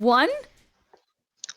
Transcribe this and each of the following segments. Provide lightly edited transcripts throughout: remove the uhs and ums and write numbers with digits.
One?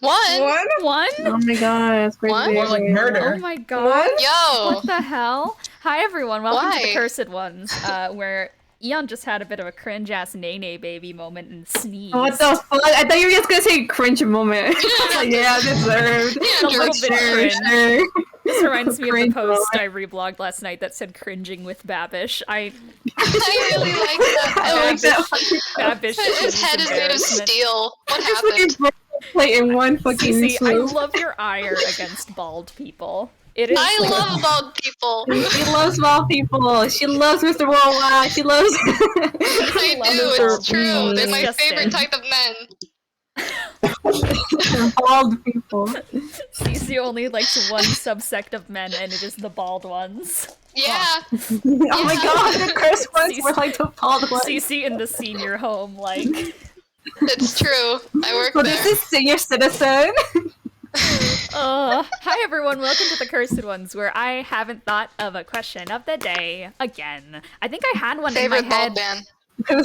One? One? Oh my god, that's crazy. What? More like murder. Oh my god. Yo! What the hell? Hi everyone, welcome to the Why? Cursed Ones, where Eon just had a bit of a cringe-ass nay-nay baby moment and sneezed. What the fuck? I thought you were just gonna say cringe moment. Yeah, deserved. A little bit of cringe. Sure. This reminds me of the Cringe post moment. I reblogged last night that said cringing with Babish. I really like that. I like that fucking Babish. His head is made of embarrassment. steel. What Just fucking happened? play in one fucking Cece, I swoop. love your ire against bald people. It is. I love bald people. She loves small people. She loves Mr. Worldwide. She loves. I do, it's true. They're my Disgusting. favorite type of men. Bald people. Cece only likes one subsect of men, and it is the bald ones. Yeah. Oh my god, the cursed ones were like the bald ones. Cece in the senior home, like. It's true. I work So there. this is senior citizen. Hi everyone, welcome to the Cursed Ones, where I haven't thought of a question of the day again. I think I had one Favorite in my head. bald man.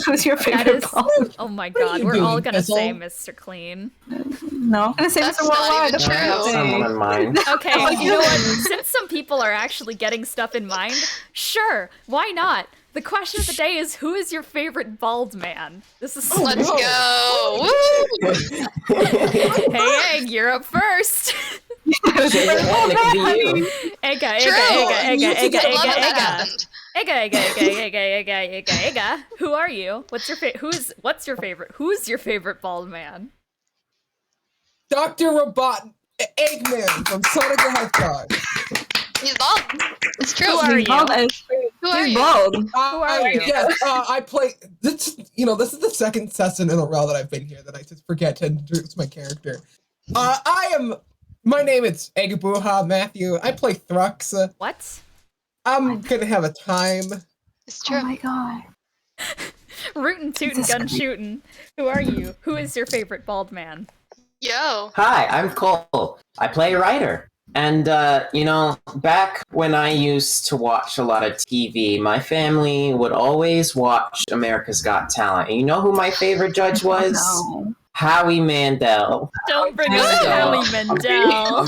Who's your That favorite is, bald? oh my What are god, you we're all doing, gonna Fizzle? say Mr. Clean. No, I'm gonna say That's Mr. not Worldwide. even true. I have someone in mind. Okay, you know what? Since some people are actually getting stuff in mind, sure, why not? The question of the day is, who is your favorite bald man? This is Let's go. Woo! Hey Egg, you're up first. Shake your hand, it could be you. Egga, True. Egga, I love that happened. Egga. Who are you? What's your favorite? Who's your favorite bald man? Dr. Robot Eggman from Sonic the Hedgehog. He's bald. It's true. Who are you? Bald as shit. Who are He's you? bald. Who are you? Yes, I play. This is the second session in a row that I've been here that I just forget to introduce my character. My name is Egabuha Matthew. I play Thrux. What? I'm gonna have a time. It's Oh true. my god. Rootin' tootin' gun shootin'. Who are you? Who is your favorite bald man? Yo. Hi, I'm Cole. I play Ryder. And, back when I used to watch a lot of TV, my family would always watch America's Got Talent. And you know who my favorite judge was? No. Howie Mandel. Don't bring up So, Howie Mandel.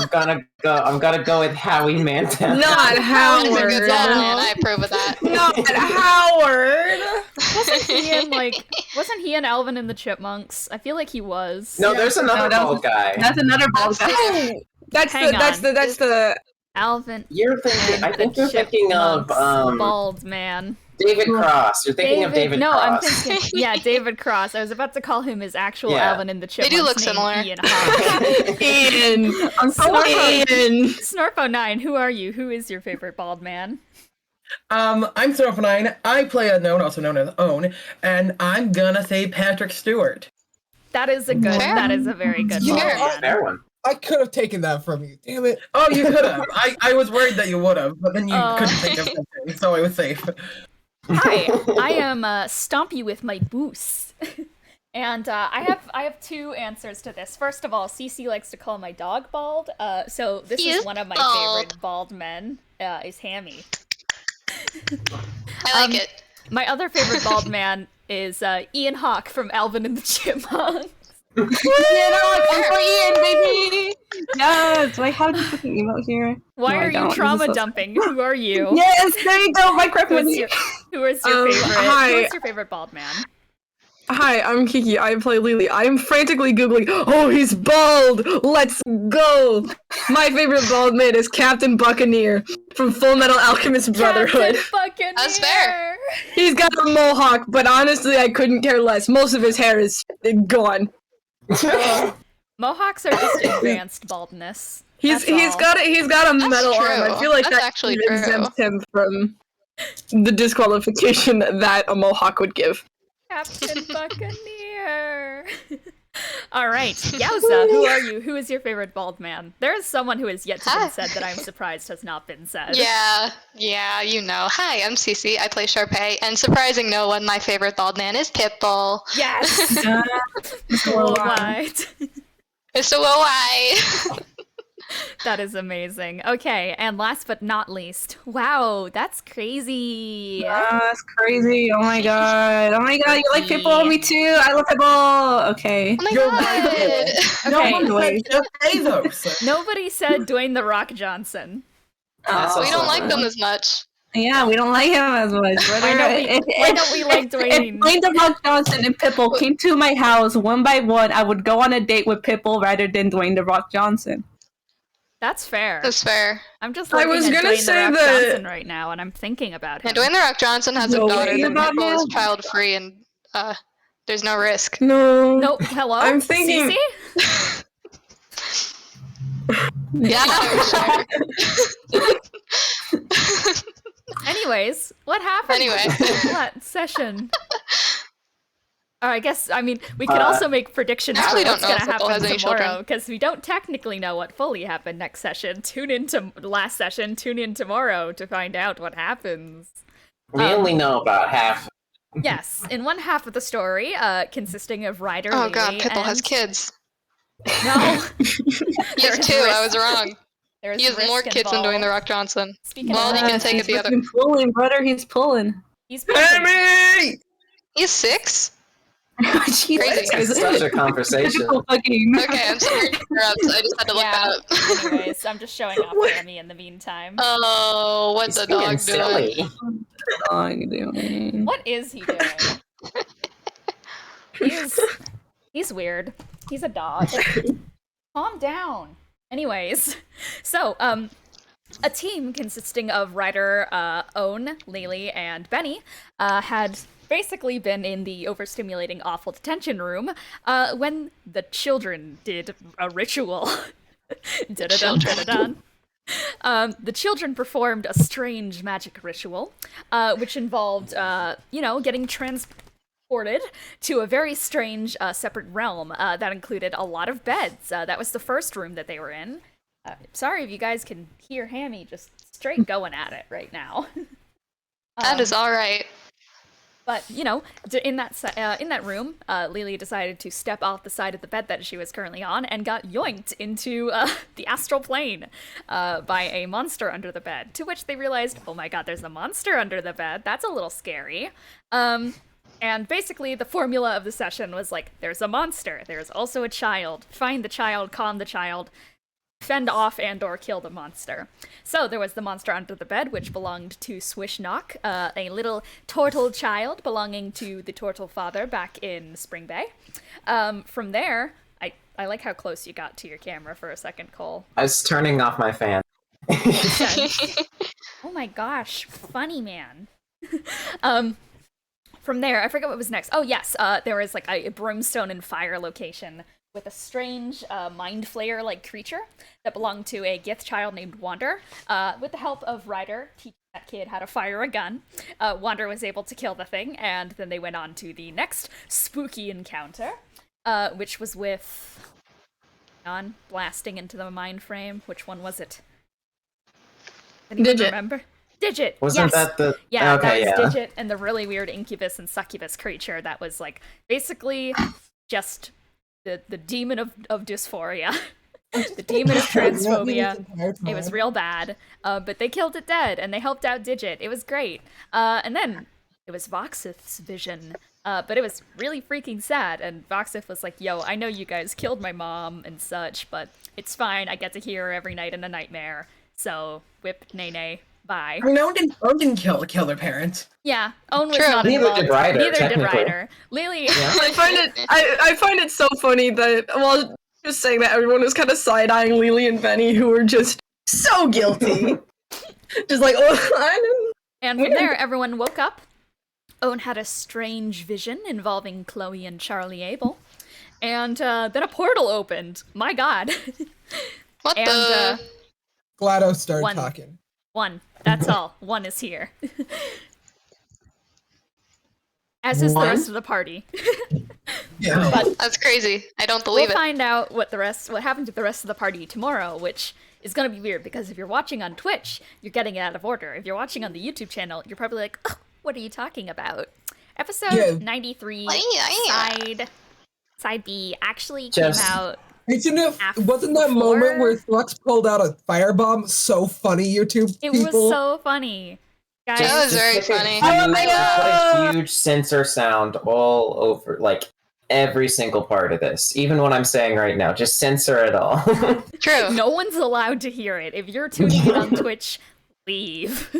I'm gonna go with Howie Mandel. Not He's a good Howard. bald man. I approve of that. Not Howard. Wasn't he and Alvin and the Chipmunks? I feel like he was. No, there's another bald guy. That's another bald guy. Absolutely. That's Hang that's the Alvin. You're thinking. I and think the you're thinking of Chipmunks, bald man. David Cross. You're thinking of David No, I'm Cross. thinking. David Cross. I was about to call him his actual Yeah. Alvin and the Chipmunks. do look named similar. Ian Hawke. Ian. I'm so Snarko. Ian. Snorpo9, who are you? Who is your favorite bald man? I'm Surf9. I play Unknown, also known as Own, and I'm gonna say Patrick Stewart. That is a good. Fair. That is a very good You bald know, man. Fair one. I could have taken that from you. Damn it. Oh, you could have. I was worried that you would have, but then you couldn't think of something, so I was safe. Hi, I am Stompy with my boost. And I have two answers to this. First of all, Cece likes to call my dog bald. So this He is is one of my bald. favorite bald men. Is Hammy. I like it. My other favorite bald man is Ian Hawke from Alvin and the Chipmunks. Ian Hawke, I'm for Ian, baby. Yes. Wait, how did you put the email here? Why No, I are don't. you This is trauma so- dumping? Who are you? Yes, there you go. My correct Who is one. your favorite? hi. Who is your favorite bald man? Hi, I'm Kiki. I play Lelee. I am frantically googling. Oh, he's bald. Let's go. My favorite bald man is Captain Buccaneer from Full Metal Alchemist Brotherhood. Captain Buccaneer. That's fair. He's got a mohawk, but honestly, I couldn't care less. Most of his hair is gone. Mohawks are just advanced baldness. He's That's all. got a That's metal arm. I true. feel like That's that actually true. exempts him from the disqualification that a mohawk would give. Captain Buccaneer. All right, Yowza, who are you? Who is your favorite bald man? There is someone who has yet to Hi. be said that I'm surprised has not been said. Yeah, you know. Hi, I'm Cece. I play Charpay, and surprising no one, my favorite bald man is Pitbull. Yes. Worldwide. Worldwide. Mr. Worldwide. That is amazing. Okay, and last but not least, wow, that's crazy. That's crazy. Oh my god. Oh my god, you like Pitbull? Me too. I love Pitbull. Okay. Oh my You're god! Okay. No one said Jeff Bezos. Nobody said Dwayne the Rock Johnson. That's We don't also like fun. them as much. Yeah, we don't like him as much. Why don't we like Dwayne? If Dwayne the Rock Johnson and Pitbull came to my house one by one, I would go on a date with Pitbull rather than Dwayne the Rock Johnson. That's fair. That's fair. I'm just I looking was at gonna Dwayne say the Rock that- Johnson right now, and I'm thinking about him. Yeah, Dwayne the Rock Johnson has No a daughter way. that About Pitbull is him? child-free, and there's no risk. No. Nope. Hello. I'm thinking- Cece? Yeah, sure. Anyways, what happened? Anyway. What session? I mean, we could also make predictions Now for we don't what's know going to if Pitbull has happen any tomorrow, children. because we don't technically know what fully happened next session. Tune in to last session, tune in tomorrow to find out what happens. We only know about half. Yes, in one half of the story, consisting of Ryder, Oh god, Lelee, Pitbull has and- kids. No, He has There's two, I risk. was wrong. there's He has risk more kids than Dwayne the involved. Rock Johnson. Speaking Well, of you can risk, take it He's the other. fucking pulling, brother. He's pulling. he's pushing. Bennie! He's 6? Jesus Crazy. Christ. It's such a conversation. Typical fucking. Okay, I'm sorry to interrupt. I just had to look Yeah. that up. Anyways, I'm just showing off Sammy in the meantime. Oh, what's He's the being dog doing? silly. dog doing? What is he doing? He's weird. He's a dog. Calm down. Anyways, so a team consisting of Ryder, Own, Lelee, and Bennie had basically been in the overstimulating awful detention room when the children did a ritual. Dun-dun-dun, dun-dun-dun. The children performed a strange magic ritual, which involved, getting transported to a very strange separate realm that included a lot of beds. That was the first room that they were in. Sorry if you guys can hear Hammy just straight going at it right now. That is alright. But in that room, Lelee decided to step off the side of the bed that she was currently on and got yoinked into the astral plane by a monster under the bed. To which they realized, oh my god, there's a monster under the bed. That's a little scary. And basically, the formula of the session was like, there's a monster. There's also a child. Find the child, calm the child, fend off and/or kill the monster. So there was the monster under the bed, which belonged to Swish Knock, a little turtle child belonging to the turtle father back in Spring Bay. From there, I like how close you got to your camera for a second, Cole. I was turning off my fan. Oh my gosh, funny man. From there, I forget what was next. Oh yes, there was like a brimstone and fire location with a strange mind flayer-like creature that belonged to a Gith child named Wander. With the help of Ryder teaching that kid how to fire a gun, Wander was able to kill the thing, and then they went on to the next spooky encounter, which was with blasting into the mind frame. Which one was it? Anyone Digit. remember? Digit. Wasn't yes. that the? Yeah, Okay, that was yeah. Digit and the really weird incubus and succubus creature that was like basically just the demon of dysphoria. The demon of transphobia. It was real bad. But they killed it dead and they helped out Digit. It was great. And then it was Voxith's vision. But it was really freaking sad, and Voxith was like, yo, I know you guys killed my mom and such, but it's fine, I get to hear her every night in a nightmare. So, whip, nay, bye. I mean, no one didn't kill their parents. Yeah, Owen was True. not Neither involved. did Ryder, Neither did technically. Ryder. Lelee. Yeah. I find it so funny that, well, just saying that everyone was kind of side-eyeing Lelee and Bennie, who were just so guilty. Just like, oh, I didn't. And from there, everyone woke up. Owen had a strange vision involving Chloe and Charlie Abel. And then a portal opened. My god. What And, the? GLaDOS started One. talking. One. That's all. One is here. As is the One? rest of the party. Yeah. But That's crazy. I don't we'll believe it. find out what happened to the rest of the party tomorrow, which is gonna be weird because if you're watching on Twitch, you're getting it out of order. If you're watching on the YouTube channel, you're probably like, oh, what are you talking about? Episode Yeah. 93, Yeah. side B, actually Just- came out. Wasn't that moment where Thrux pulled out a firebomb so funny, YouTube It people? was so funny. Guys, That was very Just put a funny. huge- Oh my God! Put a huge sensor sound all over, like every single part of this. Even what I'm saying right now, just censor it all. True. no one's allowed to hear it. If you're tuning in on Twitch, leave.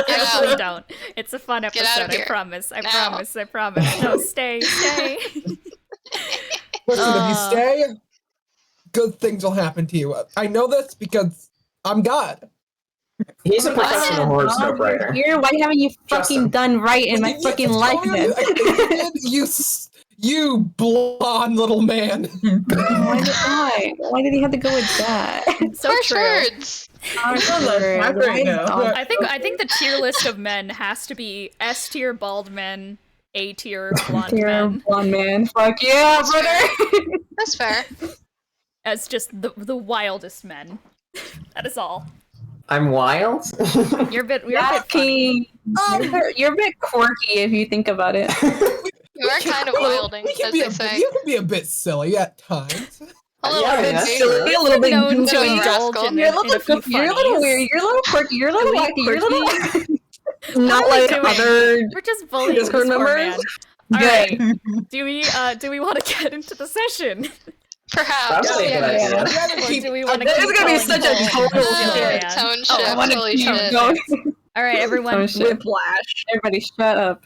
Actually, don't. It's a fun Get out of episode. I here. promise. I Now. promise. I promise. No, stay. Listen, if you stay, good things will happen to you. I know this because I'm God. He's a professional horoscope writer. Here, why haven't you Trust fucking him. done right in my You fucking just life told me then? I think you did, you blonde little man. Why did he have to go with that? So For true. shirts. Right now. I think the tier list of men has to be S tier bald men, A tier blonde Dear men, blonde man. Fuck yeah, brother. That's fair. as just the wildest men. That is all. I'm wild. You're a bit funny. You're a bit quirky if you think about it. You are kind of wilding, as they say. You can be a bit silly at times. A little Yeah, bit that's too. silly, a little bit known to goofy. indulge in, You're a in a little few goofy. You're a little funnies. weird. You're a little quirky. You're a little wacky. You're a little not What are we like doing? other We're just bullying Discord this poor members. man. Good. Alright. Do we want to get into the session? Perhaps. Probably a good idea. I'd rather Or keep- do we want to This keep is gonna be calling such a people total silly shit. man? Tone I shift. want to Holy keep shit. going. Alright, everyone. Whiplash. Everybody, shut up.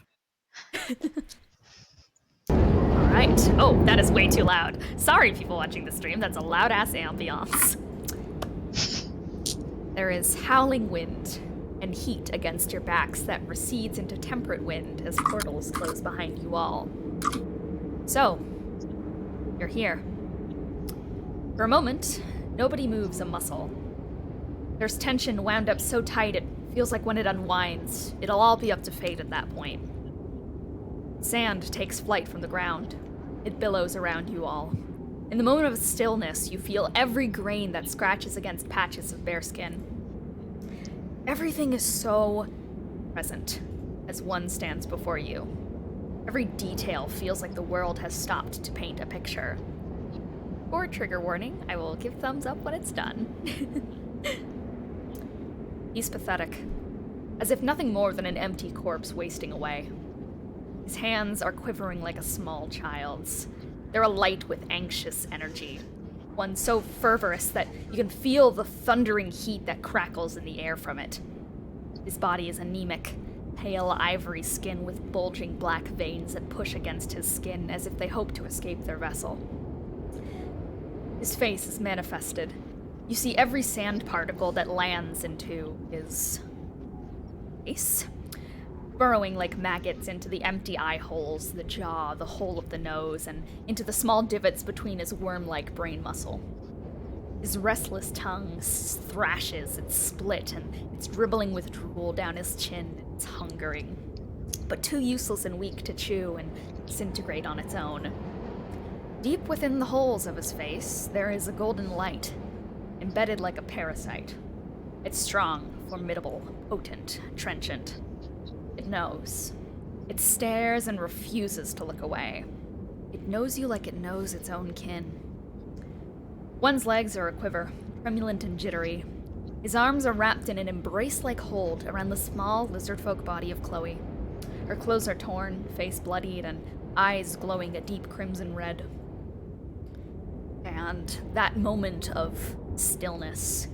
Alright. Oh, that is way too loud. Sorry, people watching the stream. That's a loud ass ambiance. There is howling wind and heat against your backs that recedes into temperate wind as portals close behind you all. So, you're here. For a moment, nobody moves a muscle. There's tension wound up so tight it feels like when it unwinds, it'll all be up to fate at that point. Sand takes flight from the ground. It billows around you all. In the moment of stillness, you feel every grain that scratches against patches of bare skin. Everything is so present as one stands before you. Every detail feels like the world has stopped to paint a picture. For trigger warning, I will give thumbs up when it's done. He's pathetic, as if nothing more than an empty corpse wasting away. His hands are quivering like a small child's. They're alight with anxious energy, one so fervorous that you can feel the thundering heat that crackles in the air from it. His body is anemic, pale ivory skin with bulging black veins that push against his skin as if they hope to escape their vessel. His face is manifested. You see every sand particle that lands into his face, burrowing like maggots into the empty eye holes, the jaw, the hole of the nose, and into the small divots between his worm-like brain muscle. His restless tongue thrashes, it's split, and it's dribbling with drool down his chin, and it's hungering, but too useless and weak to chew and disintegrate on its own. Deep within the holes of his face, there is a golden light, embedded like a parasite. It's strong, formidable, potent, trenchant. It knows. It stares and refuses to look away. It knows you like it knows its own kin. One's legs are aquiver, tremulent and jittery. His arms are wrapped in an embrace-like hold around the small lizard-folk body of Chloe. Her clothes are torn, face bloodied, and eyes glowing a deep crimson red. And that moment of stillness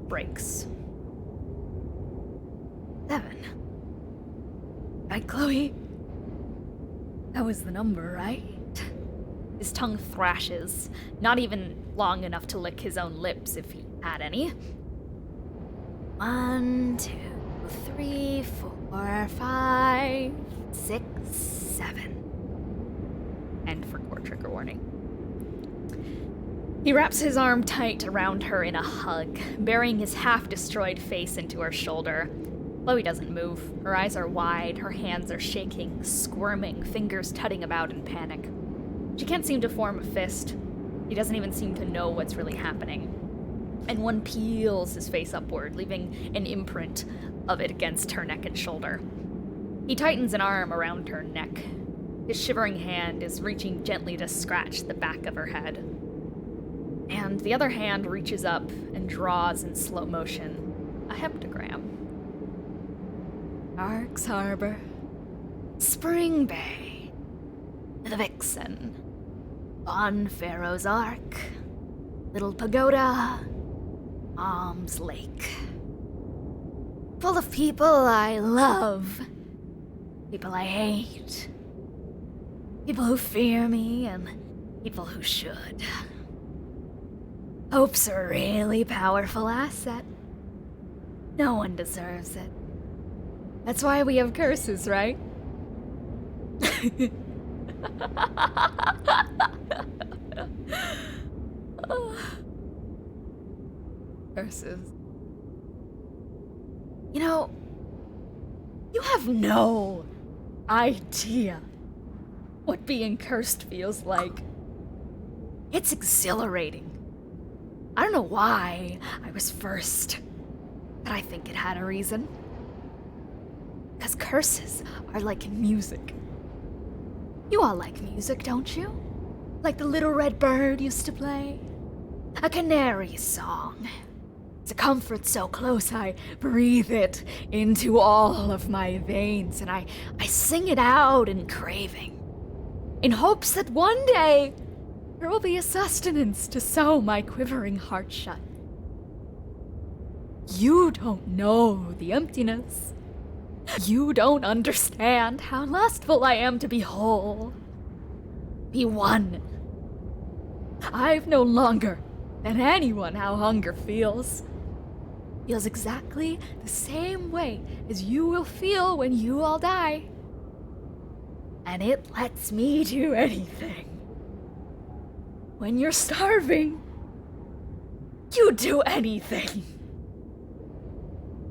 breaks. 7. Right, Chloe? That was the number, right? His tongue thrashes, not even long enough to lick his own lips if he had any. 1, 2, 3, 4, 5, 6, 7. And for core trigger warning. He wraps his arm tight around her in a hug, burying his half-destroyed face into her shoulder. Chloe doesn't move. Her eyes are wide, her hands are shaking, squirming, fingers tutting about in panic. She can't seem to form a fist. He doesn't even seem to know what's really happening. And one peels his face upward, leaving an imprint of it against her neck and shoulder. He tightens an arm around her neck. His shivering hand is reaching gently to scratch the back of her head. And the other hand reaches up and draws in slow motion a heptagram. Ark's Harbor, Spring Bay, the Vixen, Bon Pharaoh's Ark, Little Pagoda, Alms Lake. Full of people I love, people I hate, people who fear me, and people who should. Hope's a really powerful asset. No one deserves it. That's why we have curses, right? Curses. You know, you have no idea what being cursed feels like. It's exhilarating. I don't know why I was first, but I think it had a reason. Because curses are like music. You all like music, don't you? Like the Little Red Bird used to play? A canary song. It's a comfort so close I breathe it into all of my veins, and I sing it out in craving, in hopes that one day there will be a sustenance to sew my quivering heart shut. You don't know the emptiness. You don't understand how lustful I am to be whole. Be one. I've known longer than anyone how hunger feels. Feels exactly the same way as you will feel when you all die. And it lets me do anything. When you're starving, you do anything.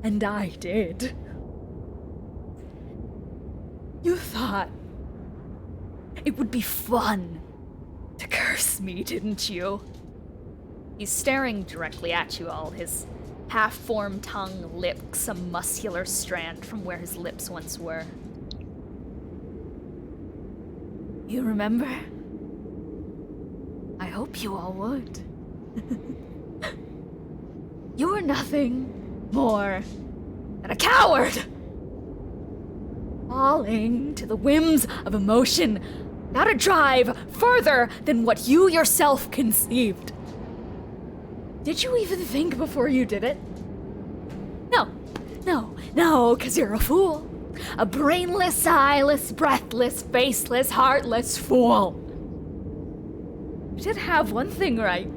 And I did. You thought it would be fun to curse me, didn't you? He's staring directly at you all, his half-formed tongue licks a muscular strand from where his lips once were. You remember? I hope you all would. You were nothing more than a coward! Falling to the whims of emotion, not a drive further than what you yourself conceived. Did you even think before you did it? No, 'cause you're a fool. A brainless, eyeless, breathless, faceless, heartless fool. You did have one thing right.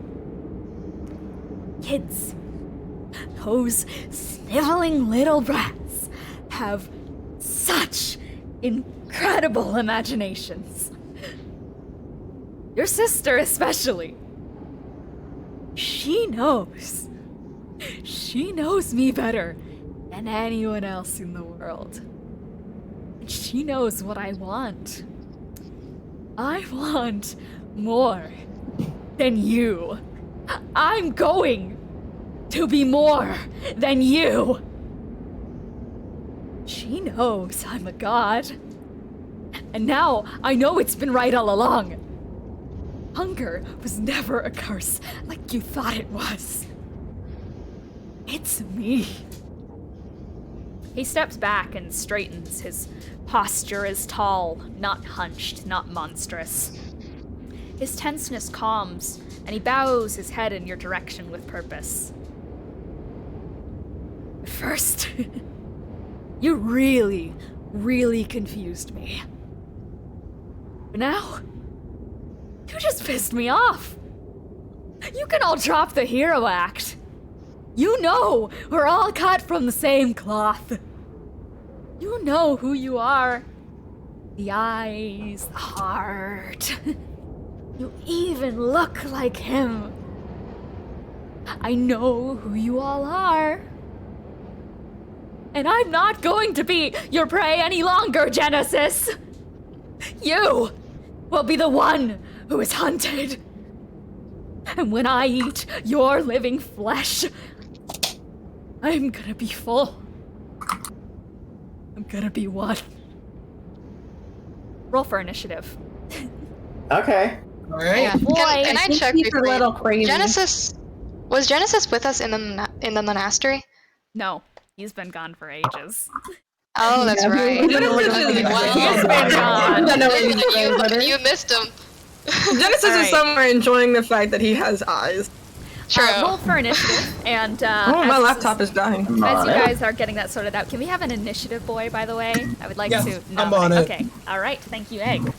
Kids, those sniveling little brats, have such incredible imaginations. Your sister especially. She knows me better than anyone else in the world. And she knows what I want. I want more than you. I'm going to be more than you. She knows I'm a god. And now I know it's been right all along. Hunger was never a curse like you thought it was. It's me. He steps back and straightens. His posture is tall, not hunched, not monstrous. His tenseness calms, and he bows his head in your direction with purpose. First, you really, really confused me. But now, you just pissed me off. You can all drop the hero act. You know we're all cut from the same cloth. You know who you are. The eyes, the heart. You even look like him. I know who you all are. And I'm not going to be your prey any longer, Genesis. You will be the one who is hunted. And when I eat your living flesh, I'm gonna be full. I'm gonna be one. Roll for initiative. Okay. All right. Yeah. Boy, Can I think check he's a briefly? little crazy. Was Genesis with us in the monastery? No, he's been gone for ages. Oh, that's Yeah, right. He's been gone. don't know what he's doing, but You missed him. Genesis Alright. is somewhere enjoying the fact that he has eyes. True. Roll for initiative, and Oh, as my this laptop is dying. I'm As on you it. guys are getting that sorted out, can we have an initiative boy, by the way? I would like Yes, to. I'm on it. Okay. All right. Thank you, Egg.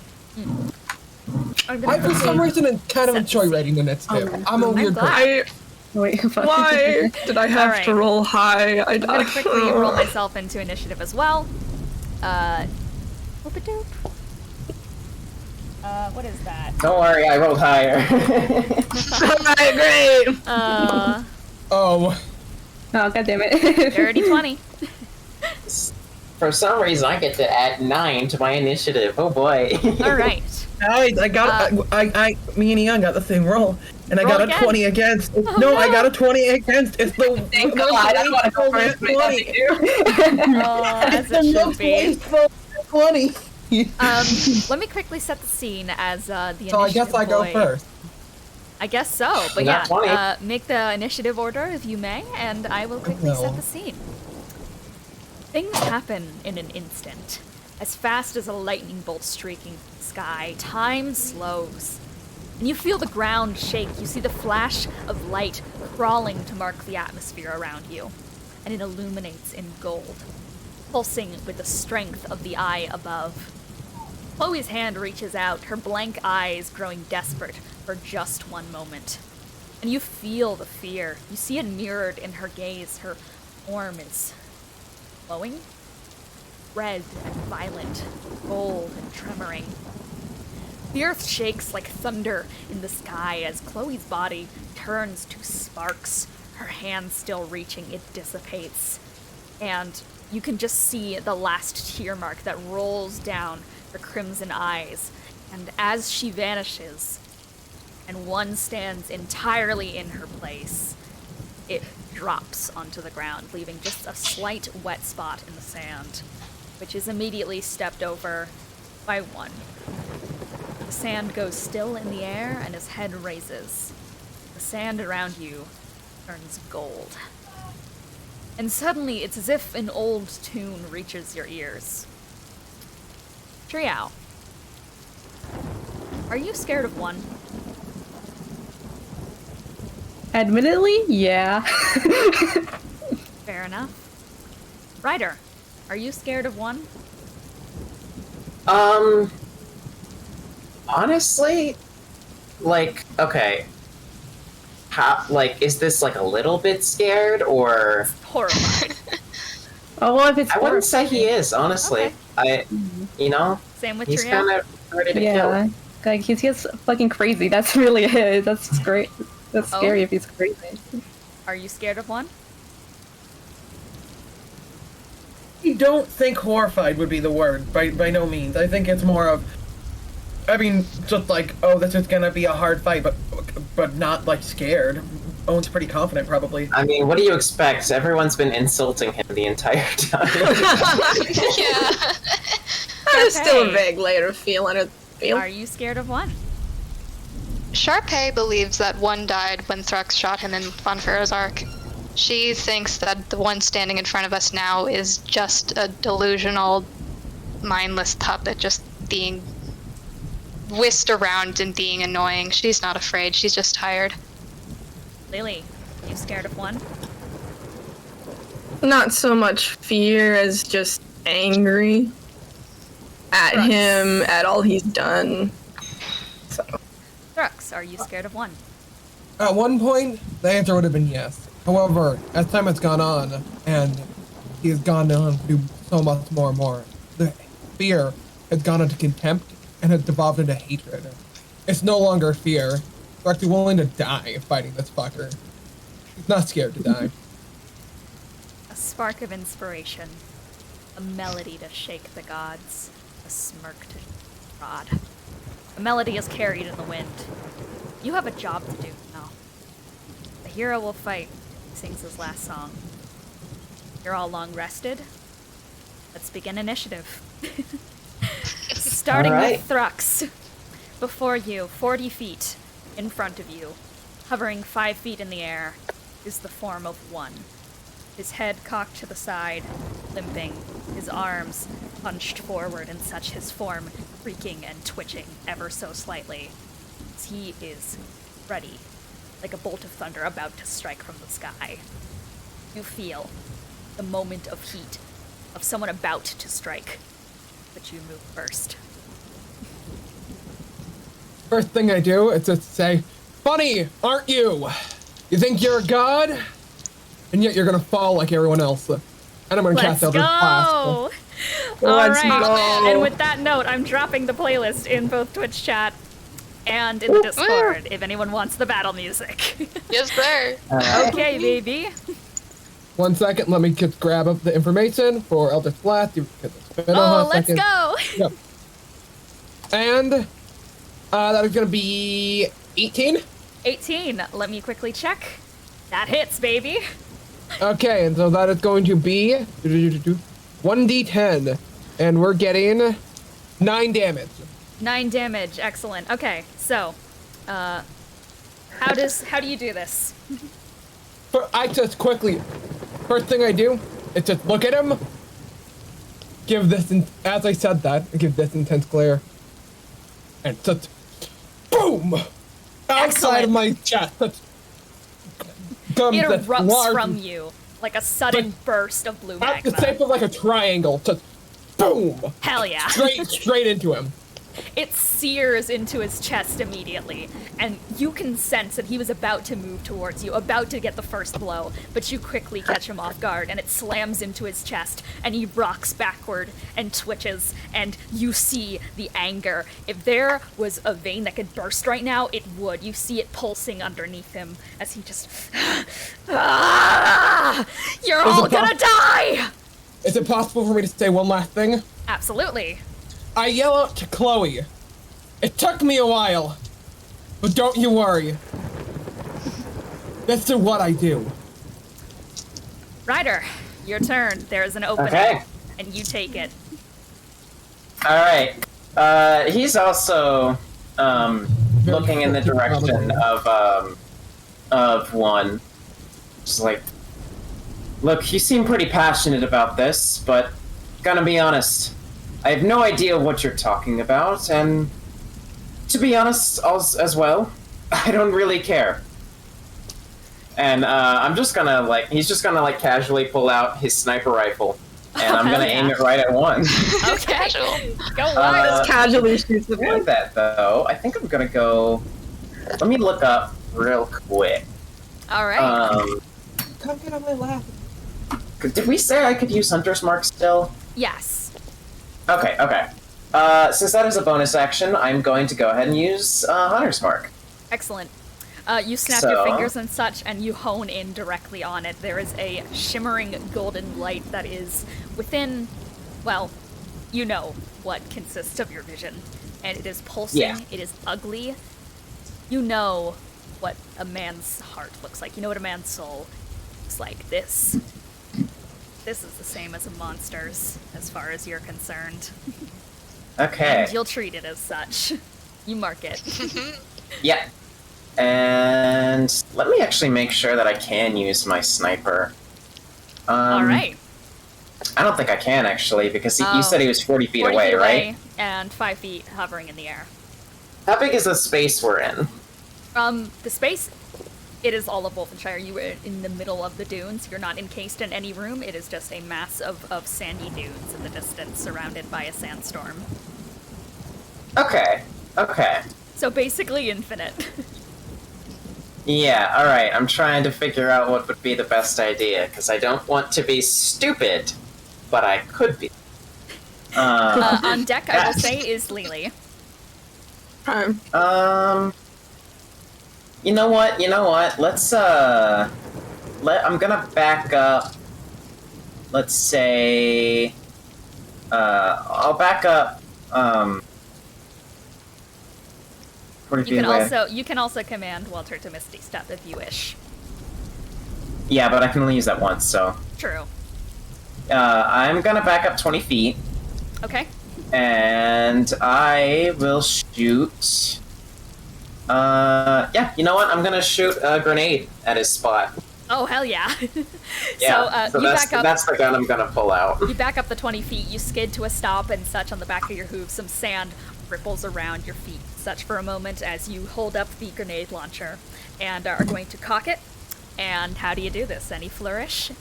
I'm gonna I, for some quickly- reason, kind of set enjoy the writing minutes too. Okay. I'm a I'm weird glad. person. I, Wait, fuck. why did I have Alright. to roll high? I'm gonna quickly roll myself into initiative as well. Whoop-a-doop. What is that? Don't worry, I rolled higher. Alright, great. Oh, Oh, god damn it. Dirty 20. For some reason, I get to add 9 to my initiative. Oh boy. All right. I got me and Ian got the same roll, and I Roll got again. a 20 against. Oh, no, no. I got a 20 against. It's the Thank God, I don't want to go first, but As it should be. wasteful 20. Let me quickly set the scene as the initiative so I guess I go boy. first. I guess so, but Not 20. yeah, make the initiative order if you may, and I will quickly set will. the scene. Things happen in an instant. As fast as a lightning bolt streaking the sky, time slows. And you feel the ground shake. You see the flash of light crawling to mark the atmosphere around you. And it illuminates in gold, pulsing with the strength of the eye above. Chloe's hand reaches out, her blank eyes growing desperate for just one moment. And you feel the fear. You see it mirrored in her gaze. Her form is glowing, red and violent, gold and tremoring. The earth shakes like thunder in the sky as Chloe's body turns to sparks. Her hand still reaching, it dissipates. And you can just see the last tear mark that rolls down her crimson eyes. And as she vanishes, and one stands entirely in her place, it drops onto the ground, leaving just a slight wet spot in the sand, which is immediately stepped over by one. The sand goes still in the air, and his head raises. The sand around you turns gold. And suddenly, it's as if an old tune reaches your ears. Triao, are you scared of one? Admittedly, yeah. Fair enough. Ryder, are you scared of one? Honestly, like, okay. How, like, is this like a little bit scared, or? Horrified. Oh, well, if it's I wouldn't say he is, honestly. Okay. You know, Same with he's Triao? kind of ready to kill. yeah. Like, he's just fucking crazy. That's really it. That's just great. That's Oh. scary if he's crazy. Are you scared of one? I don't think horrified would be the word, by no means. I think it's more of, I mean, just like, oh, this is gonna be a hard fight, but not like scared. Owen's pretty confident, probably. I mean, what do you expect? Everyone's been insulting him the entire time. Yeah. There's still a Okay. vague layer of feeling it. Are you scared of one? Charpay believes that one died when Thrux shot him in Von Pharaoh's Ark. She thinks that the one standing in front of us now is just a delusional, mindless puppet just being whisked around and being annoying. She's not afraid, she's just tired. Lelee, are you scared of one? Not so much fear as just angry at Thrux. him, at all he's done. Thrux, are you scared of one? At one point, the answer would have been yes. However, as time has gone on, and he has gone on to do so much more and more, the fear has gone into contempt and has devolved into hatred. It's no longer fear. We're actually willing to die fighting this fucker. He's not scared to die. A spark of inspiration. A melody to shake the gods. A smirk to prod. A melody is carried in the wind. You have a job to do now. The hero will fight. He sings his last song. You're all long rested. Let's begin initiative. Starting All right. with Thrux. Before you, 40 feet in front of you, hovering 5 feet in the air, is the form of One. His head cocked to the side, limping, his arms hunched forward and such, his form creaking and twitching ever so slightly. As he is ready, like a bolt of thunder about to strike from the sky. You feel the moment of heat, of someone about to strike, but you move first. First thing I do is just say, "Funny, aren't you? You think you're a god? And yet you're gonna fall like everyone else." And I'm gonna cast Eldritch Blast. Let's Alright, go. and with that note, I'm dropping the playlist in both Twitch chat and in the Discord, if anyone wants the battle music. Yes, sir. Okay, baby. 1 second, let me just grab up the information for Eldritch Blast. Oh, let's go! Yep. And that is gonna be 18. 18, let me quickly check. That hits, baby. Okay, and so that is going to be 1d10, and we're getting 9 damage. 9 damage, excellent. Okay, so, how do you do this? I just quickly, first thing I do is just look at him, give this, as I said that, I give this intense glare, and just boom! Outside Excellent. of my chest. Gums It that's erupts large, from you like a sudden burst of blue at the magma. shape of like a triangle, just boom! Hell yeah. Straight into him. It sears into his chest immediately, and you can sense that he was about to move towards you, about to get the first blow, but you quickly catch him off guard, and it slams into his chest, and he rocks backward and twitches, and you see the anger. If there was a vein that could burst right now, it would. You see it pulsing underneath him as he just... Ah! You're all gonna die! Is it possible for me to say one last thing? Absolutely. I yell out to Chloe. It took me a while, but don't you worry. This is what I do. Ryder, your turn. There's an opening, Okay. and you take it. Alright. He's also looking in the direction of One. Just like, look, you seem pretty passionate about this, but gonna be honest, I have no idea what you're talking about, and to be honest, as well, I don't really care. And I'm just gonna he's just gonna casually pull out his sniper rifle, and I'm gonna aim it right at One. Okay. Casual. Go on. Just casually shoots the With that though, I think I'm gonna go. Let me look up real quick. All right. Come get on my lap. Did we say I could use Hunter's Mark still? Yes. Okay. Since that is a bonus action, I'm going to go ahead and use Hunter's Mark. Excellent. You snap your So- fingers and such, and you hone in directly on it. There is a shimmering golden light that is within, well, you know what consists of your vision. And it is pulsing, Yeah. it is ugly. You know what a man's heart looks like. You know what a man's soul looks like. This is the same as a monster's, as far as you're concerned. Okay. And you'll treat it as such. You mark it. Yeah. And let me actually make sure that I can use my sniper. All right. I don't think I can actually, because you Oh. said he was 40 feet 40 away, feet right? And 5 feet hovering in the air. How big is the space we're in? The space, it is all of Wolvenshire. You were in the middle of the dunes. You're not encased in any room. It is just a mass of sandy dunes in the distance, surrounded by a sandstorm. Okay. So basically infinite. Yeah, alright. I'm trying to figure out what would be the best idea, because I don't want to be stupid, but I could be. On deck, I will say, is Lelee. You know what? Let's, I'm gonna back up, let's say, I'll back up, 40 feet away. You can also command Walter to Misty Step if you wish. Yeah, but I can only use that once, so. True. I'm gonna back up 20 feet, Okay. And I will shoot. Yeah, you know what? I'm gonna shoot a grenade at his spot. Oh, hell yeah. Yeah, so you that's, back up. that's the gun I'm gonna pull out. You back up the 20 feet, you skid to a stop and such on the back of your hooves. Some sand ripples around your feet, such for a moment as you hold up the grenade launcher and are going to cock it. And how do you do this? Any flourish?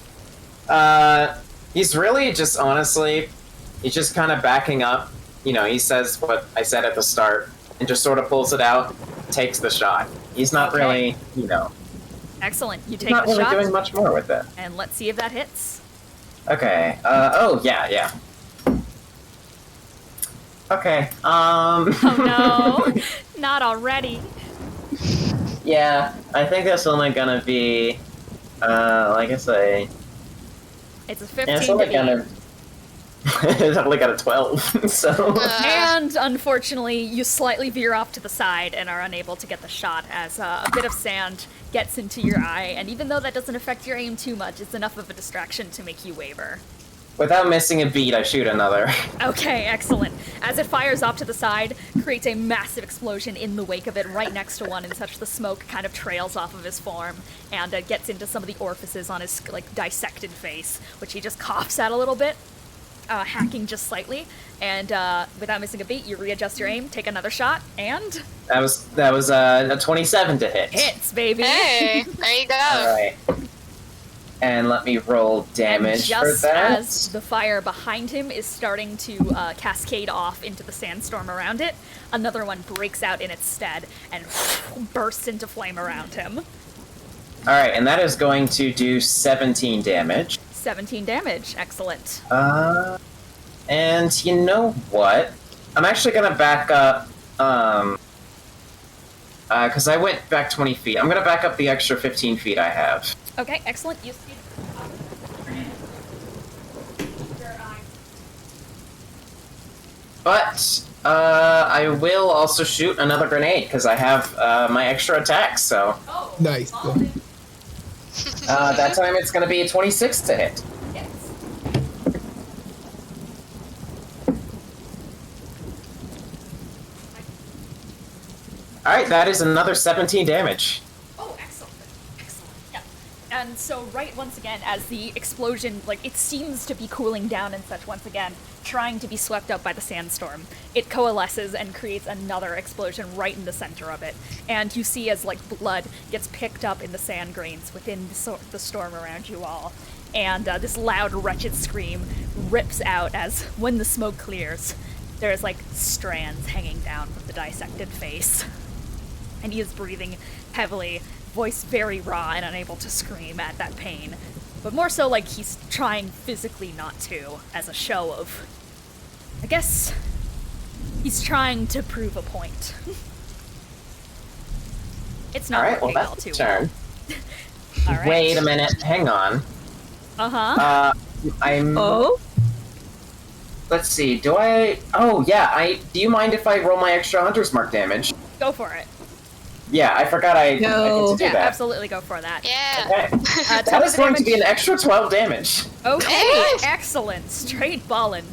He's really just, honestly, he's just kind of backing up. You know, he says what I said at the start and just sort of pulls it out, takes the shot. He's not really, you know, Excellent. You he's take not the really shot, doing much more with it. and let's see if that hits. Okay, oh, yeah. Okay, Oh no, not already. yeah, I think that's only gonna be, like I say, It's a 15 it's to only beat. gonna, it's only got a 12, so. And unfortunately, you slightly veer off to the side and are unable to get the shot as a bit of sand gets into your eye, and even though that doesn't affect your aim too much, it's enough of a distraction to make you waver. Without missing a beat, I shoot another. Okay, excellent. As it fires off to the side, creates a massive explosion in the wake of it, right next to one, and such the smoke kind of trails off of his form and gets into some of the orifices on his like dissected face, which he just coughs at a little bit, hacking just slightly. And without missing a beat, you readjust your aim, take another shot, and That was a 27 to hit. hits, baby. Hey, there you go. Alright. And let me roll And damage for just that. as the fire behind him is starting to cascade off into the sandstorm around it, another one breaks out in its stead and bursts into flame around him. Alright, and that is going to do 17 damage. 17 damage. Excellent. And you know what? I'm actually gonna back up, because I went back 20 feet. I'm gonna back up the extra 15 feet I have. Okay, excellent. You see But, I will also shoot another grenade, because I have, my extra attacks, so. Nice. That time it's gonna be a 26 to hit. Yes. Alright, that is another 17 damage. Oh, excellent. Excellent. Yeah. And so once again, as the explosion, like, it seems to be cooling down and such once again, trying to be swept up by the sandstorm, it coalesces and creates another explosion right in the center of it. And you see as, like, blood gets picked up in the sand grains within the storm around you all. And this loud, wretched scream rips out as, when the smoke clears, there's, like, strands hanging down from the dissected face. And he is breathing heavily, voice very raw and unable to scream at that pain. But more so like he's trying physically not to, as a show of... I guess... he's trying to prove a point. It's not Alright, well, working all that's too the turn. well. Alright. Wait a minute, hang on. Uh-huh. I'm... Oh? Let's see, do I... Oh, yeah, do you mind if I roll my extra Hunter's Mark damage? Go for it. Yeah, I forgot I get to do Yeah, that. absolutely go for that. Yeah. Okay. Tell That me is the going to be damage. an extra 12 damage. Okay, Hey! excellent. Straight ballin'.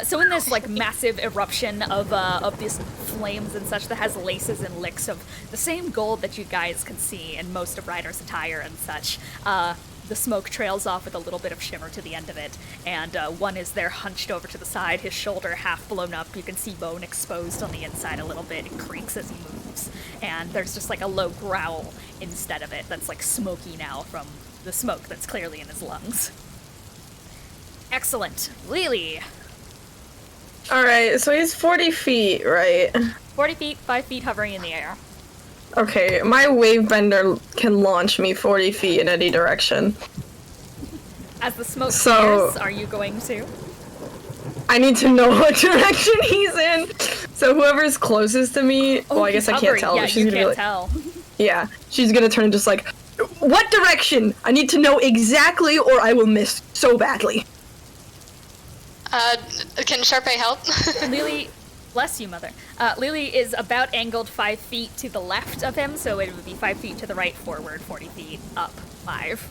So in this like massive eruption of these flames and such that has laces and licks of the same gold that you guys can see in most of Ryder's attire and such, the smoke trails off with a little bit of shimmer to the end of it, and one is there hunched over to the side, his shoulder half blown up. You can see bone exposed on the inside a little bit. It creaks as he moves, and there's just like a low growl instead of it that's like smoky now from the smoke that's clearly in his lungs. Excellent. Lelee. Alright, so he's 40 feet, right? 40 feet, 5 feet hovering in the air. Okay, my wave bender can launch me 40 feet in any direction. As the smoke So- clears, are you going to? I need to know what direction he's in. So whoever's closest to me, well, I guess I can't tell. Yeah, but she's you gonna be can't like, tell. yeah, she's gonna turn and just like, what direction? I need to know exactly, or I will miss so badly. Can Charpay help? Lelee, bless you, mother. Lelee is about angled 5 feet to the left of him, so it would be 5 feet to the right, forward, 40 feet, up, 5.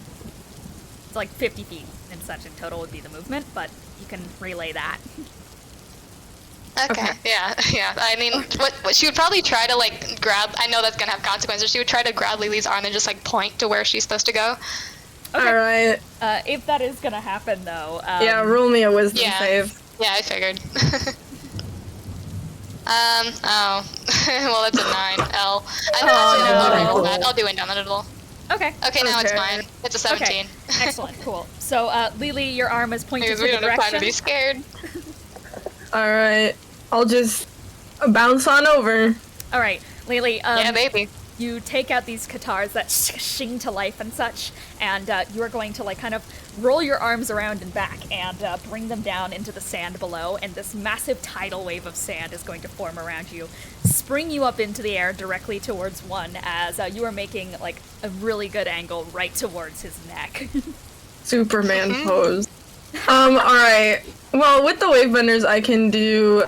It's like 50 feet and such in total would be the movement, but you can relay that. Okay. Yeah. I mean, what she would probably try to like grab. I know that's gonna have consequences. She would try to grab Lelee's arm and just like point to where she's supposed to go. Okay. Alright. If that is gonna happen, though. Yeah, roll me a wisdom yeah. save. Yeah, I figured. Oh. Well, that's a 9. L. I'll do indomitable. Okay. Okay, now it's Okay. mine. It's a 17. Okay. Excellent. Cool. So, Lelee, your arm is pointed Because to we the don't have time to direction. be scared. Alright. I'll just bounce on over. All right, Lelee. Yeah, baby. You take out these katars that shing to life and such, and you are going to like kind of roll your arms around and back and bring them down into the sand below, and this massive tidal wave of sand is going to form around you, spring you up into the air directly towards One as you are making like a really good angle right towards his neck. Superman pose. Alright. Well, with the wave benders, I can do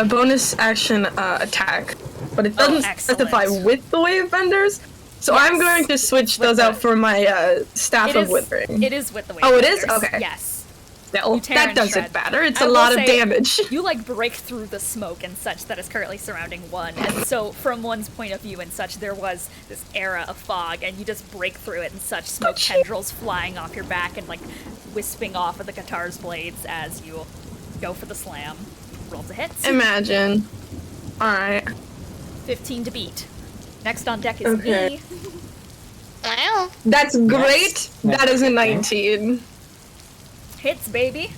bonus action attack, but it doesn't specify excellent. with the wave benders. So I'm Yes. going to switch With those the- out for my staff It of is- withering. It is with the wave Oh, it is? benders. Okay. Yes. Still, you tear that and doesn't shred. matter. It's I a will lot of say, damage. You like break through the smoke and such that is currently surrounding One, and so from One's point of view and such, there was this era of fog, and you just break through it and such, smoke tendrils flying off your back and like wisping off of the guitar's blades as you go for the slam. Roll to hit. Imagine. Alright. 15 to beat. Next on deck is Okay. me. Wow. That's great. That is a 19. Hits, baby.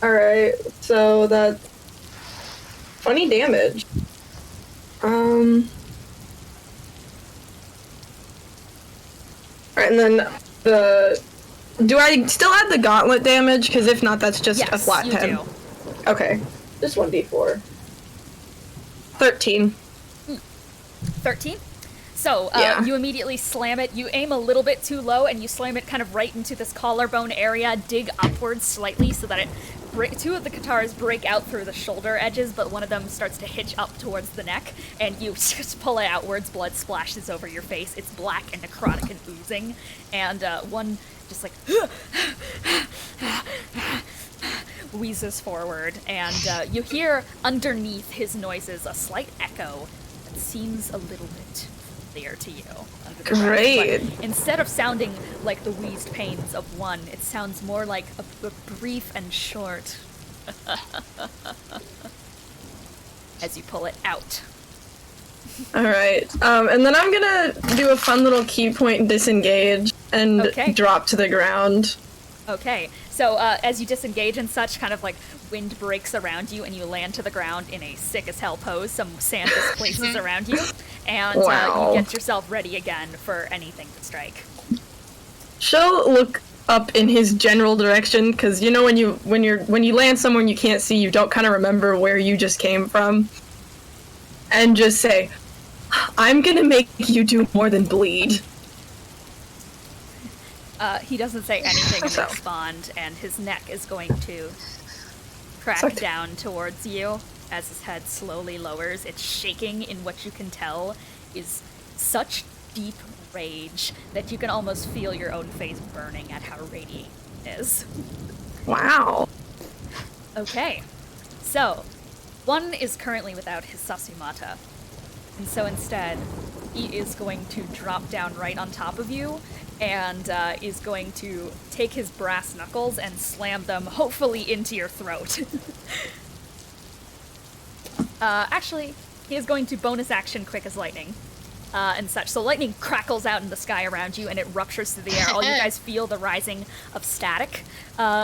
Alright, so that's 20 damage. Alright, and then do I still add the gauntlet damage? Because if not, that's just Yes, a flat you 10. do. Okay. Just 1d4. 13. 13. So, Yeah. you immediately slam it. You aim a little bit too low, and you slam it kind of right into this collarbone area, dig upwards slightly so that two of the katars break out through the shoulder edges, but one of them starts to hitch up towards the neck, and you just pull it outwards. Blood splashes over your face. It's black and necrotic and oozing, and One just like wheezes forward, and you hear underneath his noises a slight echo that seems a little bit familiar to you. Under the breath, Great. but instead of sounding like the wheezed pains of One, it sounds more like a brief and short as you pull it out. Alright, and then I'm gonna do a fun little key point disengage and Okay. drop to the ground. Okay, so as you disengage and such, kind of like wind breaks around you and you land to the ground in a sick as hell pose. Some sand displaces around you, and Wow. you get yourself ready again for anything to strike. She'll look up in his general direction, because you know when you land somewhere and you can't see, you don't kind of remember where you just came from, and just say, "I'm gonna make you do more than bleed." He doesn't say anything in So. respond, and his neck is going to crack Sucked. down towards you as his head slowly lowers. It's shaking in what you can tell is such deep rage that you can almost feel your own face burning at how radiant it is. Wow. Okay, so One is currently without his Sasumata, and so instead he is going to drop down right on top of you and is going to take his brass knuckles and slam them, hopefully, into your throat. Actually, he is going to bonus action quick as lightning. And such. So lightning crackles out in the sky around you, and it ruptures through the air. All you guys feel the rising of static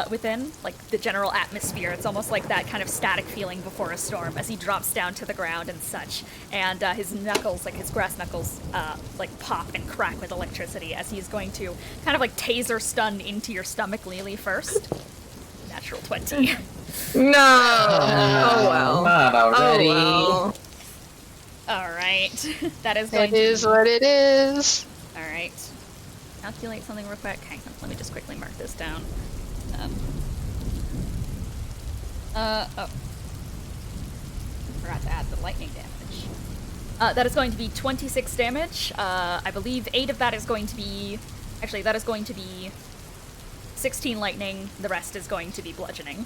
within, like the general atmosphere. It's almost like that kind of static feeling before a storm as he drops down to the ground and such. And his knuckles, like his grass knuckles, like pop and crack with electricity as he's going to kind of like taser stun into your stomach, Lelee, first. Natural 20. No. Oh well. Not already. Oh well. Alright. That is going It is what it is. Alright. Calculate something real quick. Hang on, let me just quickly mark this down. Oh. Forgot to add the lightning damage. That is going to be 26 damage. I believe 8 of that is going to be... Actually, that is going to be 16 lightning. The rest is going to be bludgeoning.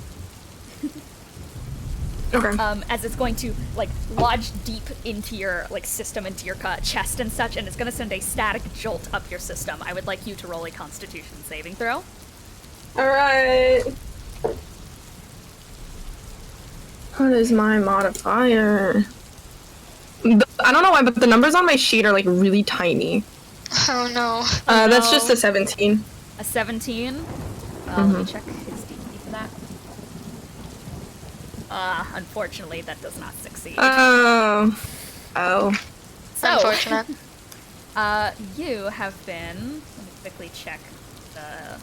Okay. As it's going to like lodge deep into your like system, into your chest and such, and it's going to send a static jolt up your system. I would like you to roll a Constitution saving throw. Alright. What is my modifier? I don't know why, but the numbers on my sheet are like really tiny. Oh no. That's just a 17. A 17. Let me check his DC for that. Unfortunately, that does not succeed. Oh. So, Unfortunate. you have been. Let me quickly check the.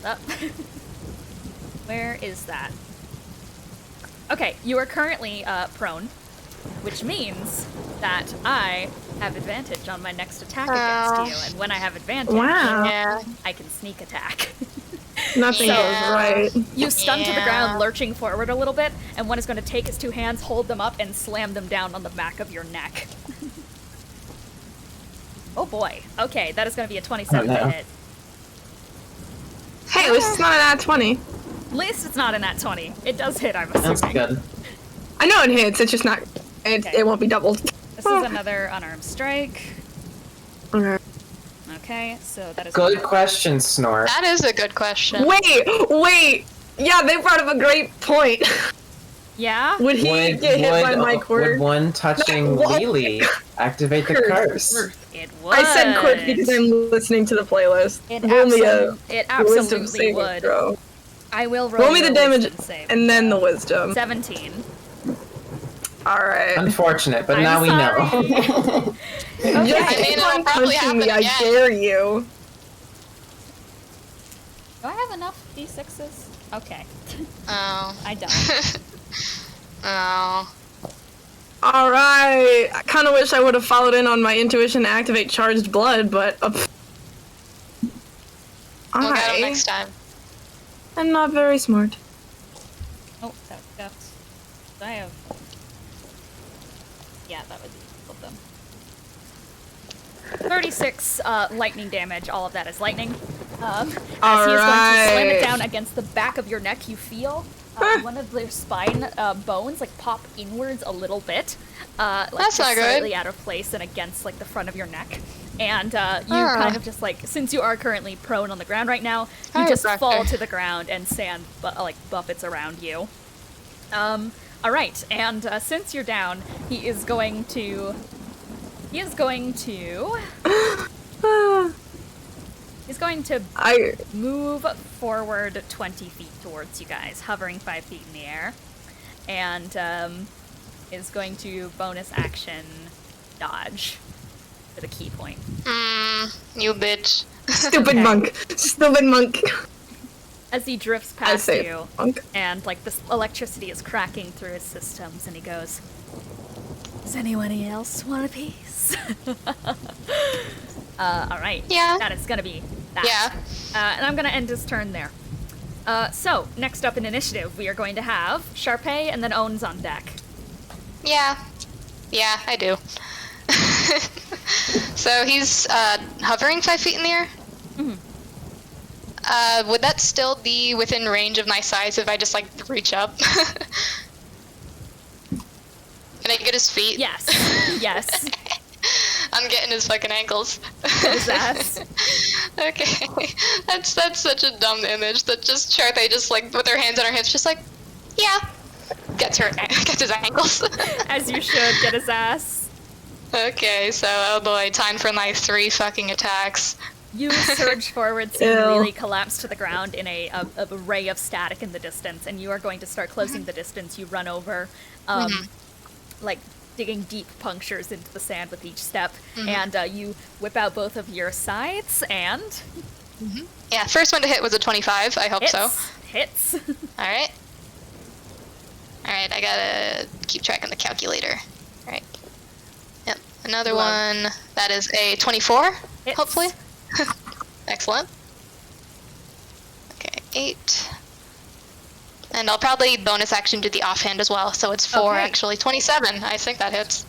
Oh. Where is that? Okay, you are currently prone, which means that I have advantage on my next attack against you, and when I have advantage, Wow. Yeah. I can sneak attack. Nothing Yeah. goes right. You stun to the Yeah. ground, lurching forward a little bit, and one is going to take his two hands, hold them up, and slam them down on the back of your neck. Oh boy. Okay, that is going to be a 27 Oh, no. to hit. Hey, at least it's not an at 20. At least it's not in that 20. It does hit, I'm assuming. That's good. I know it hits, it's just not. It won't be doubled. This is another unarmed strike. Okay. Okay, so that is Good question, Snort. That is a good question. Wait! Yeah, they brought up a great point. Yeah? Would he get hit by my cord? Would one touching No, well, Lelee activate the curse? It would. I said quick because I'm listening to the playlist. It, Roll me a it wisdom absolutely saving would. throw. I will roll Roll me the your damage wisdom save. and then the wisdom. 17. Alright. Unfortunate, but I'm now we know. Okay. I mean, Keep it'll on probably punching me, happen I again. dare you. Do I have enough d6s? Okay. Oh. I don't. Oh. Alright. I kinda wish I would have followed in on my intuition to activate charged blood, but We'll get him I next time. am not very smart. Oh, that's. I have. Yeah, that would be both of them. 36 lightning damage. All of that is lightning. As he is going to slam it Alright. down against the back of your neck, you feel one of their spine bones like pop inwards a little bit. Like That's just not good. slightly out of place and against like the front of your neck. And you kind of just like, since you are currently prone on the ground right now, you just Doctor. fall to the ground and sand like buffets around you. Alright, and since you're down, he is going to I move forward 20 feet towards you guys, hovering 5 feet in the air, and is going to bonus action dodge for the key point. You bitch. stupid Okay. monk. Stupid monk. As he drifts I past say you, monk. and like this electricity is cracking through his systems, and he goes, "Does anyone else want a piece?" All right. Yeah. That is gonna be that. Yeah. And I'm gonna end his turn there. So next up in initiative, we are going to have Charpay and then Owen's on deck. Yeah. Yeah, I do. So he's hovering 5 feet in the air? Would that still be within range of my size if I just like reach up? Can I get his feet? Yes. Yes. I'm getting his fucking ankles. His ass. Okay. That's such a dumb image that just Charpay just like with her hands on her hips just like, yeah. Gets his ankles. As you should get his ass. Okay, so oh boy, time for my 3 fucking attacks. You surge forward, seeing Ew. Lelee collapse to the ground in a ray of static in the distance, and you are going to start closing the distance. You run over, like digging deep punctures into the sand with each step, and you whip out both of your scythes and Yeah, first one to hit was a 25. I hope hits. so. Hits. All right. All right, I gotta keep track on the calculator. All right. Yep, another Love. one. That is a 24. Hits. Hopefully. Excellent. Okay, 8. And I'll probably bonus action to the offhand as well, so it's 4 Okay. actually. 27. I think that hits.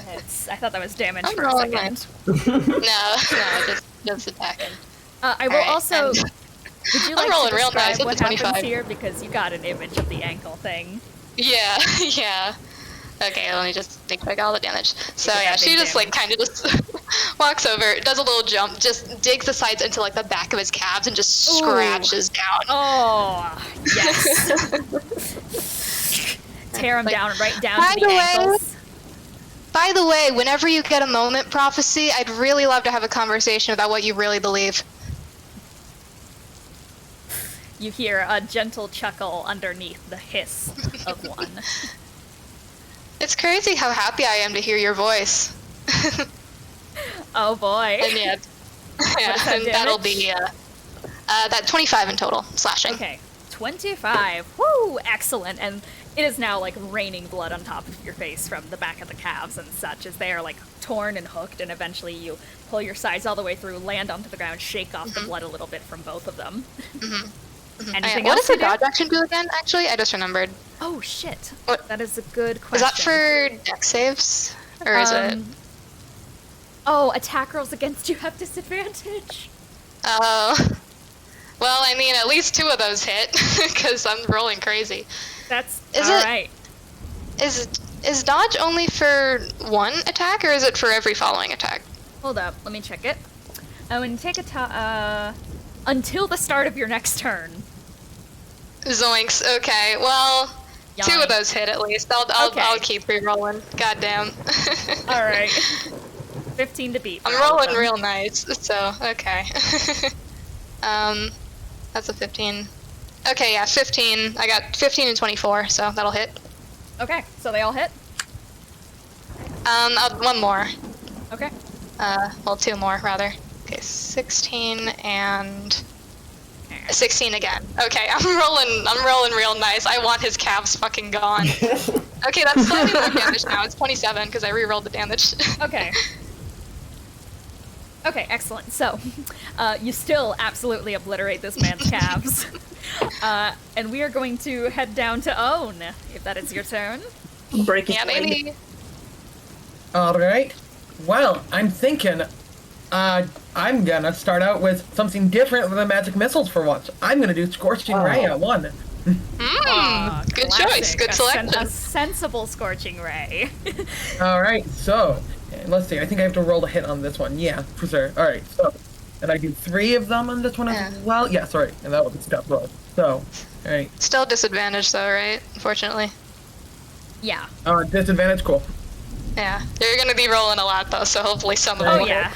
Hits. I thought that was damage I'm for a rolling second. no, just attacking. I will Alright, also and- Would you I'm like rolling to real describe nice with what the happens 25. here? Because you got an image of the ankle thing. Yeah, yeah. Okay, let me just think I got all the damage. So got yeah, big she just like damage. kind of just walks over, does a little jump, just digs the sides into like the back of his calves and just Ooh. scratches down. Oh, yes. Tear him Like, down, right down by to the the way- ankles. By the way, whenever you get a moment, Prophecy, I'd really love to have a conversation about what you really believe. You hear a gentle chuckle underneath the hiss of one. It's crazy how happy I am to hear your voice. Oh boy. And yeah, yeah, is that and that'll damage? be that 25 in total slashing. Okay, 25. Woo, excellent. And it is now like raining blood on top of your face from the back of the calves and such, as they are like torn and hooked, and eventually you pull your sides all the way through, land onto the ground, shake off the blood a little bit from both of them. Anything What else does you the do? dodge action do again? Actually, I just remembered. Oh shit. What- That is a good Is question. that for dex saves, or is it? Oh, attack rolls against you have disadvantage. Oh, well, I mean, at least 2 of those hit because I'm rolling crazy. That's Is all it- right. Is dodge only for one attack, or is it for every following attack? Hold up, let me check it. When you take until the start of your next turn. Zoinks. Okay, well, 2 Yoink. of those hit at least. I'll Okay. keep re-rolling. Goddamn. All right. 15 to beat. for I'm all of rolling them. real nice, so okay. That's a 15. Okay, yeah, 15. I got 15 and 24, so that'll hit. Okay, so they all hit. One more. Okay. Well, 2 more rather. Okay, 16 and 16 again. Okay, I'm rolling real nice. I want his calves fucking gone. Okay, that's slightly more damage now. It's 27 because I re-rolled the damage. Okay. Okay, excellent. So, you still absolutely obliterate this man's calves. And we are going to head down to Own, if that is your turn. Breaking Yeah, maybe. Alright. Well, I'm thinking, I'm gonna start out with something different than magic missiles for once. I'm gonna do Scorching Ray at 1. Good Classic. choice. Good A selection. sensible Scorching Ray. Alright, so, let's see, I think I have to roll a hit on this one. Yeah, for sure. Alright, so, and I do 3 of them on this one as Yeah. well? Yes, alright, and that was a step roll. So, alright. Still disadvantage though, right? Unfortunately. Yeah. Disadvantage, cool. Yeah. You're gonna be rolling a lot though, so hopefully some of them Oh, will hit. yeah.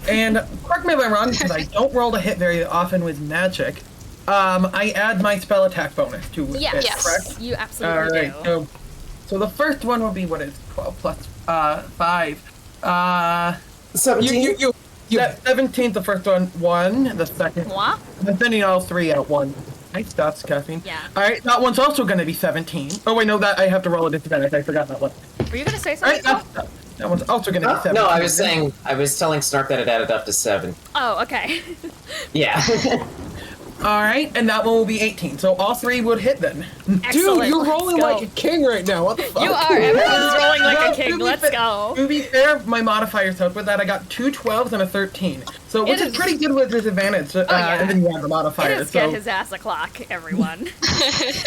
And correct me if I'm wrong, because I don't roll to hit very often with magic. I add my spell attack bonus to it, Yes. Yes. correct? You absolutely Alright, do. so the first one will be, what is 12 plus 5? 17? You 17th, the first one, the second. Moi? I'm sending all 3 at 1. Nice stuff, caffeine. Yeah. Alright, that one's also gonna be 17. Oh wait, no, that I have to roll a disadvantage. I forgot that one. Were you gonna say Alright, something? that one's also gonna be 17. No, I was telling Snark that it added up to 7. Oh, okay. Yeah. Alright, and that one will be 18. So all 3 would hit then. Dude, Excellent, you're let's rolling go. like a king right now. What the fuck? You are. Everyone's rolling like Well, a king. to be Let's fa- go. To be fair, my modifiers help with that. I got 2 12s and a 13. So, which It is is- pretty good with disadvantage. yeah. And then you have the It modifiers. is get So, his ass a clock, everyone.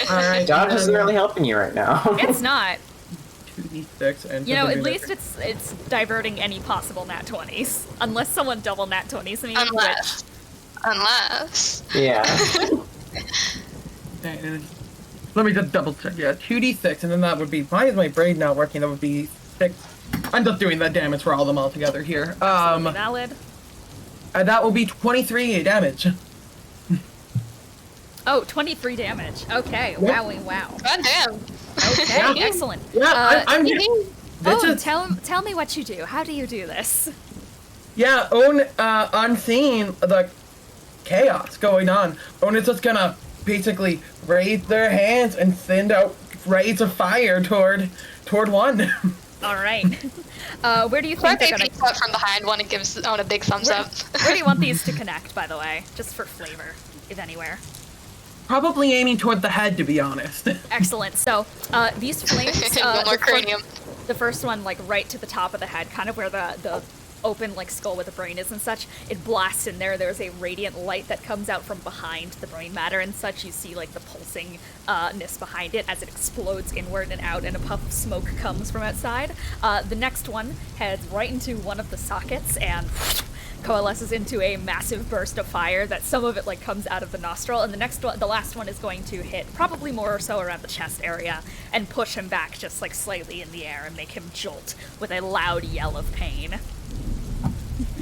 alright. Dodge isn't really helping you right now. It's not. 2d6 and You know, at something least like it's diverting any possible nat 20s. Unless someone double nat 20s me. Unless. Yeah. that. And let me just double check. Yeah, 2d6, and then that would be. Why is my brain not working? That would be 6. I'm just doing the damage for all of them all together here. Valid. And that will be 23 damage. Oh, 23 damage. Okay. Wowing wow. Goddamn. Okay, Yeah. excellent. Yeah, I'm. This Oh, is tell me what you do. How do you do this? Yeah, I'm seeing the chaos going on. Own is just gonna basically raise their hands and send out rays of fire toward one. All right. Where do you think Clark they're gonna? peeks out from behind one and gives Owen a big thumbs up. Where do you want these to connect? By the way, just for flavor, if anywhere. Probably aiming toward the head, to be honest. Excellent. So these flames. No more the cranium. The first one, like right to the top of the head, kind of where the open like skull where the brain is and such, it blasts in there. There's a radiant light that comes out from behind the brain matter and such. You see like the pulsing-ness behind it as it explodes inward and out, and a puff of smoke comes from outside. The next one heads right into one of the sockets and coalesces into a massive burst of fire that some of it like comes out of the nostril, and the last one is going to hit probably more or so around the chest area and push him back just like slightly in the air and make him jolt with a loud yell of pain.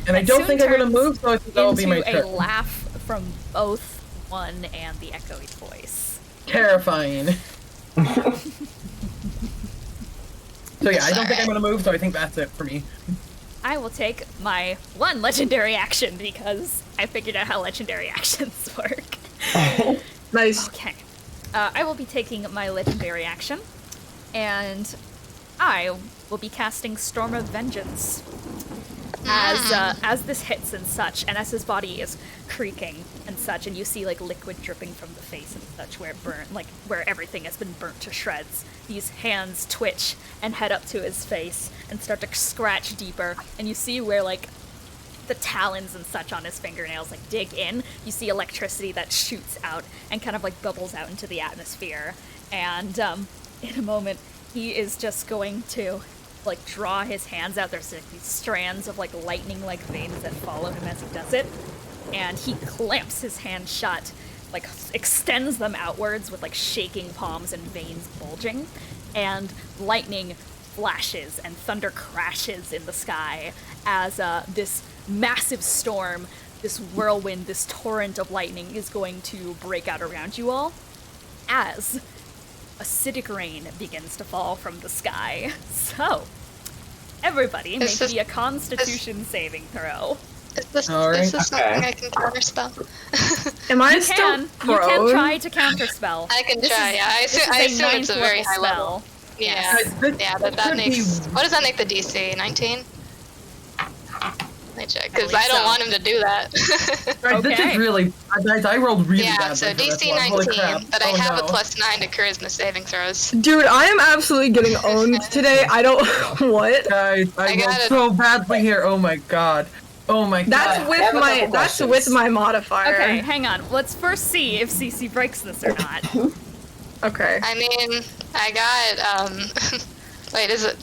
And I don't think I'm gonna move, so I think that'll be my into a turn. laugh from both One and the echoey voice. Terrifying. So yeah, I don't think I'm gonna move, so I think that's it for me. I will take my one legendary action because I figured out how legendary actions work. Nice. Okay. I will be taking my legendary action, and I will be casting Storm of Vengeance. As this hits and such, and as his body is creaking and such, and you see like liquid dripping from the face and such, where it burnt, like where everything has been burnt to shreds. These hands twitch and head up to his face and start to scratch deeper, and you see where like the talons and such on his fingernails like dig in. You see electricity that shoots out and kind of like bubbles out into the atmosphere, and in a moment he is just going to like draw his hands out. There's like these strands of like lightning like veins that follow him as he does it, and he clamps his hand shut, like extends them outwards with like shaking palms and veins bulging, and lightning flashes and thunder crashes in the sky as this massive storm, this whirlwind, this torrent of lightning is going to break out around you all as acidic rain begins to fall from the sky. So, everybody make me a Constitution saving throw. Is this Alright. something I can counterspell? Am I You still can prone? try to counterspell. I can try, yeah. I This is assume it's a ninth very high level. Yeah, This yeah, that could be- makes... What does that make the DC? 19? Let me check, because I believe don't so. want him to do that. Right, this Okay. is really... Guys, I rolled really Yeah, badly so for this DC one. Holy 19, crap. but I Oh, have no. a +9 to charisma saving throws. Dude, I am absolutely getting owned today. I don't. What? Guys, I I rolled got it. so badly here. Oh my god. Oh my god. That's I with have a my. couple That's questions. with my modifier. Okay, hang on. Let's first see if CC breaks this or not. Okay. I mean, I got, wait, is it,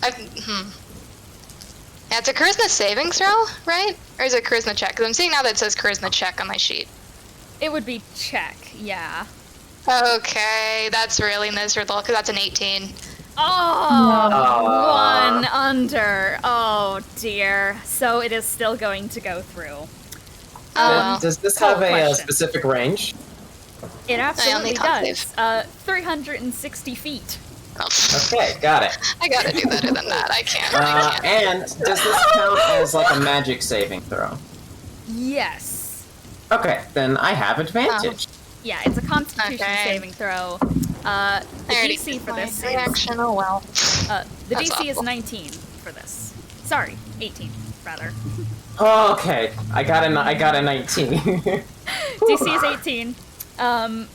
Yeah, it's a charisma saving throw, right? Or is it charisma check? Because I'm seeing now that it says charisma check on my sheet. It would be check, yeah. Okay, that's really miserable, because that's an 18. Oh, one under. Oh dear. So it is still going to go through. Oh, Does this Cool have a question. specific range? It absolutely top does. 360 feet. well. Okay, got it. I gotta do better than that. I can't. And does this count as like a magic saving throw? Yes. Okay, then I have advantage. Yeah, it's a Constitution Okay. saving throw. The I already DC did for my this is reaction. Oh well. the That's DC is awful. 19 for this. Sorry, 18 rather. Okay, I got a 19. DC is 18.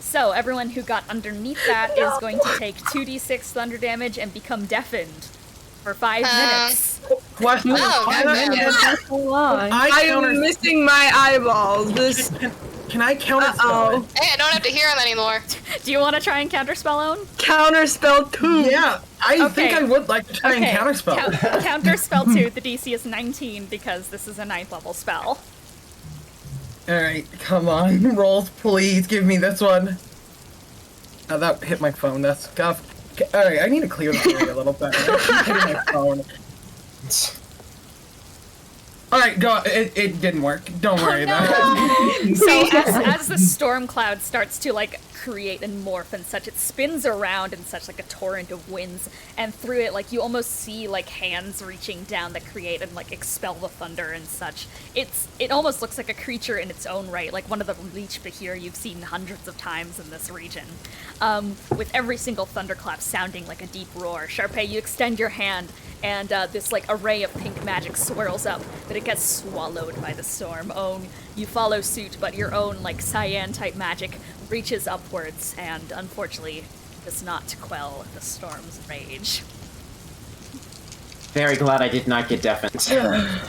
So everyone who got underneath that is going to take 2d6 thunder damage and become deafened for 5 minutes. Question. Oh, Can I- goddamn. That's a lie. I counter- am missing my eyeballs. This. Can I counterspell Uh-oh. it? Hey, I don't have to hear him anymore. Do you want to try and counterspell own? Counterspell 2. Yeah, I think Okay. I would like to try Okay, and counterspell. counterspell 2. The DC is 19 because this is a 9th level spell. Alright, come on. Rolls, please give me this one. Oh, that hit my phone. That's scuffed. Alright, I need to clear the area a little better. I keep hitting my phone. Alright, go. It didn't work. Don't worry about it. So as the storm cloud starts to like create and morph and such, it spins around in such like a torrent of winds, and through it like you almost see like hands reaching down that create and like expel the thunder and such. It almost looks like a creature in its own right, like one of the Leech Behir you've seen hundreds of times in this region. With every single thunderclap sounding like a deep roar. Charpay, you extend your hand, and this like array of pink magic swirls up, but it gets swallowed by the storm. Own, you follow suit, but your own like cyan type magic reaches upwards and unfortunately does not quell the storm's rage. Very glad I did not get deafened.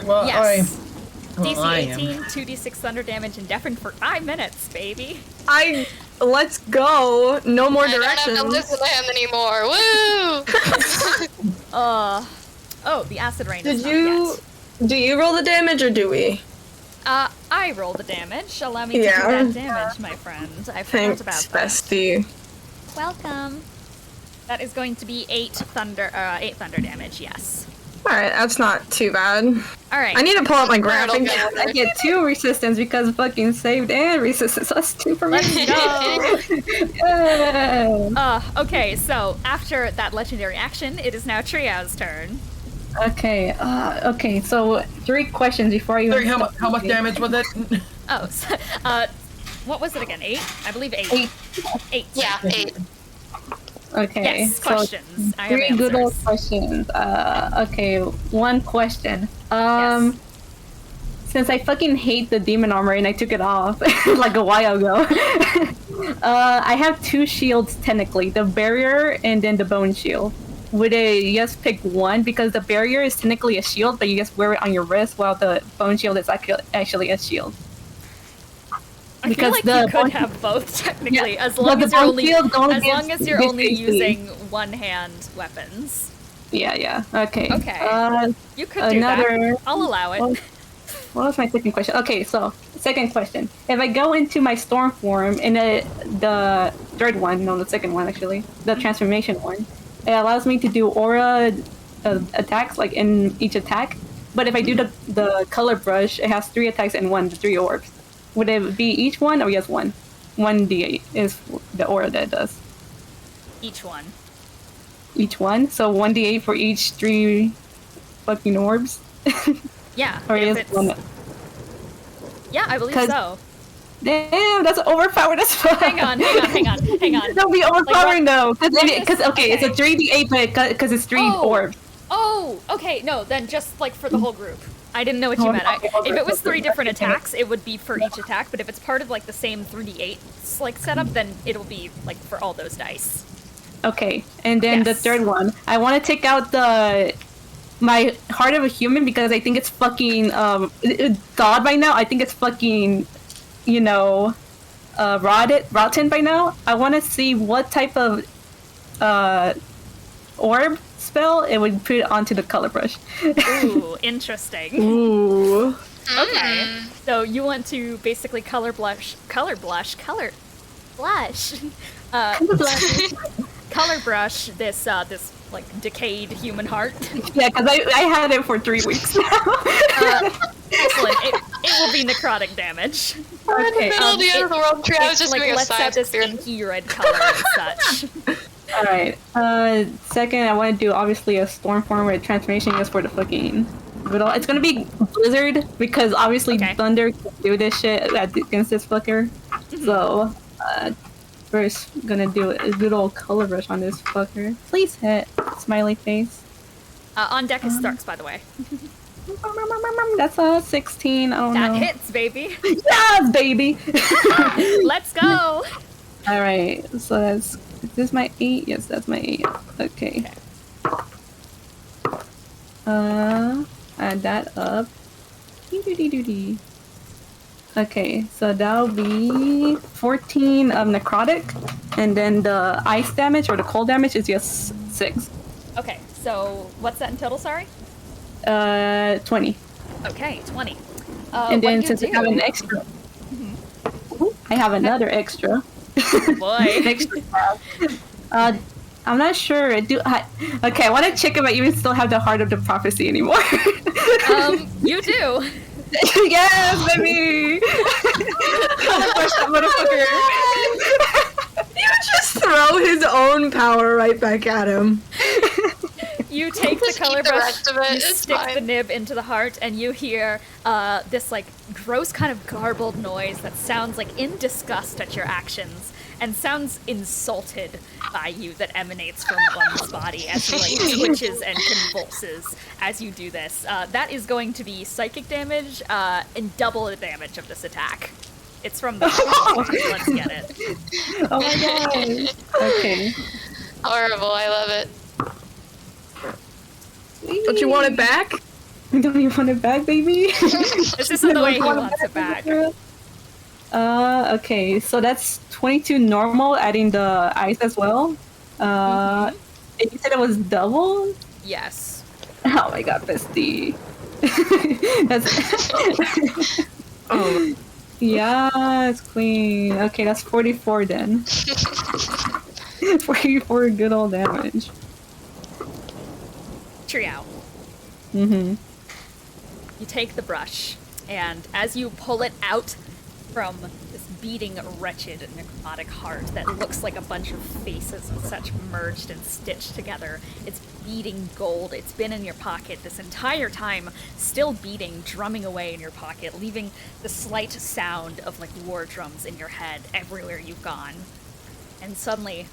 Well, Yes. I DC am. 18, 2d6 thunder damage, and deafened for 5 minutes, baby. Let's go. No more I don't have directions. to listen to him anymore. Woo! Oh, the acid rain is Did not you? yet. Do you roll the damage or do we? I roll the damage. Allow me to Yeah. do that damage, my friend. I forgot Thanks, about that. bestie. Welcome. That is going to be 8 thunder damage, yes. Alright, that's not too bad. Alright. I need to pull up my That'll graphic. go. I get 2 resistance because fucking saved and resistance. That's 2 for me. Let's go! Yeah. Okay, so after that legendary action, it is now Tria's turn. Okay. Okay. So 3 questions before you. Sorry, how much damage was it? Oh, so, what was it again? 8? I believe 8. 8. 8. Yeah, 8. Okay. Yes, so questions. I have 3 good old answers. questions. Okay. 1 question. Yes. Since I fucking hate the demon armor and I took it off like a while ago, I have 2 shields technically: the barrier and then the bone shield. Would I just pick one because the barrier is technically a shield, but you just wear it on your wrist, while the bone shield is actually a shield? I Because feel like the you bone- could have both technically, Yeah, as long but as the you're bone only shield only as long gives as you're only big AC. using one-hand weapons. Yeah. Okay. Okay. You could do another- that. I'll allow it. Well, what was my second question? Okay, so second question: if I go into my storm form in the third one, no, the second one actually, the transformation one, it allows me to do aura attacks like in each attack. But if I do the color brush, it has 3 attacks and 3 orbs. Would it be each one or just one? 1d8 is the aura that it does. Each one. Each one, so 1d8 for each 3 fucking orbs. Yeah. Or if just it's- one. Yeah, I believe 'Cause- so. Damn, that's overpowered as fuck. Hang on. Don't be overpowering though, what because is- okay, it's a okay. 3d8, but because it's 3 Oh. orbs. Oh, okay. No, then just like for the whole group. I didn't know what you Oh, meant. okay, If it was 3 different okay. attacks, it would be for each attack. But if it's part of like the same 3d8 like setup, then it'll be like for all those dice. Okay, and then the Yes. third one, I want to take out my Heart of a Human because I think it's fucking God by now. I think it's fucking, rotten by now. I want to see what type of orb spell it would put onto the color brush. Ooh, interesting. Ooh. Okay. So you want to basically color blush, color brush this like decayed human heart. Yeah, because I had it for 3 weeks now. Excellent. It will be necrotic damage. Okay. Middle of the end of the world tree. I was It, just like doing a lets out science this experiment. inky red color and such. All right. Second, I want to do obviously a storm form with transformation just for the fucking. It's gonna be blizzard because obviously Okay. thunder can do this shit against this fucker. So, first gonna do a good old color brush on this fucker. Please hit smiley face. On deck is Thrux, by the way. That's a 16. I don't That know. hits, baby. Yes, baby. Let's go. All right. So that's. Is this my 8? Yes, that's my 8. Okay. Add that up. Dee-doo-dee-doo-dee. Okay, so that'll be 14 of necrotic, and then the ice damage or the cold damage is just 6. Okay, so what's that in total? Sorry. 20. Okay, 20. And then since I have an extra, I have another extra. Boy. extra tab. I'm not sure. Okay, I want to check if I even still have the Heart of the Prophecy anymore. You do. Yes, baby! Push that motherfucker. You just throw his own power right back at him. You take the Just color keep the brush, rest of it, you it's stick the fine. nib into the heart, and you hear this like gross kind of garbled noise that sounds like in disgust at your actions and sounds insulted by you that emanates from one's body as he like twitches and convulses as you do this. That is going to be psychic damage and double the damage of this attack. It's from the Let's get it. Oh my god. Okay. Horrible. I love it. Don't you want it back? Don't you want it back, baby? This isn't the way he wants it back. Okay, so that's 22 normal, adding the ice as well. And you said it was double? Yes. Oh my god, bestie. That's... Oh. Yeah, it's clean. Okay, that's 44 then. 44 good old damage. Trio. Mm-hmm. You take the brush, and as you pull it out from this beating, wretched, necrotic heart that looks like a bunch of faces and such merged and stitched together, it's beating gold. It's been in your pocket this entire time, still beating, drumming away in your pocket, leaving the slight sound of like war drums in your head everywhere you've gone. And suddenly,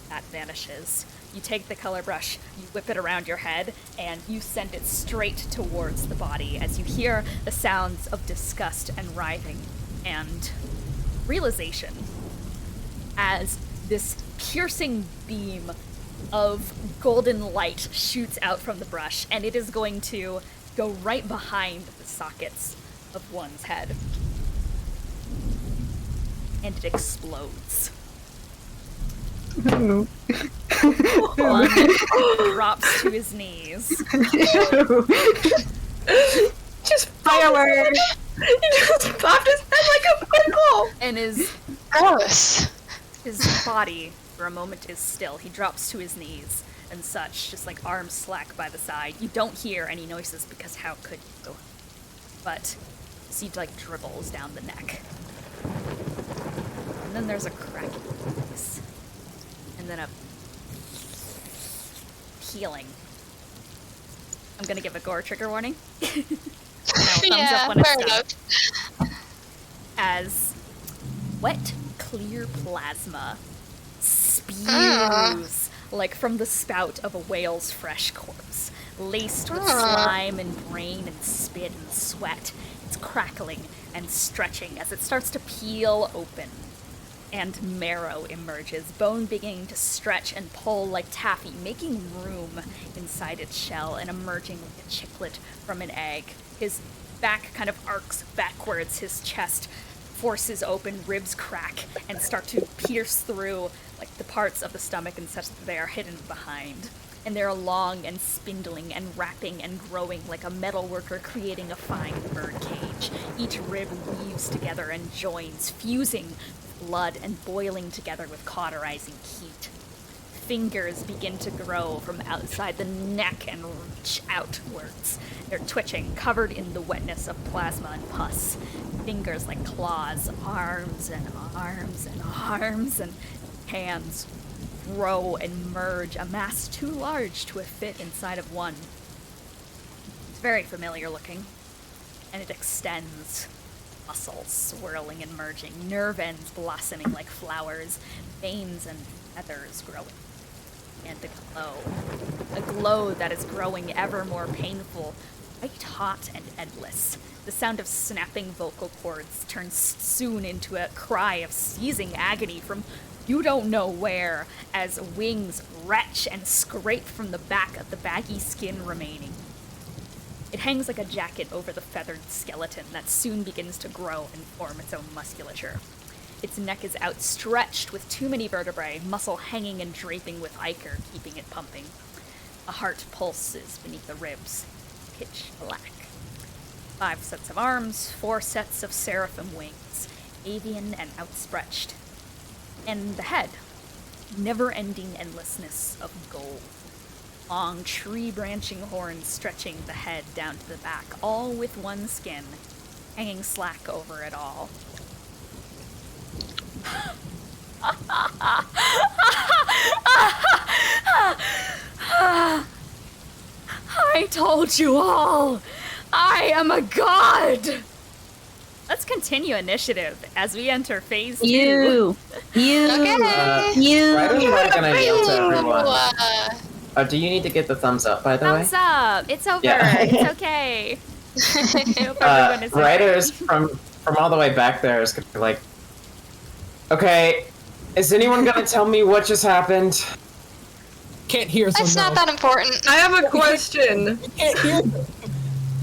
that vanishes. You take the color brush, you whip it around your head, and you send it straight towards the body as you hear the sounds of disgust and writhing and realization as this piercing beam of golden light shoots out from the brush, and it is going to go right behind the sockets of one's head. And it explodes. One drops to his knees. Just firework. He just popped his head like a pickle. And his Gross. body, for a moment, is still. He drops to his knees and such, just like arms slack by the side. You don't hear any noises because how could you? But he like dribbles down the neck. And then there's a cracking noise. And then a healing. I'm gonna give a gore trigger warning. Thumbs up when it's fair done. enough. As wet, clear plasma spews like from the spout of a whale's fresh corpse, laced with slime and brain and spit and sweat. It's crackling and stretching as it starts to peel open. And marrow emerges, bone beginning to stretch and pull like taffy, making room inside its shell and emerging like a chicklet from an egg. His back kind of arcs backwards, his chest forces open, ribs crack and start to pierce through like the parts of the stomach and such that they are hidden behind. And they're long and spindling and wrapping and growing like a metal worker creating a fine bird cage. Each rib weaves together and joins, fusing with blood and boiling together with cauterizing heat. Fingers begin to grow from outside the neck and reach outwards. They're twitching, covered in the wetness of plasma and pus. Fingers like claws, arms and arms and arms, and hands grow and merge, a mass too large to fit inside of one. It's very familiar looking, and it extends. Muscles swirling and merging, nerve ends blossoming like flowers, veins and feathers growing. And a glow that is growing ever more painful, white hot and endless. The sound of snapping vocal cords turns soon into a cry of seizing agony from you don't know where, as wings retch and scrape from the back of the baggy skin remaining. It hangs like a jacket over the feathered skeleton that soon begins to grow and form its own musculature. Its neck is outstretched with too many vertebrae, muscle hanging and draping with ichor, keeping it pumping. A heart pulses beneath the ribs, pitch black. 5 sets of arms, 4 sets of seraphim wings, avian and outstretched. And the head, never-ending endlessness of gold. Long tree-branching horns stretching the head down to the back, all with one skin, hanging slack over it all. I told you all! I am a god! Let's continue initiative as we enter phase 2. You. Okay. Ryder's not gonna yield to everyone. Do you need to get the thumbs up, by the way? Thumbs up! It's over. Yeah. It's okay. I hope everyone is okay. Ryder's from all the way back there is gonna be like, okay, is anyone gonna tell me what just happened? can't hear. So That's no. not that important. I have a question. You can't hear.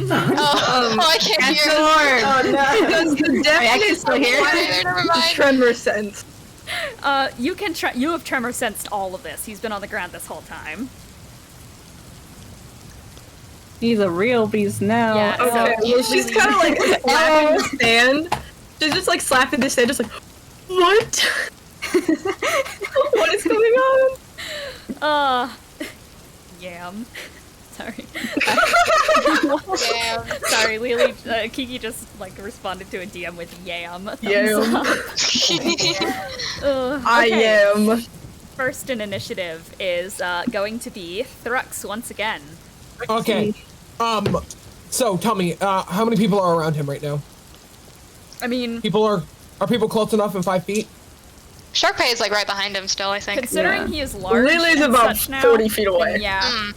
Oh, I can't hear. Oh, no. Does the I can still hear Okay, never mind. tremor sense? You can you have tremor sensed all of this. He's been on the ground this whole time. He's a real beast now. Yeah, Oh, Okay, So, well, she's kind of like slapping the stand. She's just like slapping the stand, just like, what? What is going on? Yam. Sorry. Damn. Sorry, Lelee. Kiki just like responded to a DM with yam. Thumbs Yam. up. I Okay. am. First in initiative is going to be Thrux once again. Okay. So tell me, how many people are around him right now? I mean, Are people close enough in 5 feet? Charpay is like right behind him still, I think. considering he is large, Lily's and about such now, 40 feet away. then yeah, Mm.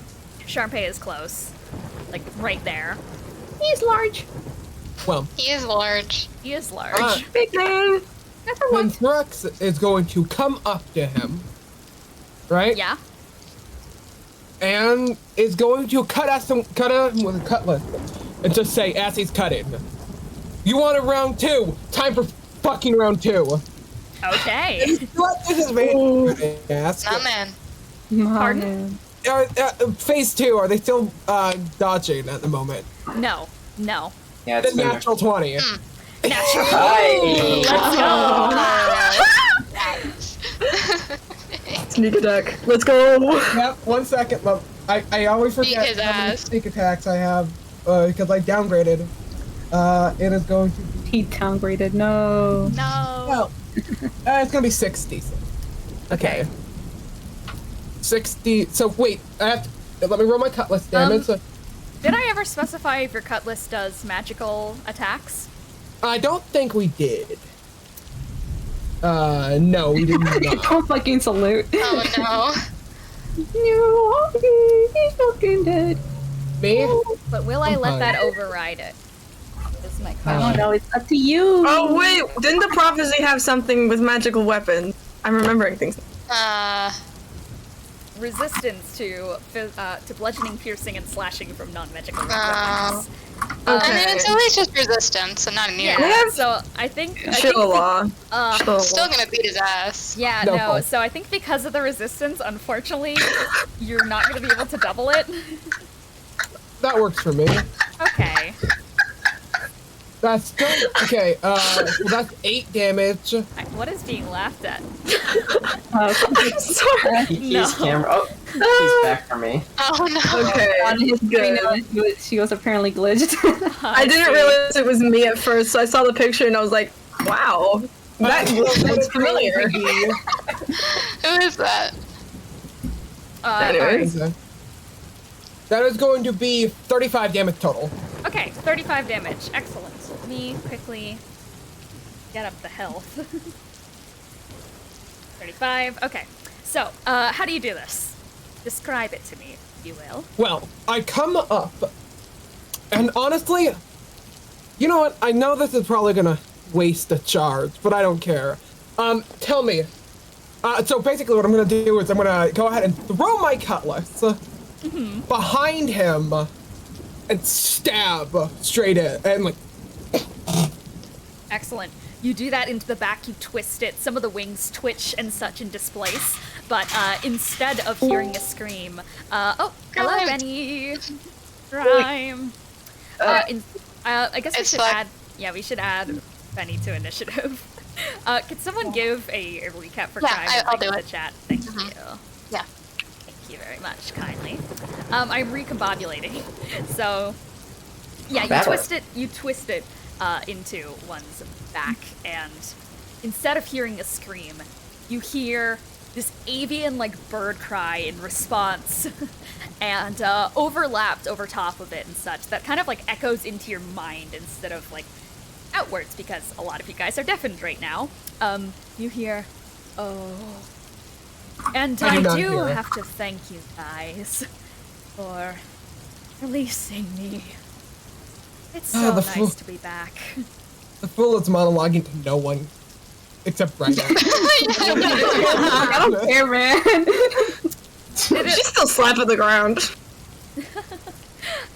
Charpay is close, like right there. he's large. Well, He is large. He is large. Big man. when Thrux is going to come up to him, right? Yeah. And is going to cut at him with a cutlass, and just say as he's cutting, "You want a round 2? Time for fucking round 2." Okay. What disadvantage? Ask. Nah, man. Pardon? Phase 2. Are they still dodging at the moment? No. Yeah, The it's been natural 20. Natural. Hi. Sneak attack. Let's go. Yep. 1 second. Love. I always Beat forget his how many ass. sneak attacks I have because I downgraded. It is going to be. He downgraded. No. No. Well, it's gonna be 60. Okay. 60. So wait, I have to, let me roll my cutlass damage. Did I ever specify if your cutlass does magical attacks? I don't think we did. No, we did not. Don't fucking salute. Oh no. No, he's fucking dead. Me? But will I let fine. that override it? Is my I question. don't know. It's up to you. Oh wait, didn't the prophecy have something with magical weapons? I'm remembering things. Resistance to bludgeoning, piercing, and slashing from non-magical Oh. weapons. I mean, it's at least just resistance and not immune. Yeah. So I think Shilla. Still gonna beat his ass. yeah, No no. fault. So I think because of the resistance, unfortunately, you're not going to be able to double it. That works for me. Okay. That's still okay. So that's 8 damage. What is being laughed at? Sorry. Kiki's camera. Oh, he's back for me. Oh no. Okay, On his good. screen, she was apparently glitched. I didn't realize it was me at first, so I saw the picture and I was like, wow, that looks familiar. Who is that? Anyways. That is going to be 35 damage total. Okay, 35 damage. Excellent. Let me quickly get up the health. 35. Okay. So, how do you do this? Describe it to me, if you will. Well, I come up, and honestly, you know what? I know this is probably gonna waste a charge, but I don't care. Tell me. So basically what I'm gonna do is I'm gonna go ahead and throw my cutlass behind him and stab straight in, and like, Excellent. You do that into the back, you twist it, some of the wings twitch and such and displace, but instead of hearing a scream, oh, hello, Rhyme. Bennie. Rhyme. I guess we It's should fine. add, yeah, we should add Bennie to initiative. Could someone give a recap for Yeah, Crime I'll in do the it. chat? Thank you. Yeah. Thank you very much, kindly. I'm recombobulating. So, yeah, you twist it into one's back, and instead of hearing a scream, you hear this avian-like bird cry in response, and overlapped over top of it and such, that kind of like echoes into your mind instead of like outwards, because a lot of you guys are deafened right now. You hear, oh. And I do I not do hear. have to thank you guys for releasing me. It's so the nice to be back. the fool is monologuing to no one except Ryder. I don't care, man. She's still slapping the ground.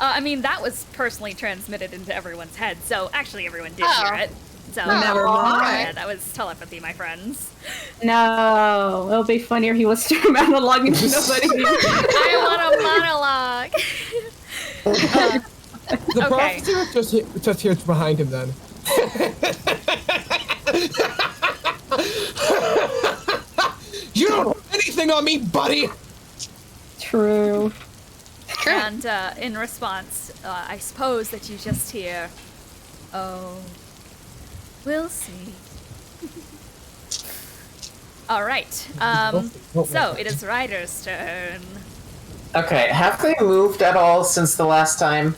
I mean, that was personally transmitted into everyone's head, so actually everyone did Oh. hear it. So Never mind. Yeah, that was telepathy, my friends. No, it'll be funnier if he was monologuing to nobody. I want a monologue. The Okay. prophecy just hears behind him then. You don't have anything on me, buddy! True. And in response, I suppose that you just hear, "Oh, we'll see." All right. So it is Ryder's turn. Okay, have they moved at all since the last time?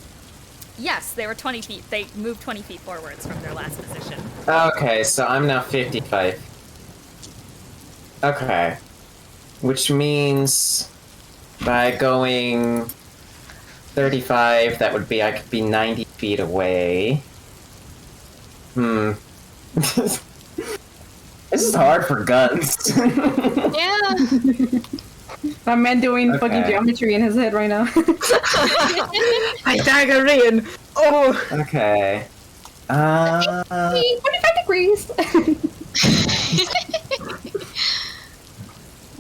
Yes, they were 20 feet. They moved 20 feet forwards from their last position. Okay, so I'm now 55. Okay. Which means by going 35, that would be, I could be 90 feet away. This is hard for guns. Yeah. My man doing fucking Okay. geometry in his head right now. Pythagorean. Oh. Okay. 45 degrees.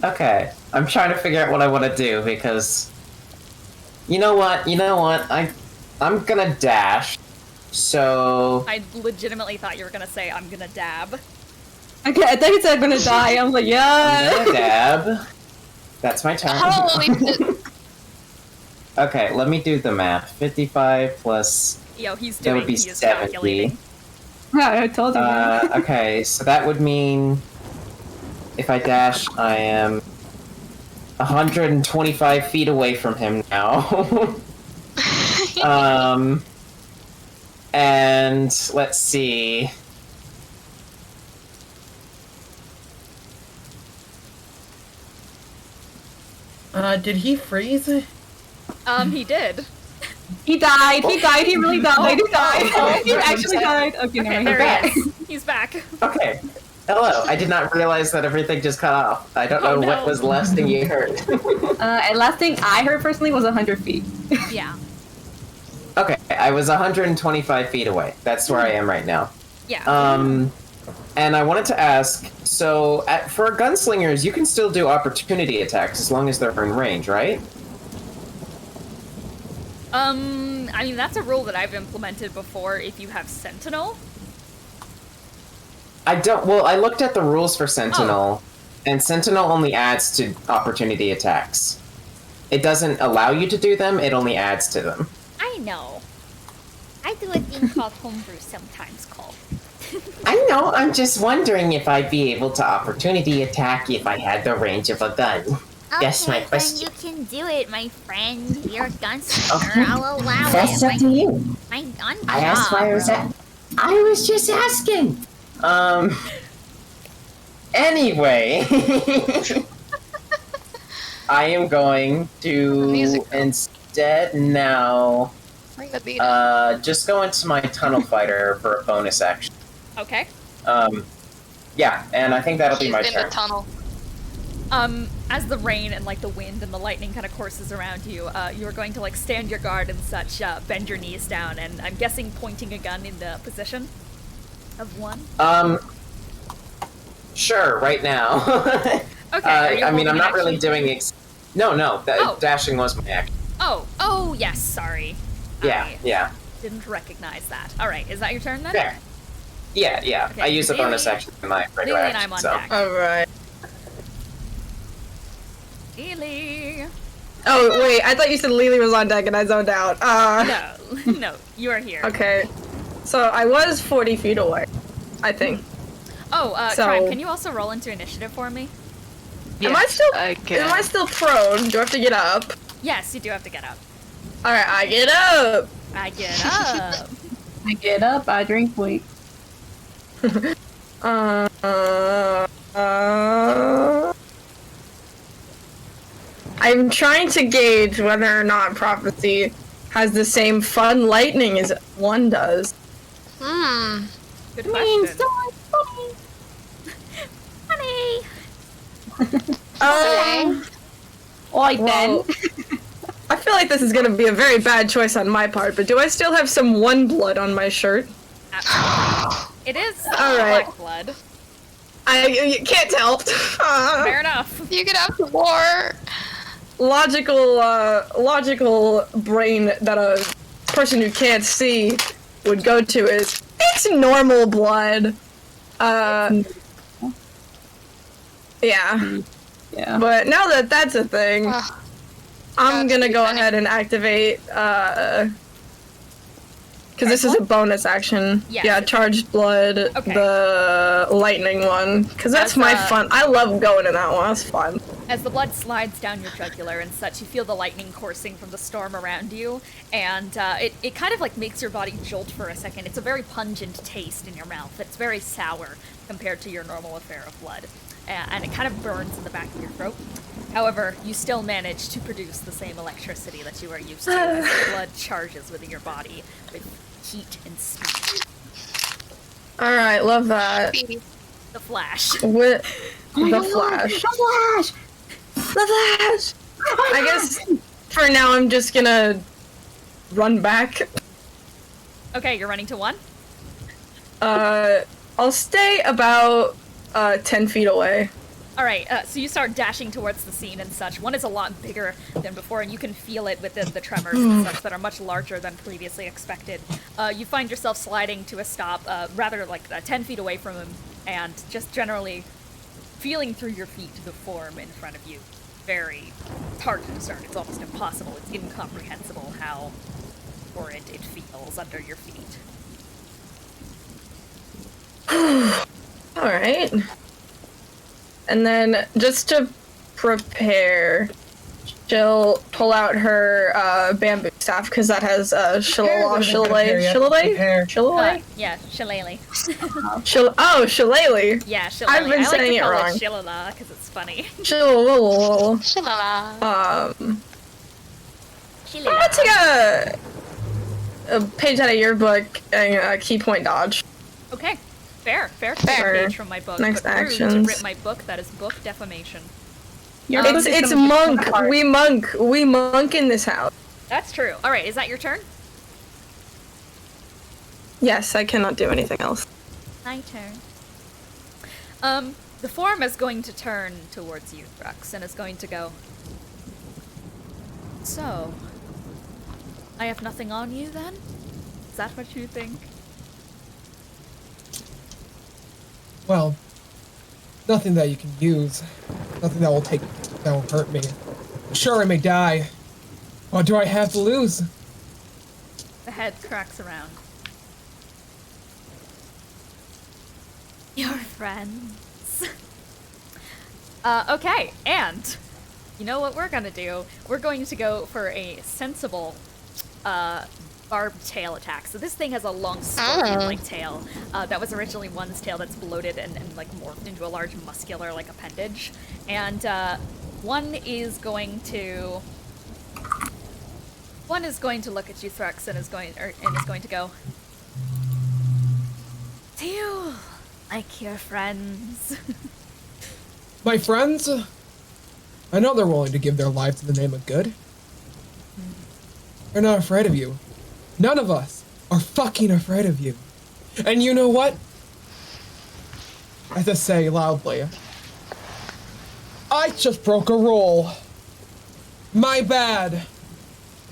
Okay. I'm trying to figure out what I want to do because... You know what? I'm gonna dash. So... I legitimately thought you were gonna say, "I'm gonna dab." Okay, I thought he said I'm gonna die. I was like, I'm yeah. gonna dab. That's my turn. Holy shit. Okay, let me do the math. 55 plus... Yo, he's That doing. would be He is 70. calculating. I told you. man. Okay, so that would mean... If I dash, I am 125 feet away from him now. And let's see. Did he freeze? He did. He died. He died. He really died. He died. Oh, He actually died. Okay, Okay, never there mind. he is. He's back. Okay. Hello. I did not realize that everything just cut off. I don't know Oh, no. what was the last thing you heard. And last thing I heard personally was 100 feet. Yeah. Okay, I was 125 feet away. That's where I am right now. Yeah. And I wanted to ask, so for gunslingers, you can still do opportunity attacks as long as they're in range, right? I mean, that's a rule that I've implemented before if you have Sentinel. I looked at the rules for Sentinel, and Sentinel only adds to opportunity attacks. It doesn't allow you to do them, it only adds to them. I know. I do a thing called homebrew sometimes, Cole. I know, I'm just wondering if I'd be able to opportunity attack if I had the range of a gun. Yes, my question. Then you can do it, my friend. You're a gunslinger. Okay. I'll allow That's it. up to you. My gun I asked why I was at. I was just asking. Anyway. I am going to Music. instead now Bring the beat. just go into my tunnel fighter for a bonus action. Okay. Yeah, and I think that'll be He's my in turn. the tunnel. As the rain and like the wind and the lightning kind of courses around you, you are going to like stand your guard and such, bend your knees down, and I'm guessing pointing a gun in the position of one. Sure, right now. Okay. Are you I mean, I'm holding not an really action? doing. No. Oh. Dashing was my action. Oh, yes. Sorry. Yeah, I yeah, didn't recognize that. All right. Is that your turn then? there. Yeah. Okay, I use a bonus Lelee- action in my regular Lelee and action. I'm on So. deck. Alright. Lelee. Oh, wait, I thought you said Lelee was on deck and I zoned out. No, you are here. Okay. So I was 40 feet away, I think. Oh, So- Crime, can you also roll into initiative for me? Am I still prone? Do I have to get up? Yes, you do have to get up. Alright, I get up! I get up. I get up, I drink wait. I'm trying to gauge whether or not Prophecy has the same fun lightning as one does. Good question. Funny. Um, Alright Well, then. I feel like this is gonna be a very bad choice on my part, but do I still have some one blood on my shirt? Absolutely. It is All right. black blood. I can't tell. Fair enough. You could have more. Logical brain that a person who can't see would go to is, it's normal blood. Yeah. Yeah. But now that that's a thing, I'm gonna go ahead and activate, because this is a bonus action. Yes. Yeah, charged blood, Okay. the lightning one, because that's As, my fun. I love going in that one, that's fun. As the blood slides down your jugular and such, you feel the lightning coursing from the storm around you, and it kind of like makes your body jolt for a second. It's a very pungent taste in your mouth. It's very sour compared to your normal affair of blood, and it kind of burns in the back of your throat. However, you still manage to produce the same electricity that you are used to as the blood charges within your body with heat and speed. Alright, love that. The Flash. With Oh my the God, Flash. The Flash! The Flash! I guess for now I'm just gonna run back. Okay, you're running to 1? I'll stay about 10 feet away. Alright, so you start dashing towards the scene and such. 1 is a lot bigger than before, and you can feel it with the tremors and such that are much larger than previously expected. You find yourself sliding to a stop, rather like 10 feet away from him, and just generally feeling through your feet the form in front of you. Very hard to discern. It's almost impossible. It's incomprehensible how horrid it feels under your feet. Alright. And then, just to prepare, she'll pull out her bamboo staff, because that has shillelagh. Yeah, shillelagh. Shillelagh. Yeah, shillelagh. I've been saying it I like to call wrong. it shillelagh because it's funny. Shillelagh. Shalala. I'm gonna take a page out of your book and key point dodge. Okay, fair. Fair. Page from my book. Next but rude to actions. rip my book. That is book defamation. Your book is It's gonna be monk. hard. We monk in this house. That's true. All right, is that your turn? Yes, I cannot do anything else. My turn. The form is going to turn towards you, Thrux, and is going to go. So, I have nothing on you then? Is that what you think? Well, nothing that you can use. Nothing that will hurt me. Sure, I may die. What do I have to lose? The head cracks around. Your friends. Okay, and you know what we're gonna do? We're going to go for a sensible, barbed tail attack. So this thing has a long scorpion-like tail. That was originally One's tail that's bloated and like morphed into a large muscular like appendage. And One is going to look at you, Thrux, and is going to go. Do you like your friends? My friends? I know they're willing to give their lives in the name of good. They're not afraid of you. None of us are fucking afraid of you. And you know what? I have to say loudly, I just broke a rule. My bad.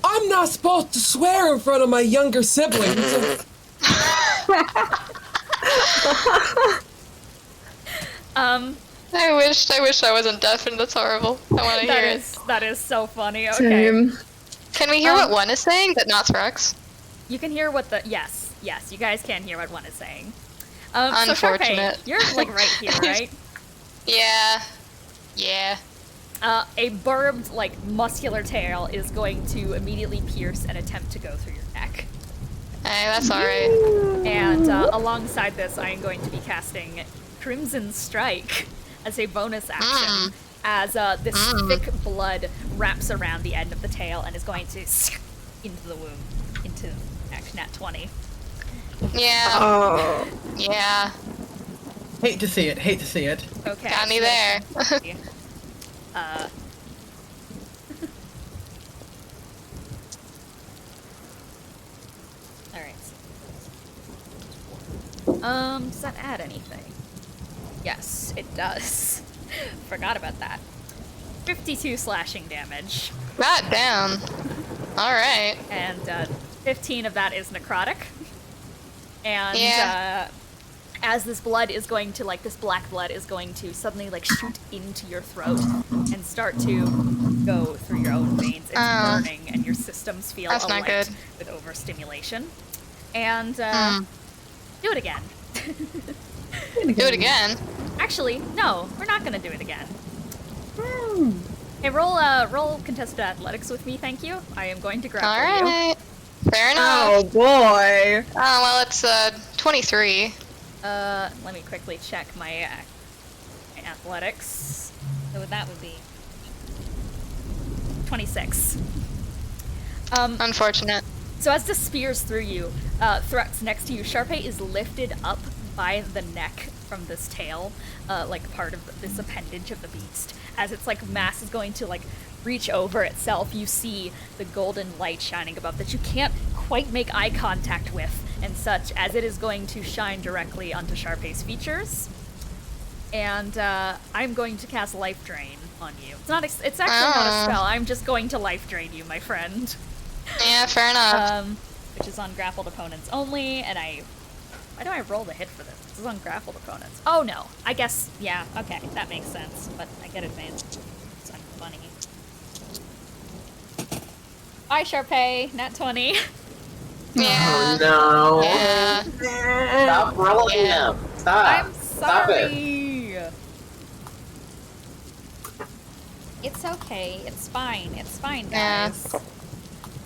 I'm not supposed to swear in front of my younger siblings. I wish I wasn't deaf, and that's horrible. I want to hear it. That is so funny. Okay. Same. Can we hear what One is saying, but not Thrux? You can hear what the yes, you guys can hear what One is saying. So Charpay, Unfortunate. you're like right here, right? Yeah. A barbed, like muscular tail is going to immediately pierce and attempt to go through your neck. Hey, that's alright. And alongside this, I am going to be casting Crimson Strike as a bonus action, as this thick blood wraps around the end of the tail and is going to into the wound, into action at 20. Yeah. Oh. Yeah. Hate to see it. Okay. Got me there. Alright. Does that add anything? Yes, it does. Forgot about that. 52 slashing damage. God damn. Alright. And 15 of that is necrotic. And Yeah. as this blood is going to, like, this black blood is going to suddenly, like, shoot into your throat and start to go through your own veins. It's burning, and your systems feel That's not alight good. with overstimulation. And, do it again. Do it again. Actually, no, we're not gonna do it again. Hey, roll contested athletics with me, thank you. I am going to grapple you. Alright. Fair enough. Oh boy. Oh, well, it's 23. Let me quickly check my athletics. So that would be 26. Unfortunate. So as this spears through you, Thrux next to you, Charpay is lifted up by the neck from this tail, like part of this appendage of the beast. As its like mass is going to like reach over itself, you see the golden light shining above that you can't quite make eye contact with, and such, as it is going to shine directly onto Charpay's features. And I'm going to cast Life Drain on you. It's actually not a spell. I'm just going to Life Drain you, my friend. Yeah, fair enough. Which is on grappled opponents only, and why do I roll the hit for this? This is on grappled opponents. Oh no, I guess, yeah, okay, that makes sense, but I get advantage. So I'm funny. Bye, Charpay, nat 20. Yeah. Oh no! Yeah. Stop rolling Yeah. them! Stop! I'm Stop it! sorry. It's okay, it's fine, Yeah. guys.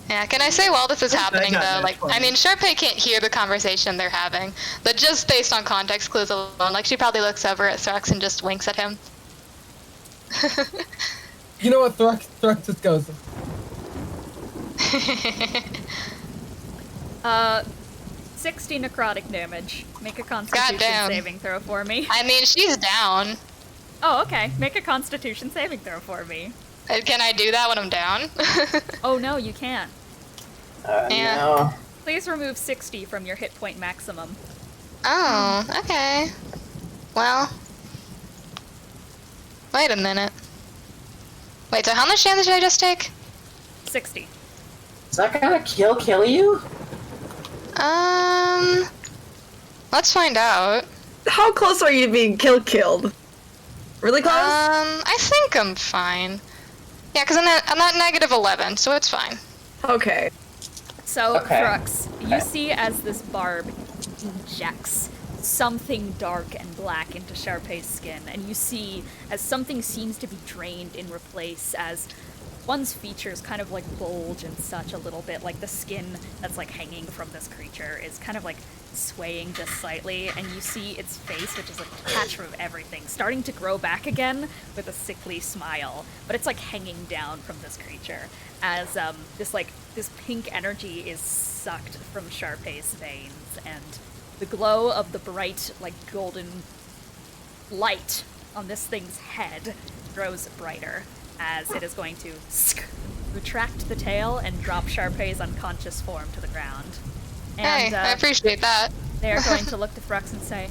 Yeah, can I say while this is happening, got though, that like, for I me. mean, Charpay can't hear the conversation they're having, but just based on context clues alone, like, she probably looks over at Thrux and just winks at him. You know what, Thrux just goes, 60 necrotic damage. Make a constitution Goddamn. saving throw for me. I mean, she's down. Oh, okay. Make a constitution saving throw for me. Can I do that when I'm down? Oh no, you can't. Yeah. No. Please remove 60 from your hit point maximum. Oh, okay. Well. Wait a minute. Wait, so how much damage did I just take? 60. Is that gonna kill you? Let's find out. How close are you to being killed? Really close? I think I'm fine. Yeah, because I'm at negative 11, so it's fine. Okay. So, Okay. Thrux, you Okay. see as this barb injects something dark and black into Charpay's skin, and you see as something seems to be drained in replace, as one's features kind of like bulge and such a little bit, like the skin that's like hanging from this creature is kind of like swaying just slightly, and you see its face, which is like a patch of everything, starting to grow back again with a sickly smile, but it's like hanging down from this creature as this pink energy is sucked from Charpay's veins, and the glow of the bright like golden light on this thing's head grows brighter as it is going to retract the tail and drop Charpay's unconscious form to the ground. And Hey, I appreciate that. they are going to look to Thrux and say,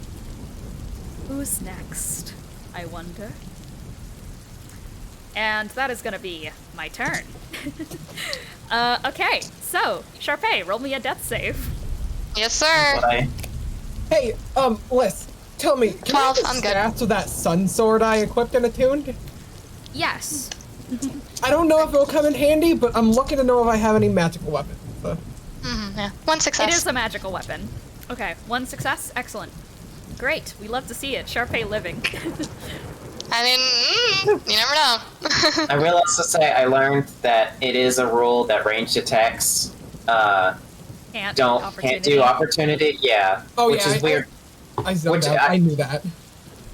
"Who's next, I wonder?" And that is going to be my turn. Okay, so, Charpay, roll me a death save. Yes, sir. But hey, Liz, tell me, can 12, I have I'm the good. stats of that sun sword I equipped and attuned? Yes. I don't know if it'll come in handy, but I'm looking to know if I have any magical weapons. So. Yeah, one success. It is a magical weapon. Okay, 1 success. Excellent. Great. We love to see it. Sharpay living. I mean, you never know. I will also say I learned that it is a rule that ranged attacks Can't do opportunity. Yeah, Oh, which yeah, is weird. I zoned Which out. I knew that.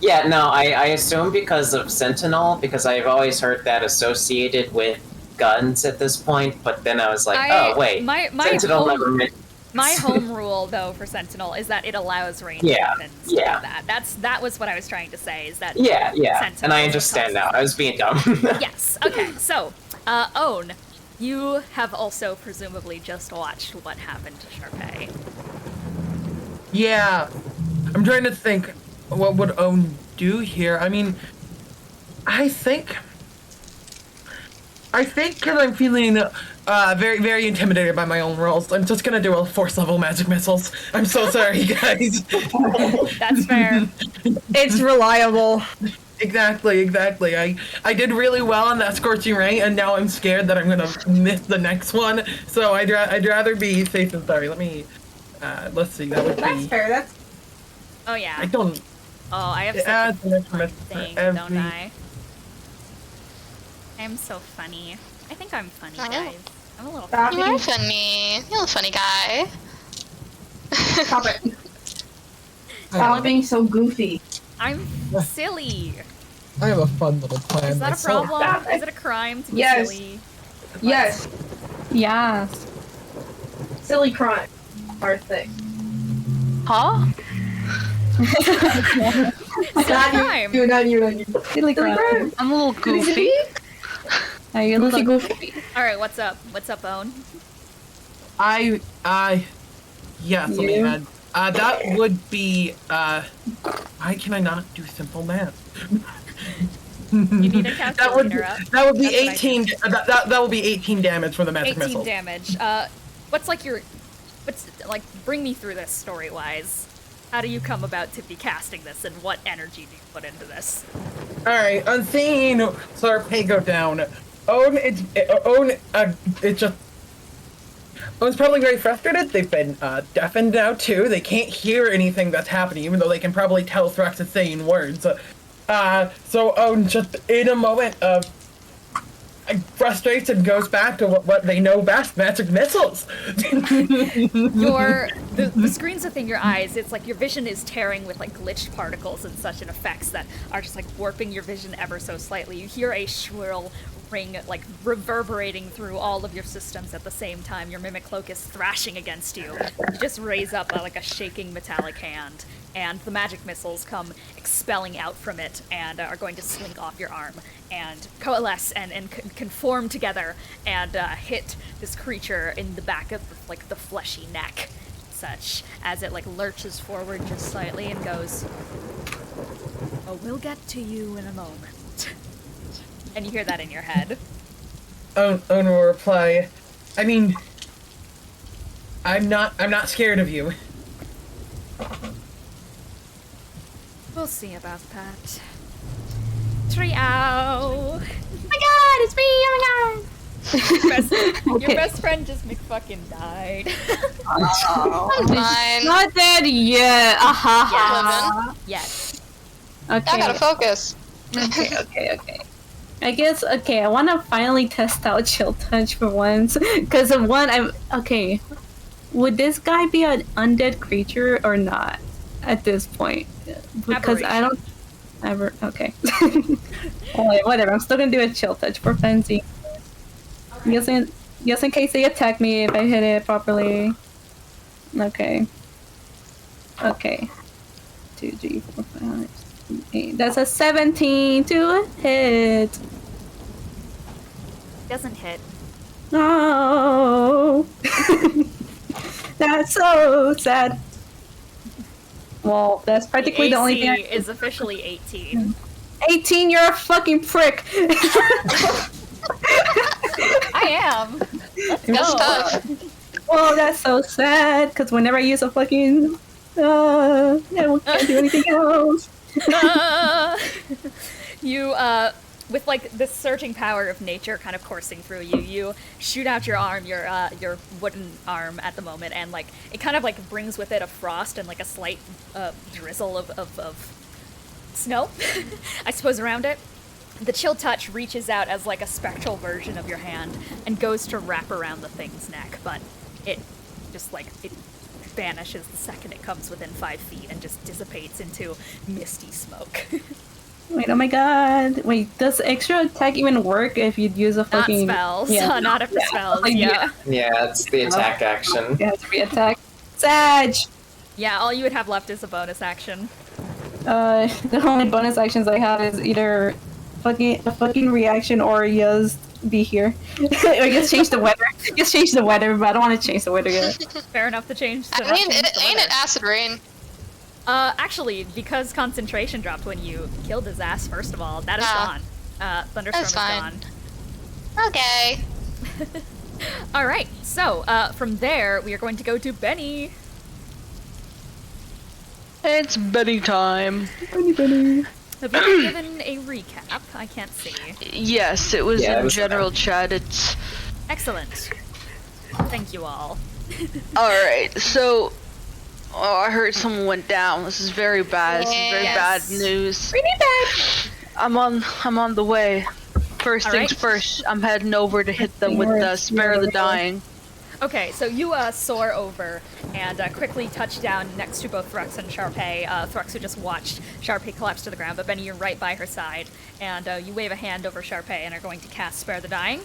Yeah, no, I assume because of Sentinel, because I've always heard that associated with guns at this point, but then I was like, oh wait, my Sentinel home, never meant. my home rule though for Sentinel is that it allows ranged Yeah, weapons yeah. to do that. That was what I was trying to say, is that Yeah, Sentinel and I is understand now. constant. I was being dumb. Yes. Okay. So, Own, You have also presumably just watched what happened to Charpay. Yeah. I'm trying to think, what would Owen do here? I mean, I think because I'm feeling very, very intimidated by my own rolls, I'm just gonna do a force level magic missiles. I'm so sorry, guys. That's fair. It's reliable. Exactly. I did really well on that Scorching Ray, and now I'm scared that I'm gonna miss the next one. So I'd rather be safe than sorry. Let me, let's see. That would That's be. fair. That's Oh yeah. I don't. Oh, I have It such adds a an extra fun miss for thing, every- don't I? I'm so funny. I think I'm funny, I know. guys. I'm a little Stop funny. You are funny. You're a funny guy. stop it. Stop being so goofy. I'm silly. I have a fun little plan. Is that a myself. problem? Is it a crime to be Yes. silly? Yes. Yes. Silly crime. Our thing. Huh? Not crime. you, not you. Silly crime. I'm a little goofy. Are you a little Goofy. All right, what's up? What's up, Owen? Yes. Let me You? add. That would be. Why can I not do simple math? You need a That would calculator up. that would be That's what I 18. That would be 18 damage for the magic 18 missile. damage. What's like bring me through this story-wise. How do you come about to be casting this, and what energy do you put into this? All right, on seeing Charpay go down, Owen's probably very frustrated. They've been deafened now too. They can't hear anything that's happening, even though they can probably tell Thrux is saying words. So Owen just in a moment of frustration goes back to what they know best: magic missiles. The screens within your eyes, it's like your vision is tearing with like glitched particles and such, and effects that are just like warping your vision ever so slightly. You hear a shrill ring like reverberating through all of your systems at the same time. Your mimic cloak is thrashing against you. You just raise up like a shaking metallic hand, and the magic missiles come expelling out from it and are going to slink off your arm and coalesce and conform together and hit this creature in the back of like the fleshy neck, such as it like lurches forward just slightly and goes, "Oh, we'll get to you in a moment." And you hear that in your head. Owen will reply, I mean, I'm not scared of you. We'll see about that. Trio! my god, it's me! Oh Your best friend just McFucking died. I'm fine. Not dead yet. Aha. Yes. Okay. I gotta focus. Okay. I guess, I want to finally test out Chill Touch for once. Because of one, okay. Would this guy be an undead creature or not at this point? Because I don't ever. Okay. Alright, whatever. I'm still gonna do a Chill Touch for fancy. Just in case they attack me if I hit it properly. Okay. 2, 3, 4, 5, 6, 8. That's a 17 to hit. Doesn't hit. No. That's so sad. Well, that's practically the only thing. is officially 18. 18, you're a fucking prick. I am. Let's Good go. stuff. Oh, that's so sad. Because whenever I use a fucking, I can't do anything else. You, with like this surging power of nature kind of coursing through you, you shoot out your arm, your wooden arm at the moment, and like it kind of like brings with it a frost and like a slight drizzle of snow, I suppose, around it. The Chill Touch reaches out as like a spectral version of your hand and goes to wrap around the thing's neck, but it just like it vanishes the second it comes within 5 feet and just dissipates into misty smoke. Wait, oh my god. Wait, does extra attack even work if you'd use a Not fucking... spells. Yeah. Not after spells, yeah. Yeah, it's the attack action. It has to be attack. Sag! Yeah, all you would have left is a bonus action. The only bonus actions I have is either fucking reaction or just be here. I guess change the weather. Just change the weather, but I don't want to change the weather yet. Fair enough to change. To I not mean, change the ain't weather. it acid rain? Actually, because concentration dropped when you killed his ass, first of all, that is gone. Thunderstorm is fine. gone. Okay. Alright, so, from there, we are going to go to Bennie. It's Bennie time. Have you been given a recap? I can't see. Yes, it was Yeah, it in was general chat. It's Excellent. Thank you all. alright, so I heard someone went down. This is very bad. This is very bad Yes. news. Really bad. I'm on the way. First All things right. first, I'm heading over to hit them with the Spare the Dying. Okay, so you soar over and quickly touch down next to both Thrux and Charpay. Thrux, who just watched Charpay collapse to the ground, but Bennie, you're right by her side. And you wave a hand over Charpay and are going to cast Spare the Dying.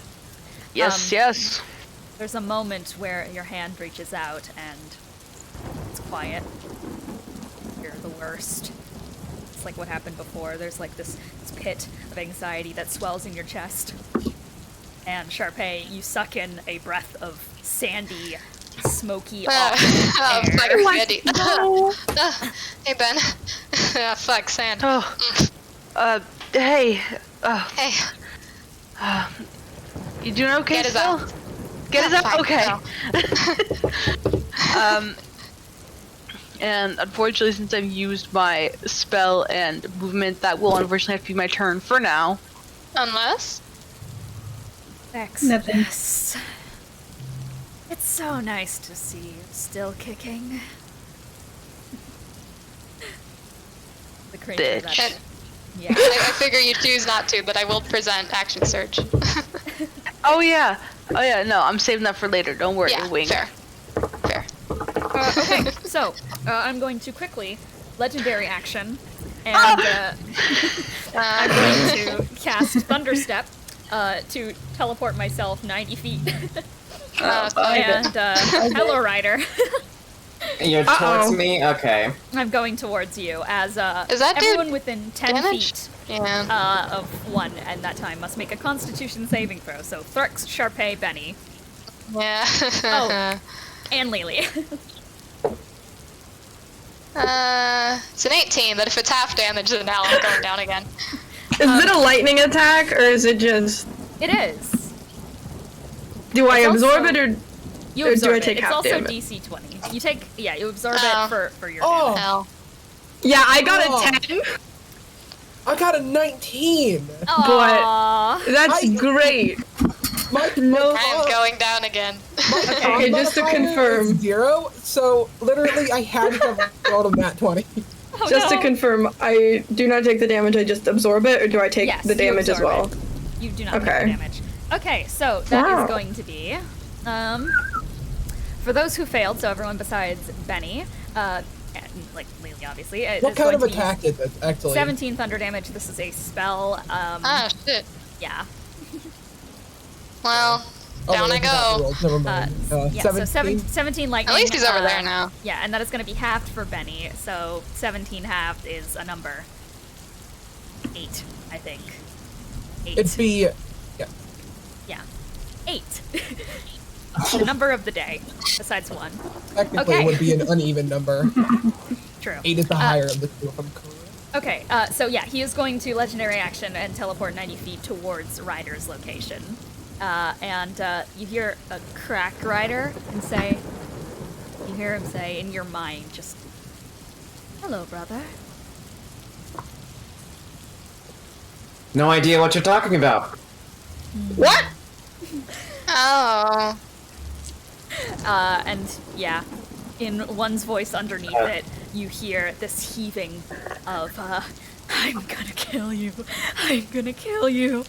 Yes, yes. There's a moment where your hand reaches out and it's quiet. You're the worst. It's like what happened before. There's like this pit of anxiety that swells in your chest. And Charpay, you suck in a breath of sandy, smoky, awful air. Fuck, Sandy. Hey, Ben. Fuck, sand. Oh, hey, Hey, you doing okay get his still? out. Get his Yeah, out? fine, Okay. And unfortunately, since I've used my spell and movement, that will unfortunately have to be my turn for now. Unless? Nothing. Yes. It's so nice to see you still kicking. The creature Bitch. that... Yeah. I figure you choose not to, but I will present action search. Oh yeah, no, I'm saving that for later. Don't worry, Yeah, Wing. fair. Okay, so I'm going to quickly legendary action, and I'm going to cast Thunderstep to teleport myself 90 feet. And hello, Ryder. You're towards me? Okay. I'm going towards you as Is that dude everyone within 10 damage? feet Yeah. of one at that time must make a Constitution saving throw. So Thrux, Charpay, Bennie, Yeah. Oh. and Lelee. It's an 18, but if it's half damage, then now I'm going down again. Is it a lightning attack or is it just? It is. Do I It's absorb also- it or? You Or do absorb I it. take It's half also damage? DC 20. You take, you absorb Oh. it for your Oh. damage. Hell. Yeah, I got Oh. a 10. I got a 19. Aww. That's I- great. My, No. I am going down again. Okay, just to modifier confirm. is 0, so literally I had to have rolled a nat 20. Oh, Just no. to confirm, I do not take the damage. I just absorb it, or do I take Yes, the you damage as absorb well? it. You do not take Okay. the damage. Okay, so that is Wow. going to be, for those who failed, so everyone besides Bennie, and, like Lelee, obviously, it What is kind going of to be attack is this, actually? 17 thunder damage. This is a spell. Ah, shit. Yeah. Well, Oh, down I I forgot go. the rolls, never mind. Yeah, so 17 lightning. At least he's over there now. Yeah, and that is going to be halved for Bennie, so 17 halved is a number. 8, I think. 8. It'd be... Yeah. 8. The number of the day, besides 1. Technically, Okay. it would be an uneven number. True. 8 is the higher of the two, if I'm correct. Okay, so yeah, he is going to legendary action and teleport 90 feet towards Ryder's location. And you hear a crack Ryder and say, you hear him say in your mind, just, hello, brother. No idea what you're talking about. What? Oh. And yeah, in one's voice underneath it, you hear this heaving of, I'm gonna kill you, I'm gonna kill you,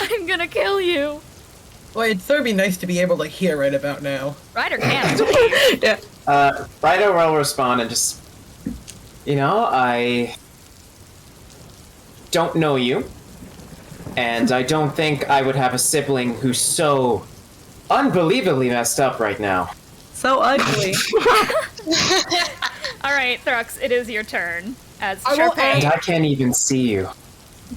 I'm gonna kill you. Well, it'd sort of be nice to be able to hear it about now. Ryder can, I believe. Yeah. Ryder will respond and just, I don't know you, and I don't think I would have a sibling who's so unbelievably messed up right now. So ugly. Alright, Thrux, it is your turn. As I will And Charpay, I can't even see you.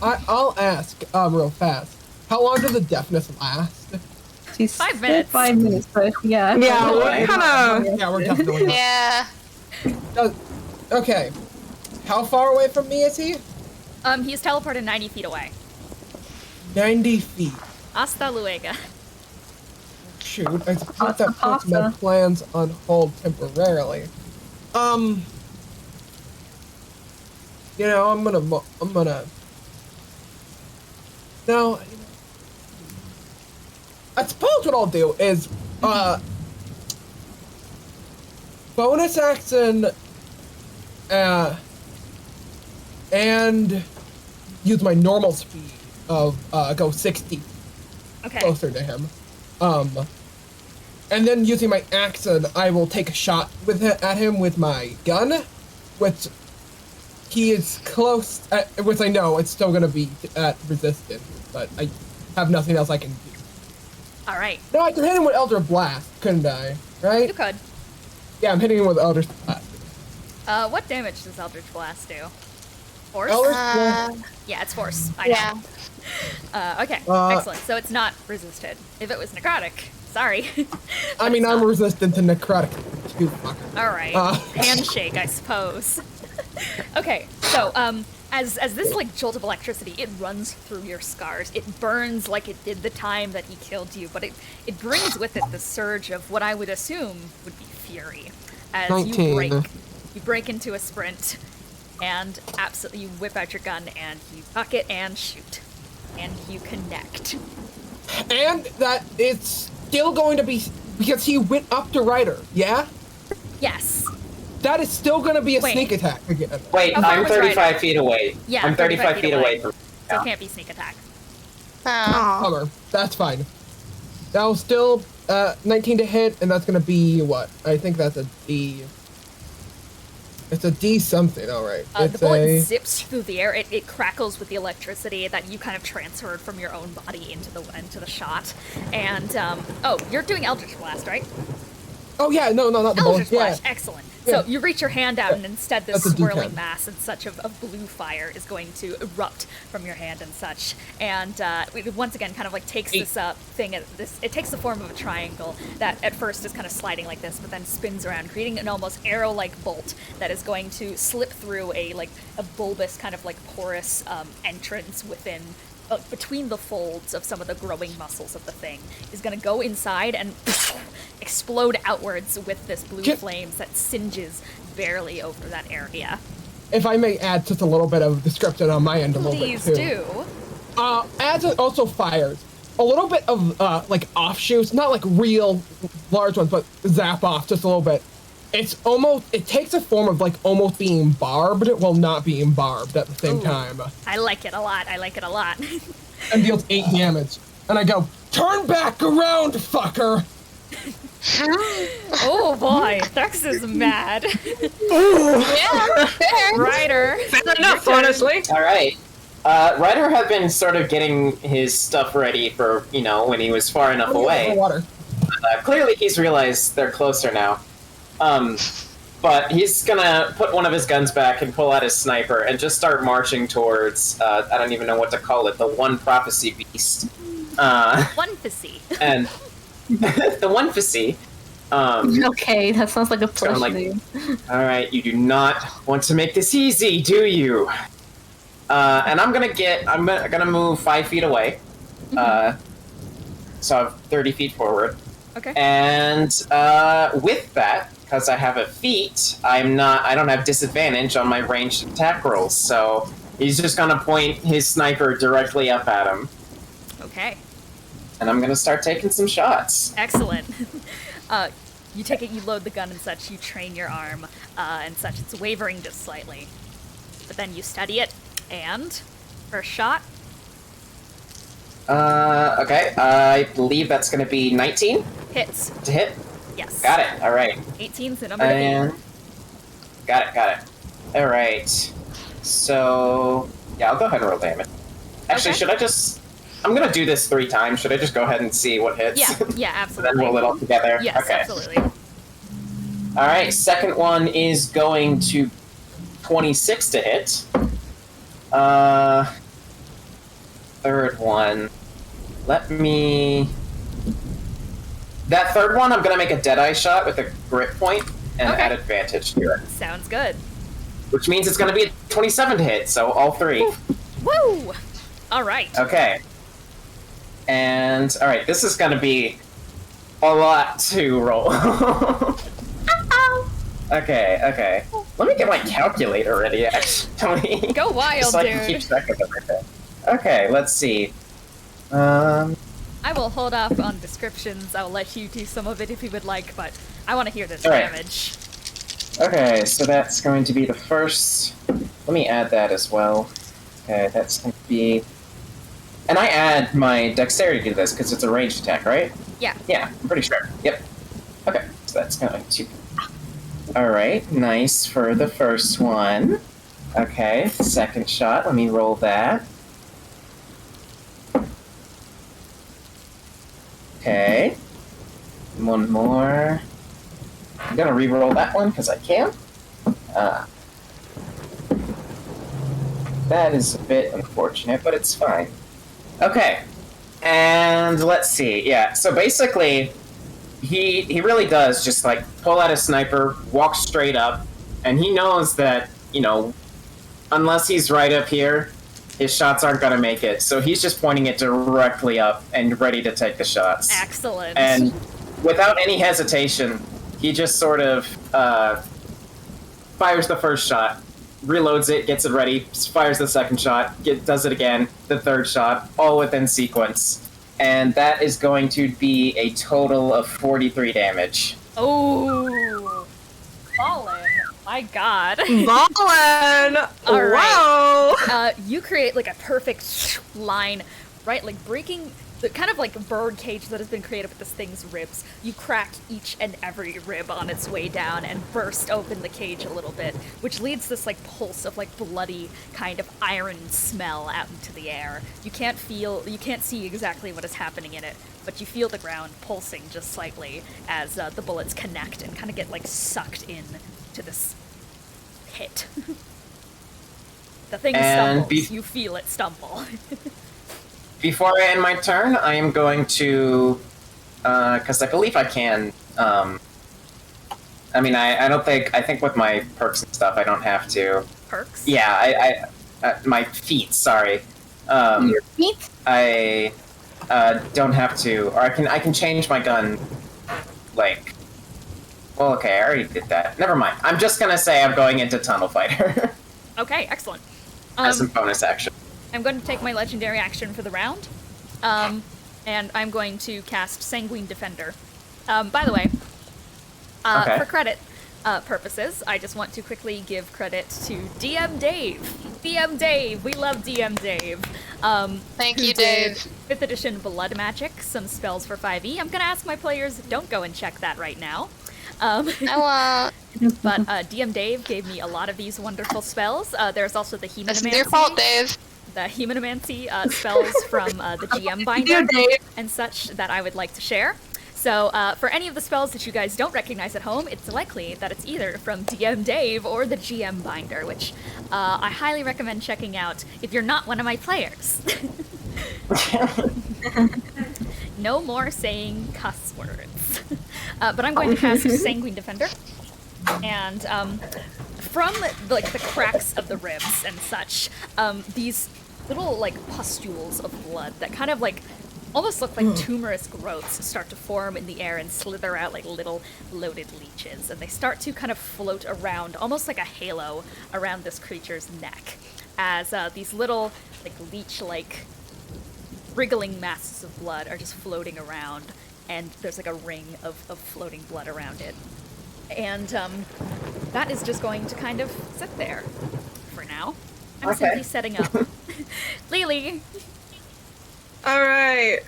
I'll ask real fast. How long does the deafness last? She's 5 minutes. 5 minutes, but yeah. Yeah, what kind of... Yeah, we're definitely not. Yeah. Okay. How far away from me is he? He's teleported 90 feet away. 90 feet. Hasta luego. Shoot, I suppose that puts Pasta. my plans on hold temporarily. You know, I'm gonna. No. I suppose what I'll do is, bonus action, and use my normal speed of, go 60 Okay. closer to him. And then using my action, I will take a shot at him with my gun, which he is close, which I know it's still gonna be at resistance, but I have nothing else I can do. All right. No, I can hit him with Elder Blast, couldn't I? Right? You could. Yeah, I'm hitting him with Elder Blast. What damage does Eldritch Blast do? Force? Elder Blast. Yeah, it's force. I Yeah. know. Okay, excellent. So it's not resisted. If it was necrotic, sorry. I mean, I'm resistant to necrotic. You fucker. All right. Handshake, I suppose. Okay, so as this like jolt of electricity, it runs through your scars. It burns like it did the time that he killed you, but it brings with it the surge of what I would assume would be fury. As 19. you break into a sprint, and absolutely you whip out your gun and you cock it and shoot, and you connect. And that it's still going to be because he went up to Ryder. Yeah. Yes. That is still going to be a Wait. sneak attack again. Wait, How far I'm was 35 Ryder? feet away. Yeah, I'm 35 feet away from. So it can't be sneak attack. Oh. Bummer. That's fine. That'll still 19 to hit, and that's gonna be what? I think that's a D. It's a D something. All right. The It's bullet a. zips through the air. It crackles with the electricity that you kind of transferred from your own body into the shot. And oh, you're doing Eldritch Blast, right? Oh yeah, no, not the Eldritch bullet. Yeah. Blast, excellent. So you reach your hand out, and instead this That's a swirling D10. mass and such of blue fire is going to erupt from your hand and such. And it once again kind of like takes this thing. It takes the form of a triangle that at first is kind of sliding like this, but then spins around, creating an almost arrow-like bolt that is going to slip through a bulbous kind of like porous entrance within. Between the folds of some of the growing muscles of the thing, is going to go inside and explode outwards with this blue flames that singes barely over that area. If I may add just a little bit of description on my end a little Please bit too. do. As it also fires a little bit of like offshoots, not like real large ones, but zap off just a little bit. It takes a form of like almost being barbed while not being barbed at the same time. I like it a lot. And deals 8 damage. And I go, turn back around, fucker! Oh boy, Thrux is mad. Yeah, fair. Ryder. Fair enough, honestly. All right. Ryder had been sort of getting his stuff ready for, when he was far enough away. Water. Clearly he's realized they're closer now. But he's gonna put one of his guns back and pull out his sniper and just start marching towards, I don't even know what to call it, the One Prophecy Beast. One fissy. And the One Fissy. Okay, that sounds like a So I'm plush like, name. alright, you do not want to make this easy, do you? And I'm gonna move 5 feet away. So I'm 30 feet forward. Okay. And with that, because I have a feat, I don't have disadvantage on my ranged attack rolls, so he's just gonna point his sniper directly up at him. Okay. And I'm gonna start taking some shots. Excellent. You take it, you load the gun and such, you train your arm and such. It's wavering just slightly. But then you steady it, and first shot. Okay, I believe that's gonna be 19 Hits. to hit. Yes. Got it, alright. 18's the number to And got it. Alright. So yeah, I'll go ahead and roll damage. Actually, Okay. I'm gonna do this 3 times. Should I just go ahead and see what hits? beat. Yeah, And absolutely. then roll it all together? Yes, Okay. absolutely. Alright, second one is going to 26 to hit. third one. Let me... That third one, I'm gonna make a Deadeye shot with a grip point and Okay. add advantage to it. Sounds good. Which means it's gonna be a 27 to hit, so all three. Woo! All right. Okay. And, alright, this is gonna be a lot to roll. Okay. Let me get my calculator ready, actually. Go wild, Just so I dude. can keep track of everything. Okay, let's see. I will hold off on descriptions. I'll let you do some of it if you would like, but I want to hear this Alright. damage. Okay, so that's going to be the first... Let me add that as well. Okay, that's going to be... And I add my dexterity to this, because it's a ranged attack, right? Yeah. Yeah, I'm pretty sure. Yep. Okay, so that's going to... Alright, nice for the first one. Okay, second shot, let me roll that. Okay. One more. I'm gonna re-roll that one because I can. That is a bit unfortunate, but it's fine. Okay. And let's see. Yeah, so basically, he really does just like pull out a sniper, walk straight up, and he knows that, you know, unless he's right up here, his shots aren't gonna make it. So he's just pointing it directly up and ready to take the shots. Excellent. And without any hesitation, he just sort of fires the first shot, reloads it, gets it ready, fires the second shot, does it again, the third shot, all within sequence. And that is going to be a total of 43 damage. Oh, fallen. My God. Ballin'! All right. Wow! You create like a perfect line, right? Like breaking the kind of like bird cage that has been created with this thing's ribs. You crack each and every rib on its way down and burst open the cage a little bit, which leads this like pulse of like bloody kind of iron smell out into the air. You can't see exactly what is happening in it, but you feel the ground pulsing just slightly as the bullets connect and kind of get like sucked in to this pit. The thing And stumbles. You feel it stumble. Before I end my turn, I am going to, because I believe I can, I think with my perks and stuff, I don't have to. Perks? Yeah, my feet, sorry. Your feet? I, don't have to, or I can change my gun, like, well, okay, I already did that. Never mind. I'm just gonna say I'm going into Tunnel Fighter. Okay, excellent. As a bonus action. I'm going to take my legendary action for the round, and I'm going to cast Sanguine Defender. By the way, Okay. for credit purposes, I just want to quickly give credit to DM Dave. DM Dave, we love DM Dave. Thank who you, did Dave. 5th edition Blood Magic, some spells for 5e. I'm gonna ask my players, don't go and check that right now. I won't. But DM Dave gave me a lot of these wonderful spells. There's also the That's Hematomancy. your fault, Dave. The Hematomancy spells from the GM binder and such that I would like to share. So for any of the spells that you guys don't recognize at home, it's likely that it's either from DM Dave or the GM binder, which I highly recommend checking out if you're not one of my players. No more saying cuss words. But I'm going to cast Sanguine Defender. And from like the cracks of the ribs and such, these little like pustules of blood that kind of like almost look like tumorous growths start to form in the air and slither out like little loaded leeches, and they start to kind of float around almost like a halo around this creature's neck as these little like leech-like wriggling masses of blood are just floating around, and there's like a ring of floating blood around it. And that is just going to kind of sit there for now. I'm simply setting up. Lelee! Alright.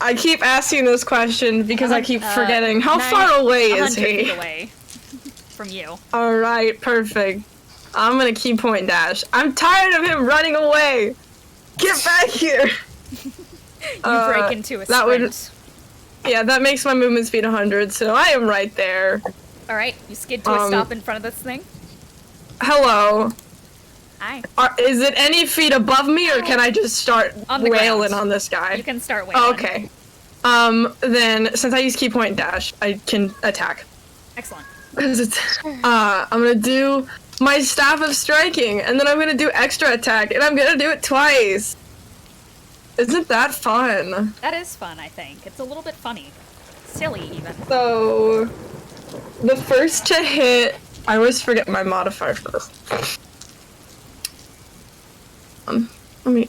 I keep asking this question because I keep forgetting. How far away is 100 he? feet away from you. Alright, perfect. I'm gonna key point dash. I'm tired of him running away! Get back here! You break into a sprint. that would- Yeah, that makes my movement speed 100, so I am right there. Alright, you skid to a stop in front of this thing. Hello. Hi. Is it any feet above me, or can I just start On the wailing ground. on this guy? You can start wailing. Oh, okay. Then since I use key point dash, I can attack. Excellent. Because it's I'm gonna do my staff of striking, and then I'm gonna do extra attack, and I'm gonna do it twice. Isn't that fun? That is fun, I think. It's a little bit funny. Silly, even. So the first to hit, I always forget my modifier for this. Let me.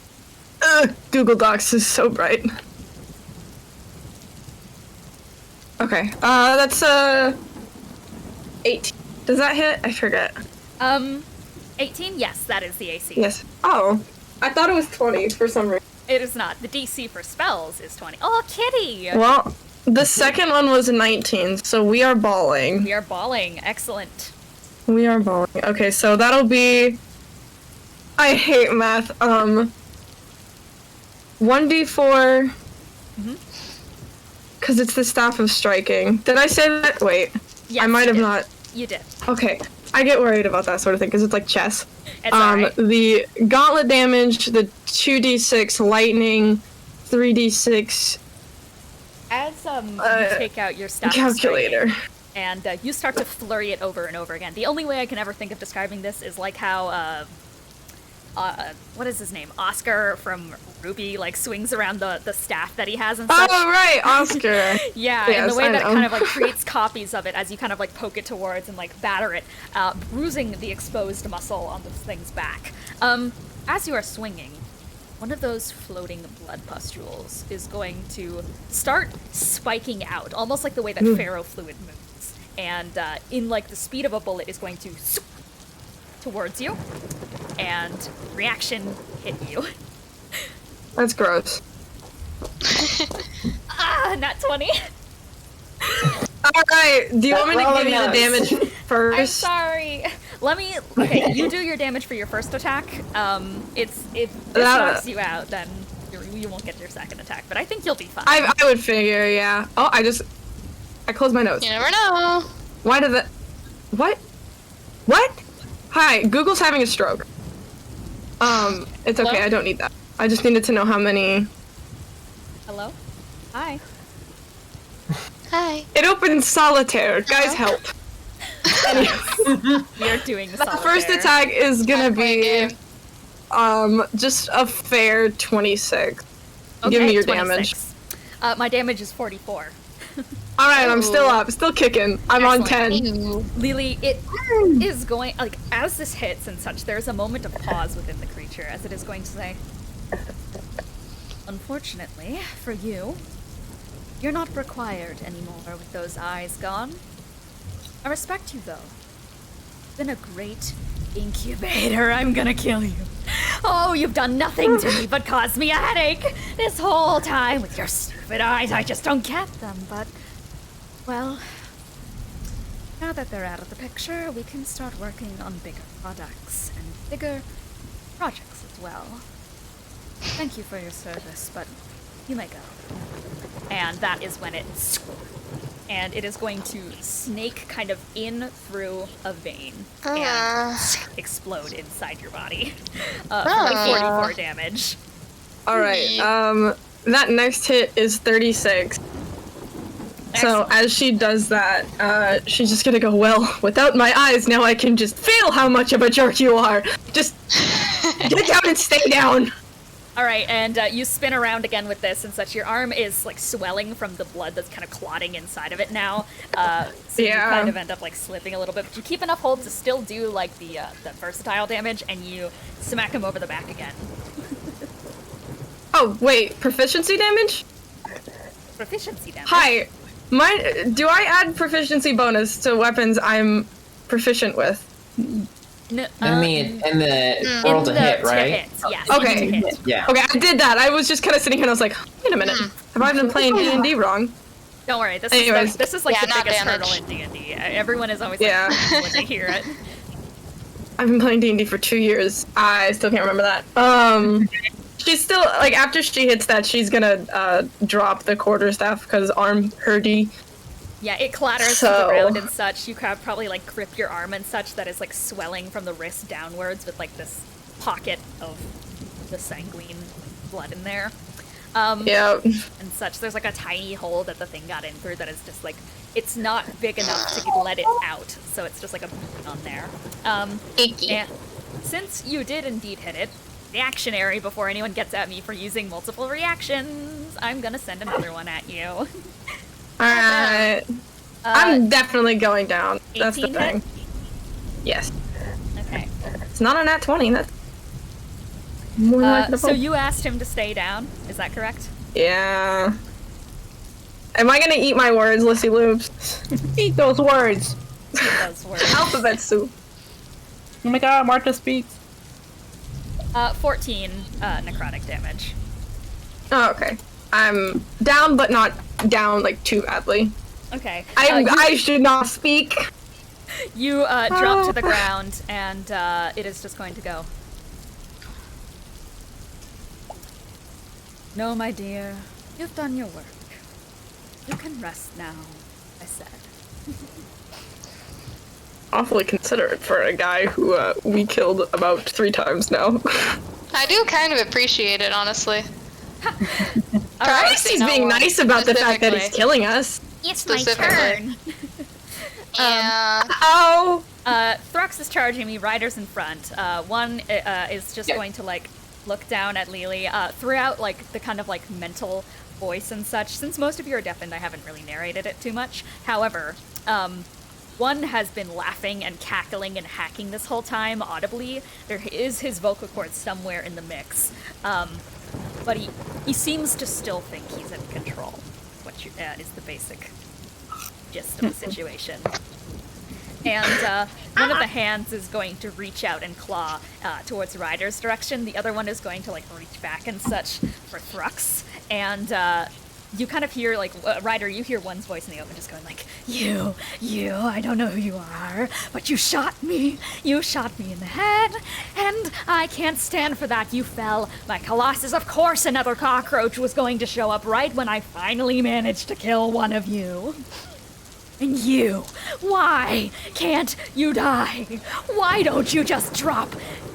Google Docs is so bright. Okay, that's 18. Does that hit? I forget. 18? Yes, that is the AC. Yes. Oh, I thought it was 20 for some reason. It is not. The DC for spells is 20. Oh, kitty! Well, the second one was 19, so we are balling. We are balling. Excellent. We are balling. Okay, so that'll be. I hate math. 1d4. Because it's the staff of striking. Did I say that? Wait. Yes, I might you have did. not. You did. Okay. I get worried about that sort of thing because it's like chess. It's alright. The gauntlet damage, the 2d6 lightning, 3d6 As you take out your staff of calculator. striking, and you start to flurry it over and over again. The only way I can ever think of describing this is like how what is his name? Oscar from Ruby like swings around the staff that he has and such. Oh right, Oscar. Yeah, and Yes, the way I that it know. kind of like creates copies of it as you kind of like poke it towards and like batter it, bruising the exposed muscle on this thing's back. As you are swinging, one of those floating blood pustules is going to start spiking out, almost like the way that Pharaoh fluid moves. And in like the speed of a bullet is going to towards you, and reaction hit you. That's gross. Not 20. Alright, do you want me to rolling give you the nose. damage first? I'm sorry. Okay, you do your damage for your first attack. If this knocks you out, then you won't get your second attack, but I think you'll be fine. I would figure, yeah. Oh, I closed my nose. You never know. Why did that? What? What? Hi, Google's having a stroke. It's okay, Hello? I don't need that. I just needed to know how many. Hello? Hi. Hi. It opened in solitaire. Guys, help. We are doing the The first attack is gonna be, just a fair 26. Give me your damage. My damage is 44. Alright, I'm still up, still kicking. I'm on 10. Lelee, it is going, like, as this hits and such, there's a moment of pause within the creature as it is going to say, unfortunately, for you, you're not required anymore with those eyes gone. I respect you, though. You've been a great incubator. I'm gonna kill you. Oh, you've done nothing to me but cause me a headache this whole time with your stupid eyes. I just don't get them, but... Well, now that they're out of the picture, we can start working on bigger products and bigger projects as well. Thank you for your service, but you may go. And that is when it is going to snake kind of in through a vein and explode inside your body for 44 damage. Alright, that next hit is 36. So as she does that, she's just gonna go, well, without my eyes, now I can just feel how much of a jerk you are. Just get down and stay down. Alright, and you spin around again with this and such. Your arm is like swelling from the blood that's kind of clotting inside of it now. So you kind of end up like slipping a little bit, but you keep enough hold to still do like the versatile damage, and you smack him over the back again. Oh, wait, proficiency damage? Proficiency damage? Hi. Do I add proficiency bonus to weapons I'm proficient with? No, I mean, and the roll to hit, right? Hit, yes. Okay. into hit. Yeah. Okay, I did that. I was just kind of sitting here and I was like, wait a minute. Have I been playing D&D wrong? Don't worry, this Anyways. is like the not biggest damage. hurdle in D&D. Everyone is always Yeah. like, when they hear it. I've been playing D&D for 2 years. I still can't remember that. She's still, like, after she hits that, she's gonna drop the quarterstaff because arm hurty. Yeah, it clatters to the ground and such. You probably like grip your arm and such that is like swelling from the wrist downwards with like this pocket of the sanguine blood in there. Yep. And such. There's like a tiny hole that the thing got in through that is just like, it's not big enough to let it out, so it's just like a on there. Icky. And since you did indeed hit it, reactionary before anyone gets at me for using multiple reactions, I'm gonna send another one at you. Alright. I'm definitely going down. That's the 18 hit? thing. Yes. Okay. It's not a nat 20. That's more than So you asked him to stay down, is that correct? Yeah. Am I gonna eat my words, Lissy Loops? Eat those words. Those words. Alphabet soup. Oh my god, Martha speaks. 14 necrotic damage. Oh, okay. I'm down, but not down like too badly. Okay. I should not speak. You drop to the ground, and it is just going to go. No, my dear, you've done your work. You can rest now, I said. Awfully considerate for a guy who we killed about 3 times now. I do kind of appreciate it, honestly. At least he's being nice about the fact that he's killing us. It's my Specifically. turn. Yeah. Oh! Thrux is charging me, Ryder's in front. One is just going to, like, look down at Lelee, throughout, like, the kind of, like, mental voice and such. Since most of you are deafened, I haven't really narrated it too much. However, one has been laughing and cackling and hacking this whole time, audibly. There is his vocal cords somewhere in the mix. But he seems to still think he's in control, which is the basic gist of the situation. And one of the hands is going to reach out and claw towards Ryder's direction. The other one is going to, like, reach back and such for Thrux. And you kind of hear, like, Ryder, you hear one's voice in the open just going, like, you, I don't know who you are, but you shot me in the head, and I can't stand for that. You fell. My Colossus, of course another cockroach was going to show up right when I finally managed to kill one of you. And you, why can't you die? Why don't you just drop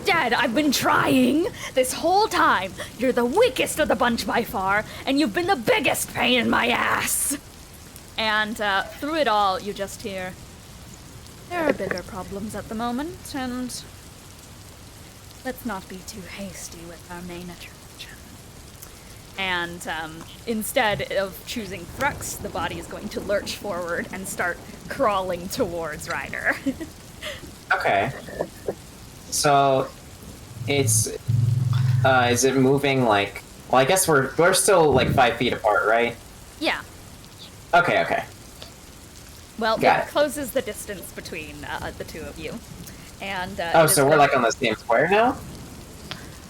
dead? I've been trying this whole time. You're the weakest of the bunch by far, and you've been the biggest pain in my ass. And through it all, you just hear, there are bigger problems at the moment, and let's not be too hasty with our main attraction. And instead of choosing Thrux, the body is going to lurch forward and start crawling towards Ryder. Okay. So, it's, is it moving like, well, I guess we're still like 5 feet apart, right? Yeah. Okay. Well, Got it it. closes the distance between the two of you. And Oh, so we're like on the same square now?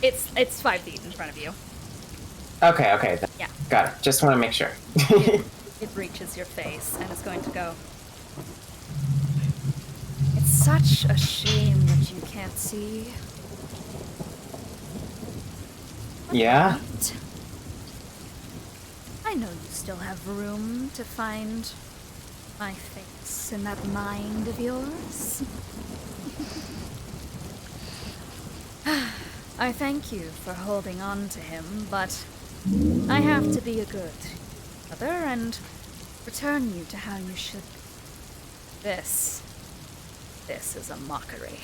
It's 5 feet in front of you. Okay. Then. Yeah. Got it. Just want to make sure. It reaches your face and is going to go. It's such a shame that you can't see. Yeah? Right. I know you still have room to find my face in that mind of yours. I thank you for holding on to him, but I have to be a good mother and return you to how you should be. This is a mockery.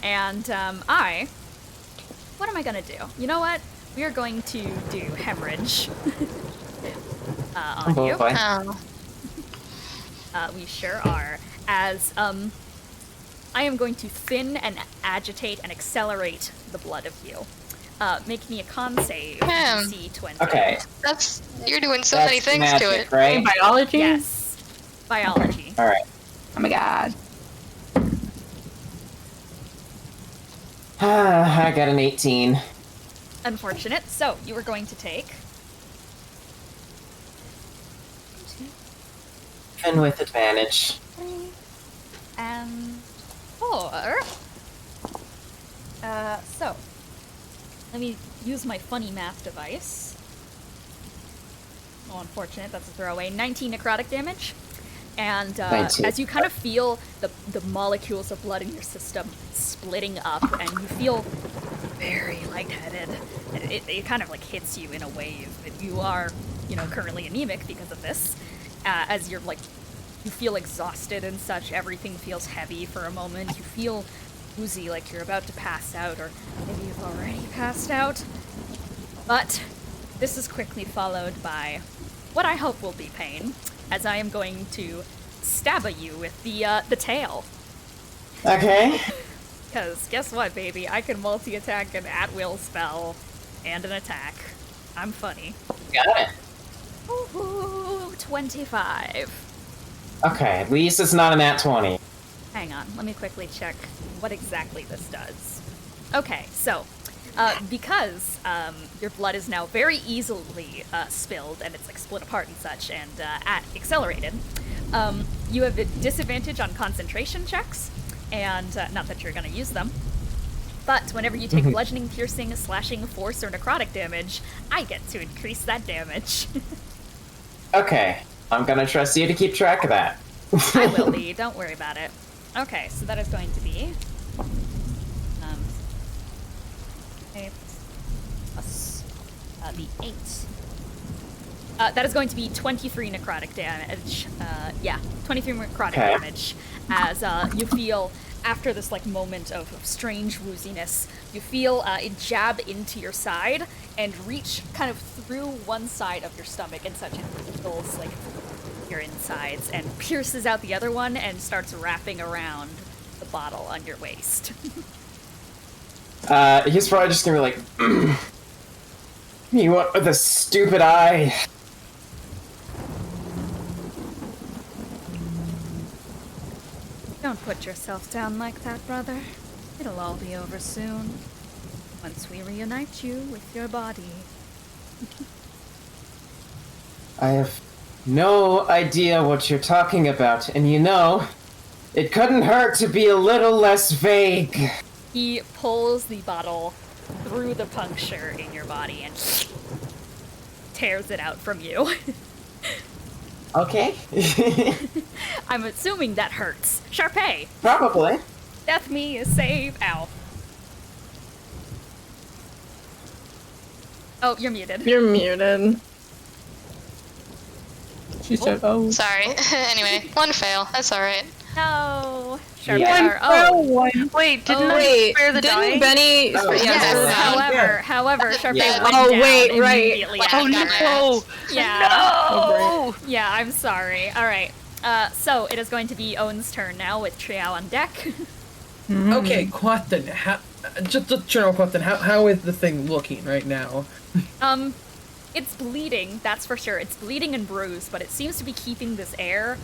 And, what am I gonna do? You know what? We are going to do hemorrhage. On you. Boy. Oh. We sure are. As, I am going to thin and agitate and accelerate the blood of you. Make me a con save, DC 20. Okay. You're doing so That's many things magic, to it. right? Biology? Yes. Biology. Alright. Oh my god. I got an 18. Unfortunate. So, you are going to take... And with advantage. 3 and 4. So, let me use my funny math device. Oh, unfortunate, that's a throwaway. 19 necrotic damage. And Thank you. as you kind of feel the molecules of blood in your system splitting up, and you feel very lightheaded, and it kind of like hits you in a wave. And you are, currently anemic because of this. As you're like, you feel exhausted and such. Everything feels heavy for a moment. You feel woozy, like you're about to pass out, or maybe you've already passed out. But this is quickly followed by what I hope will be pain, as I am going to stab at you with the tail. Okay. Because guess what, baby? I can multi-attack an at-will spell and an attack. I'm funny. Got it. Ooh, 25. Okay, at least it's not an at 20. Hang on, let me quickly check what exactly this does. Okay, so, because your blood is now very easily spilled, and it's like split apart and such, and accelerated, you have a disadvantage on concentration checks, and not that you're going to use them, but whenever you take bludgeoning, piercing, slashing, force, or necrotic damage, I get to increase that damage. Okay, I'm gonna trust you to keep track of that. I will be, don't worry about it. Okay, so that is going to be 8 plus the 8. That is going to be 23 necrotic damage. 23 necrotic damage. As you feel, after this like moment of strange wooziness, you feel it jab into your side and reach kind of through one side of your stomach and such. It feels like your insides and pierces out the other one and starts wrapping around the bottle on your waist. He's probably just gonna be like, you want with a stupid eye. Don't put yourself down like that, brother. It'll all be over soon. Once we reunite you with your body. I have no idea what you're talking about, and it couldn't hurt to be a little less vague. He pulls the bottle through the puncture in your body and tears it out from you. Okay. I'm assuming that hurts. Charpay! Probably. Death me, save, ow. Oh, you're muted. You're muted. She said, "Oh, Sorry. Anyway, one fail. That's alright. No. Charpay, Yeah. Wait, didn't I Wait, spare the didn't die? Benny? Oh, yeah, Yes, spare however, Charpay Yeah. went Oh, down wait, right. immediately Oh, after no. that. Yeah. No! Yeah, I'm sorry. Alright. So it is going to be Owen's turn now with Triao on deck. Okay, question. Just a general question. How is the thing looking right now? It's bleeding, that's for sure. It's bleeding and bruised, but it seems to be keeping this air,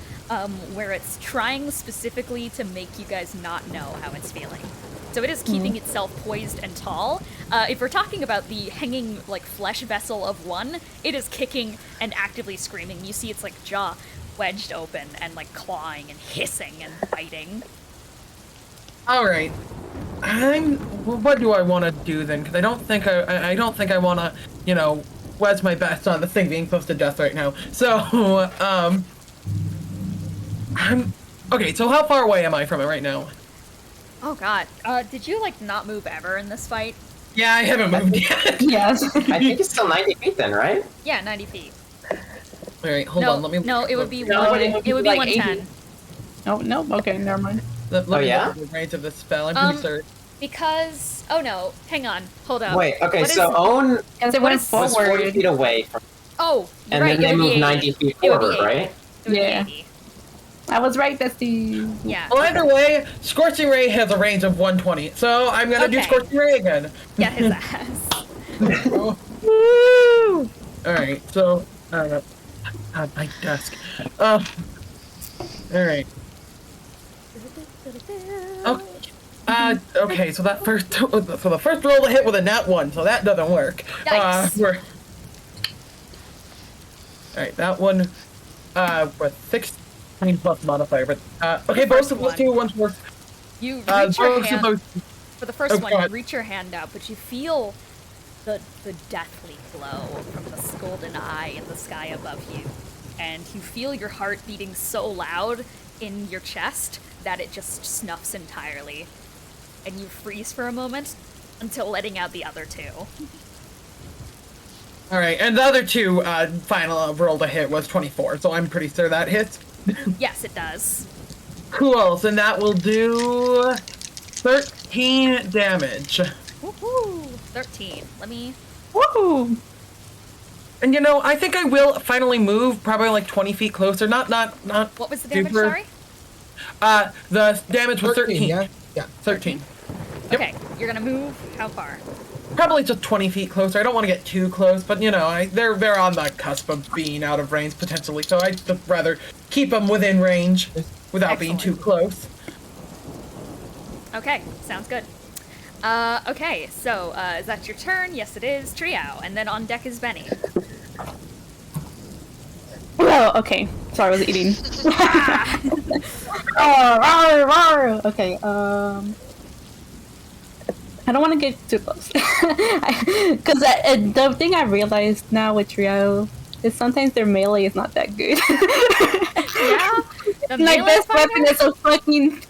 where it's trying specifically to make you guys not know how it's feeling. So it is keeping itself poised and tall. If we're talking about the hanging, like, flesh vessel of one, it is kicking and actively screaming. You see its, like, jaw wedged open and, like, clawing and hissing and biting. Alright. What do I want to do then? Because I don't think I want to, wedge my best on the thing being close to death right now. So, okay, so how far away am I from it right now? Oh god. Did you, like, not move ever in this fight? Yeah, I haven't moved yet. yes." I think it's still 90 feet then, right? Yeah, 90 feet. Alright, hold no, on, let me... No, it would be No, one, it would it would be like 110. Oh no. Okay, never mind. Let Oh, me yeah? look at the range of this spell. I'm pretty certain. Because... Oh no, hang on. Hold up. Wait, okay, What so is- Owen As it What went is- was 40 forward. feet away from, Oh, and right, then they it would be moved 80. 90 feet It would be forward, 80. right? It would Yeah. be 80. I was right. That's the. Yeah. Well, either way, Scorching Ray has a range of 120, so I'm gonna do Okay. Scorching Ray again. Get his ass. Woo! Alright, so, God, my desk. Alright. Okay, so the first roll to hit with a nat 1, so that doesn't work. Yikes. Alright, that one, with 16 plus modifier, but, okay, both of those two ones work. You reach your both of hand, those, for the first Oh, one, go you ahead. reach your hand out, but you feel the deathly glow from the golden eye in the sky above you. and you feel your heart beating so loud in your chest that it just snuffs entirely. And you freeze for a moment until letting out the other two. Alright, and the other two final roll to hit was 24, so I'm pretty sure that hits. Yes, it does. Cool, so that will do 13 damage. Woohoo! 13. Let me... Woohoo! And you know, I think I will finally move probably like 20 feet closer. Not What was the damage, super. sorry? The damage was 13. Yeah? Yeah. 13. Okay, you're gonna move how far? Probably just 20 feet closer. I don't want to get too close, but you know, they're on the cusp of being out of range potentially, so I'd just rather keep them within range without being too close. Okay, sounds good. Okay, so, is that your turn? Yes, it is. Trio, and then on deck is Bennie. Oh, okay. Sorry, I was eating. Oh, okay, I don't want to get too close. Because the thing I realized now with Trio is sometimes their melee is not that good. Yeah? The My melee best fighter? weapon is a fucking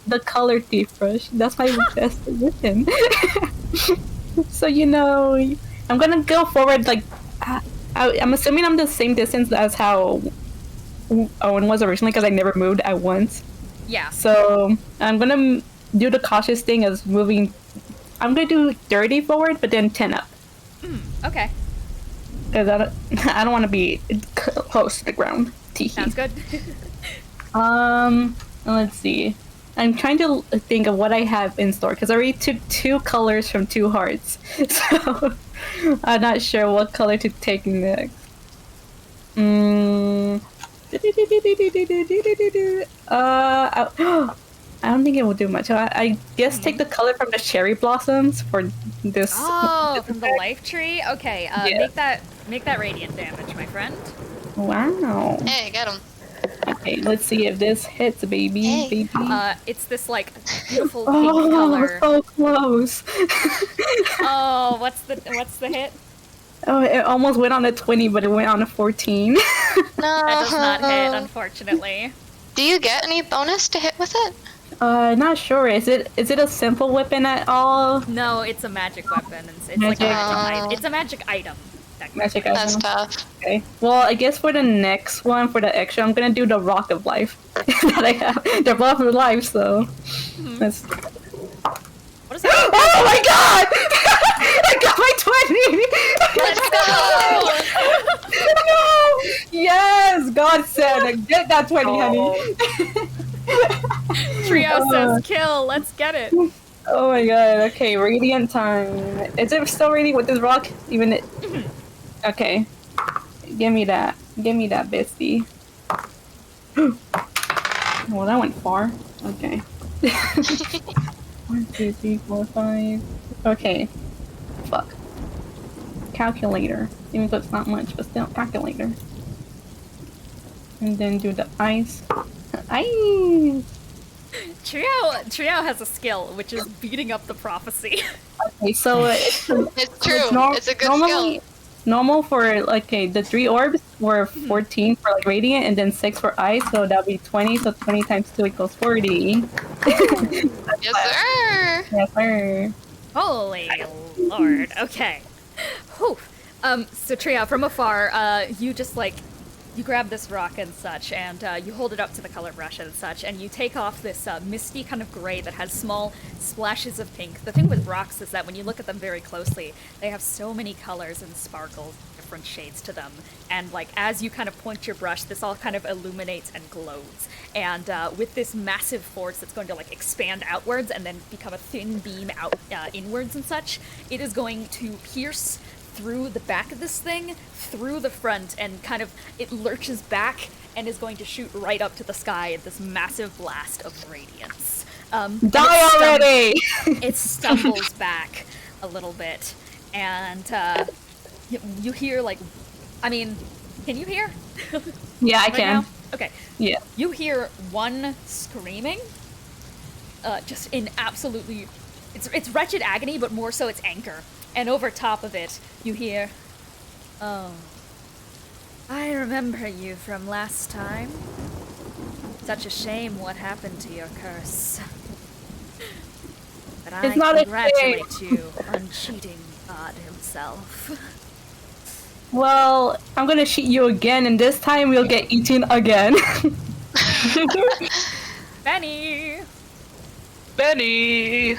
the color toothbrush. That's my best weapon. So, you know, I'm gonna go forward, like, I'm assuming I'm the same distance as how Owen was originally, because I never moved at once. Yeah. So, I'm gonna do the cautious thing as moving. I'm gonna do 30 forward, but then 10 up. Okay. Because I don't want to be close to the ground. Sounds good. Let's see. I'm trying to think of what I have in store because I already took 2 colors from 2 hearts, so I'm not sure what color to take next. I don't think it will do much. I guess take the color from the cherry blossoms for this. Oh, from the life tree? Okay, Yeah. make that radiant damage, my friend. Wow. Hey, get him. Okay, let's see if this hits, baby. Hey. Baby. It's this, like, beautiful pink Oh, color. so close. Oh, what's the hit? Oh, it almost went on a 20, but it went on a 14. No. That does not hit, unfortunately. Do you get any bonus to hit with it? Not sure. Is it a simple weapon at all? No, it's a magic weapon. It's like a Magic. magic item. It's a magic item. Magic That's item. tough. Okay. Well, I guess for the next one, for the extra, I'm gonna do the Rock of Life that I have. The Rock of Life, so. Let's... What is that? Oh my god! I got my 20! Let's go! No! Yes! God said, get that 20, honey. Trio says kill. Let's get it. Oh my god. Okay, radiant time. Is it still radiant with this rock? Even it. Okay. Give me that. Give me that, bestie. Well, that went far. Okay. 1, 2, 3, 4, 5. Okay. Fuck. Calculator. Even though it's not much, but still, calculator. And then do the ice. Ice! Trio has a skill, which is beating up the prophecy. Okay, so it's It's true. It's a good skill. Normal for like the 3 orbs were 14 for like radiant and then 6 for ice, so that'll be 20. So 20 times 2 equals 40. Yes, sir. Yes, sir. Holy lord. Okay. Whew. So Trio, from afar, you just like, you grab this rock and such, and you hold it up to the Colorbrushes and such, and you take off this misty kind of gray that has small splashes of pink. The thing with rocks is that when you look at them very closely, they have so many colors and sparkles, different shades to them. And like, as you kind of point your brush, this all kind of illuminates and glows. And with this massive force that's going to like expand outwards and then become a thin beam out inwards and such, it is going to pierce through the back of this thing, through the front, and kind of, it lurches back and is going to shoot right up to the sky at this massive blast of radiance. Die already! It stumbles back a little bit, and you hear like, I mean, can you hear? Yeah, I Right can. now? Okay. Yeah. You hear one screaming, just in absolutely, it's wretched agony, but more so it's anger. And over top of it, you hear, oh, I remember you from last time. Such a shame what happened to your curse. But I It's not a congratulate you on cheating God himself. Well, I'm gonna cheat you again, and this time we'll get eaten again. Bennie! Bennie!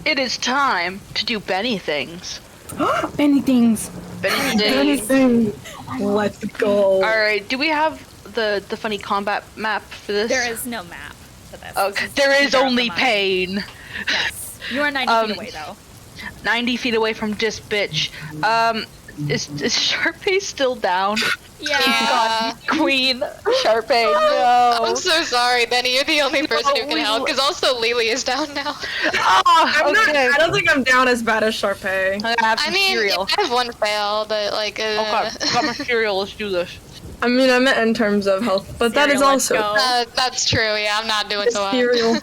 It is time to do Bennie things. Many things. Bennie things. Anything. Let's go. Alright, do we have the funny combat map for this? There is no map for this. Okay, This is there is figure out only the mind. pain. Yes. You are 90 feet away, though. 90 feet away from this bitch. Is Charpay still down? Yeah. God, Queen Charpay, no. I'm so sorry, Benny. You're the only person who can help, because also Lelee is down now. Oh, okay. I don't think I'm down as bad as Charpay. I have I some mean, cereal. I have one fail, but like, Okay, got my cereal. Let's do this. I mean, I meant in terms of health, but that is Cereal, let's also go. that's true. Yeah, I'm not doing so well. cereal.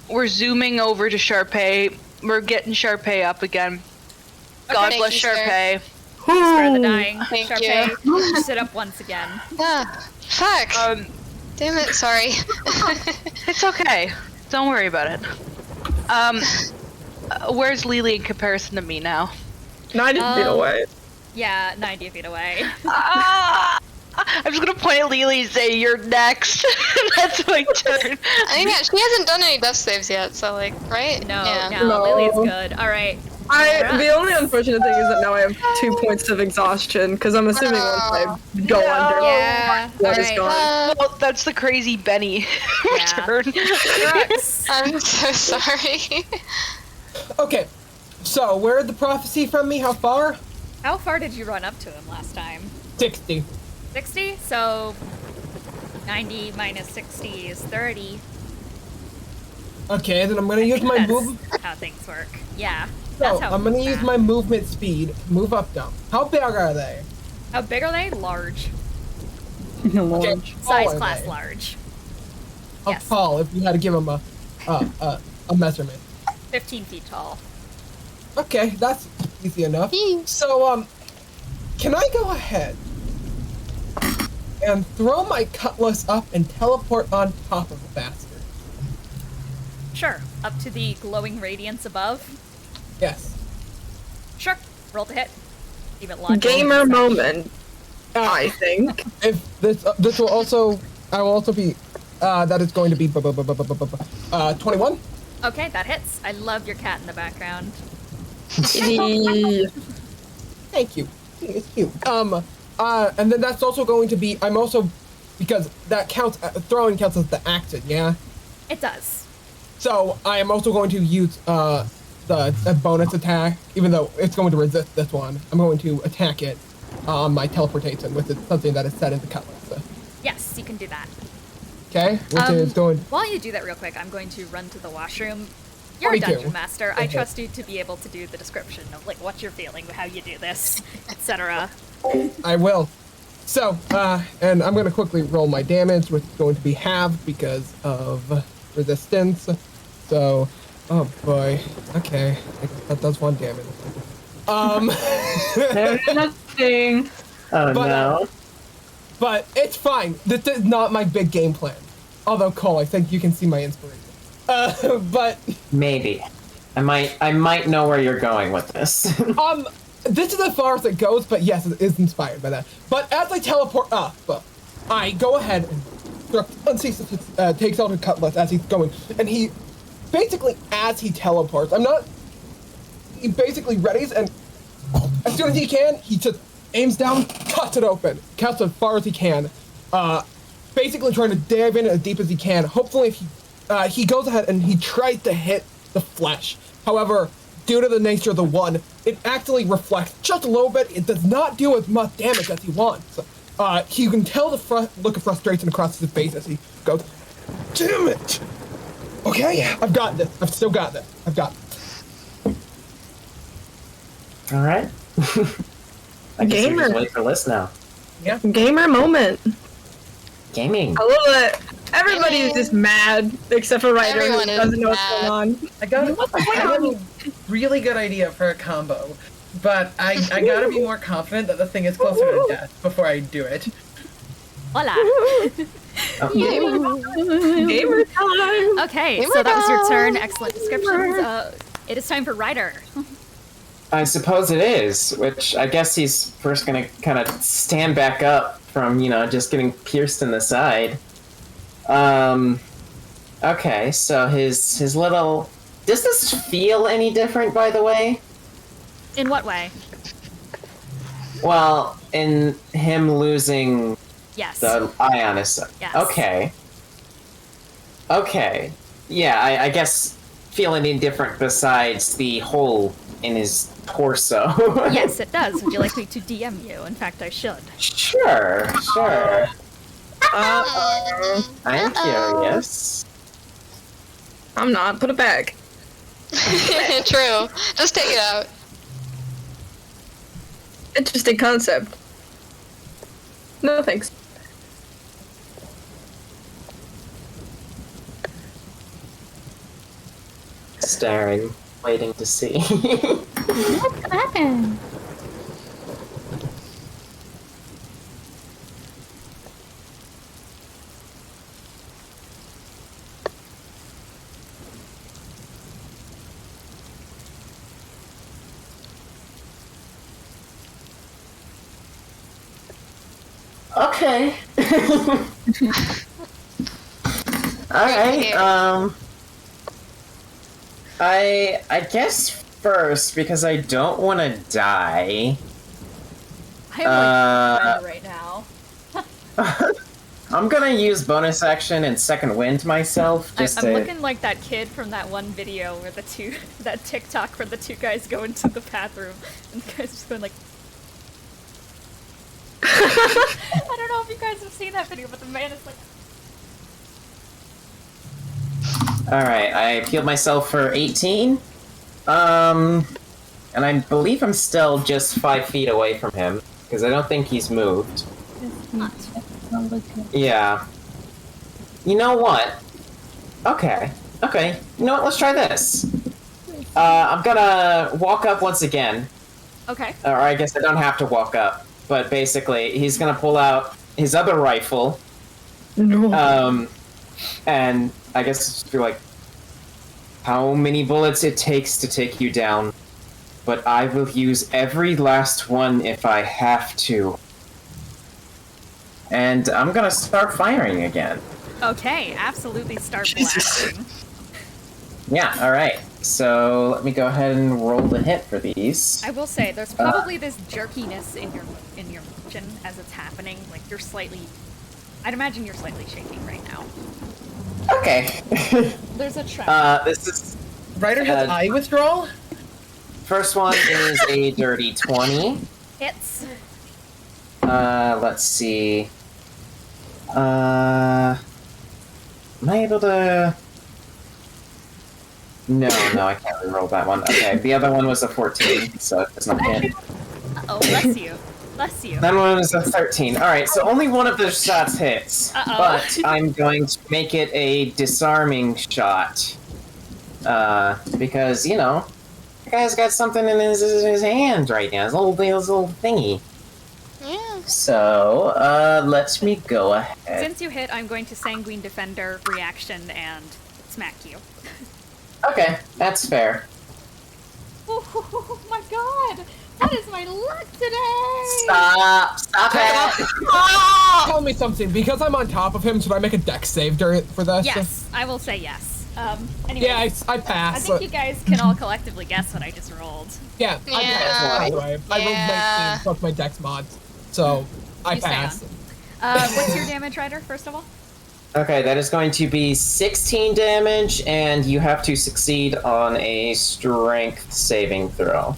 We're zooming over to Charpay. We're getting Charpay up again. God Thank bless you, sir. Charpay. For the dying. Thank Charpay, sit up once again. Ah, fuck. Damn it. Sorry. It's okay. Don't worry about it. Where's Lelee in comparison to me now? 90 feet away. Yeah, 90 feet away. I'm just gonna point at Lelee and say, "You're next." That's my turn. I mean, yeah, she hasn't done any death saves yet, so like, right? No, Yeah. no, Lily's good. Alright. The only unfortunate thing is that now I have 2 points of exhaustion, because I'm assuming once I go under, Yeah, blood is alright. gone. Well, that's the crazy Bennie Yeah. return. Thrux. I'm so sorry. Okay, so where did the prophecy from me? How far? How far did you run up to him last time? 60. 60? So 90 minus 60 is 30. Okay, then I'm gonna use my That's move. how things work. Yeah. So That's how I'm gonna it's use math. my movement speed. Move up down. How big are they? How big are they? Large. Okay, Size tall are class they? large. How Yes. tall? If you had to give them a measurement. 15 feet tall. Okay, that's easy enough. So can I go ahead and throw my cutlass up and teleport on top of the bastard? Sure. Up to the glowing radiance above. Yes. Sure. Roll to hit. Even launch. Gamer moment, I think. If this will also, I will also be, that is going to be 21. Okay, that hits. I love your cat in the background. Thank you. It's cute. And then that's also going to be, I'm also, because that counts, throwing counts as the action, yeah? It does. So I am also going to use the bonus attack, even though it's going to resist this one. I'm going to attack it on my teleportation, which is something that is set in the cutlass. So. Yes, you can do that. Okay, which is going. While you do that real quick, I'm going to run to the washroom. You're a 22. dungeon master. I Okay. trust you to be able to do the description of like what you're feeling, how you do this, etc. I will. So, and I'm going to quickly roll my damage, which is going to be halved because of resistance. So, oh boy. Okay, I guess that does 1 damage. There's nothing. Oh But, no. But it's fine. This is not my big game plan. Although, Cole, I think you can see my inspiration. But Maybe. I might know where you're going with this. this is as far as it goes, but yes, it is inspired by that. But as I teleport up, I go ahead and Thrux takes out a cutlass as he's going, and he basically, as he teleports, he basically readies, and as soon as he can, he just aims down, cuts it open, cuts as far as he can, basically trying to dive in as deep as he can. Hopefully, if he goes ahead and he tries to hit the flesh. However, due to the nature of the one, it actually reflects just a little bit. It does not do as much damage as he wants. You can tell the look of frustration across his face as he goes, "Damn it! Okay, I've got this. I've still got this. I've got this." All right. I guess Gamer. we just wait for Liz now. Gamer moment. Gaming. I love it. Everybody is just mad, except for Ryder, who Everyone is doesn't know what's mad. going on. I got a really good idea for a combo. but I gotta be more confident that the thing is closer to death before I do it. Hola. Gamer time. Okay, so that was your turn. Excellent descriptions. It is time for Ryder. I suppose it is, which I guess he's first gonna kind of stand back up from, just getting pierced in the side. Okay, so his little... Does this feel any different, by the way? In what way? Well, in him losing Yes. the eye on his side. Yes. Okay. Yeah, I guess feel any different besides the hole in his torso. Yes, it does. Would you like me to DM you? In fact, I should. Sure. I'm curious. I'm not. Put it back. True. Just take it out. Interesting concept. No thanks. Staring, waiting to see. What happened? Okay. Alright, I guess first, because I don't want to die, I'm right now. I'm gonna use bonus action and second wind myself, I'm just to... looking like that kid from that one video where that TikTok where the two guys go into the bathroom and the guy's just going like... I don't know if you guys have seen that video, but the man is like... Alright, I healed myself for 18. And I believe I'm still just 5 feet away from him, because I don't think he's moved. Yeah. You know what? Okay. You know what? Let's try this. I'm gonna walk up once again. Okay. Or I guess I don't have to walk up. But basically, he's gonna pull out his other rifle. No. And I guess just be like, how many bullets it takes to take you down, but I will use every last one if I have to. And I'm gonna start firing again. Okay, absolutely start Jesus. blasting. Yeah, alright. So let me go ahead and roll the hit for these. I will say, there's probably this jerkiness in your motion as it's happening. Like, you're slightly... I'd imagine you're slightly shaking right now. Okay. There's a tremor. This is... Ryder has eye withdrawal? First one is a dirty 20. Hits. Let's see. Am I able to... No, I can't reroll that one. Okay, the other one was a 14, so it does not hit. Uh-oh, bless you. Bless you. That one was a 13. Alright, so only one of those shots hits. Uh-oh. But I'm going to make it a disarming shot. Because, the guy's got something in his hand right now. His little thingy. Yeah. So, let me go ahead. Since you hit, I'm going to Sanguine Defender reaction and smack you. Okay, that's fair. Oh my god! That is my luck today! Stop it! Tell me something, because I'm on top of him, should I make a dex save for this? Yes, I will say yes. Anyway, Yeah, I pass. I think you guys can all collectively guess what I just rolled. Yeah, I pass, by the way. I rolled 19 plus my dex mods, so I You stay pass. What's your damage, Ryder, first of all? Okay, that is going to be 16 damage, and you have to succeed on a strength saving throw.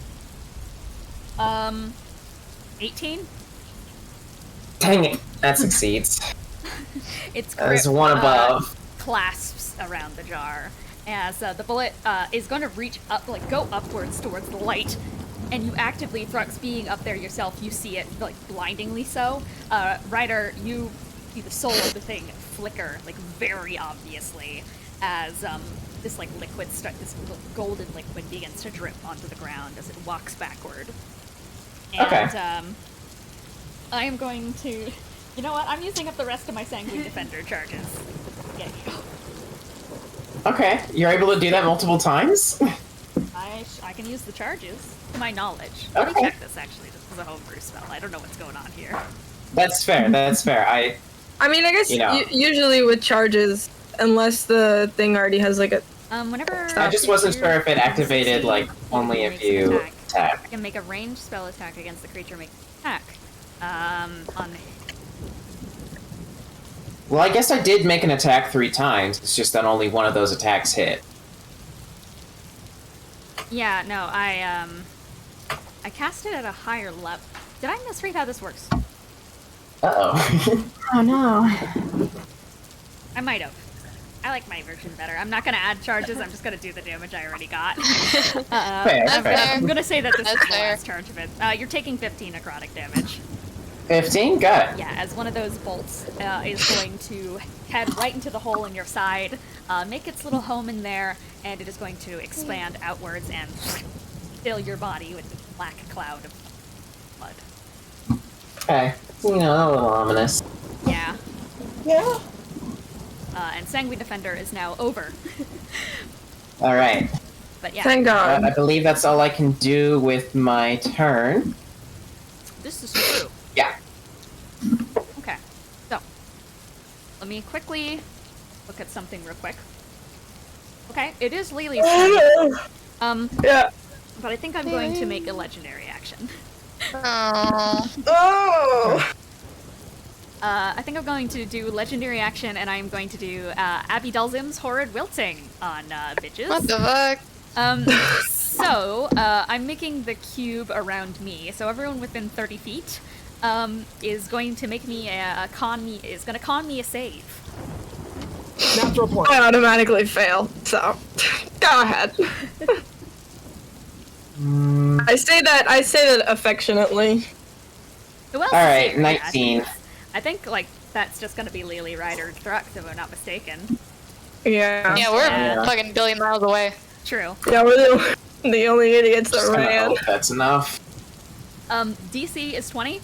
18? Dang it, that succeeds. Its There's grip, one above. clasps around the jar as the bullet is going to reach up, go upwards towards the light, and you actively, Thrux, being up there yourself, you see it, blindingly so. Ryder, you see the soul of the thing flicker, very obviously, as this like liquid, this little golden liquid begins to drip onto the ground as it walks backward. And, Okay. I am going to, you know what? I'm using up the rest of my Sanguine Defender charges. Yeah. Okay, you're able to do that multiple times? I can use the charges, to my knowledge. Let me Okay. check this, actually. This is a homebrew spell. I don't know what's going on here. That's fair, that's fair. I mean, I guess You know. usually with charges, unless the thing already has like a. Whenever... I just wasn't sure if it activated, like, only if you I attack. can make a ranged spell attack against the creature making an attack. On... Well, I guess I did make an attack 3 times, it's just that only one of those attacks hit. Yeah, no, I cast it at a higher level. Did I misread how this works? Uh-oh. Oh no. I might have. I like my version better. I'm not gonna add charges, I'm just gonna do the damage I already got. Fair, fair. I'm gonna say that this That's is the fair. last charge of it. You're taking 15 necrotic damage. 15? Got it. Yeah, as one of those bolts is going to head right into the hole in your side, make its little home in there, and it is going to expand outwards and fill your body with a black cloud of blood. Okay. You know, a little ominous. Yeah. Yeah. And Sanguine Defender is now over. Alright. But yeah, Thank God. I believe that's all I can do with my turn. this is true. Yeah. Okay, so let me quickly look at something real quick. Okay, it is Lelee's turn. Yeah. But I think I'm going to make a legendary action. Oh. Oh. I think I'm going to do legendary action, and I'm going to do Abby Dulzim's Horrid Wilting on bitches. What the fuck? So I'm making the cube around me, so everyone within 30 feet is going to make me con me a save. Natural point. I automatically fail, so go ahead. I say that affectionately. Who else? All is right, here? 19. I think like that's just gonna be Lelee, Ryder, and Thrux, if I'm not mistaken. Yeah. Yeah, we're Yeah. fucking a billion miles away. True. Yeah, we're the only idiots that Just gonna ran. hope that's enough. DC is 20.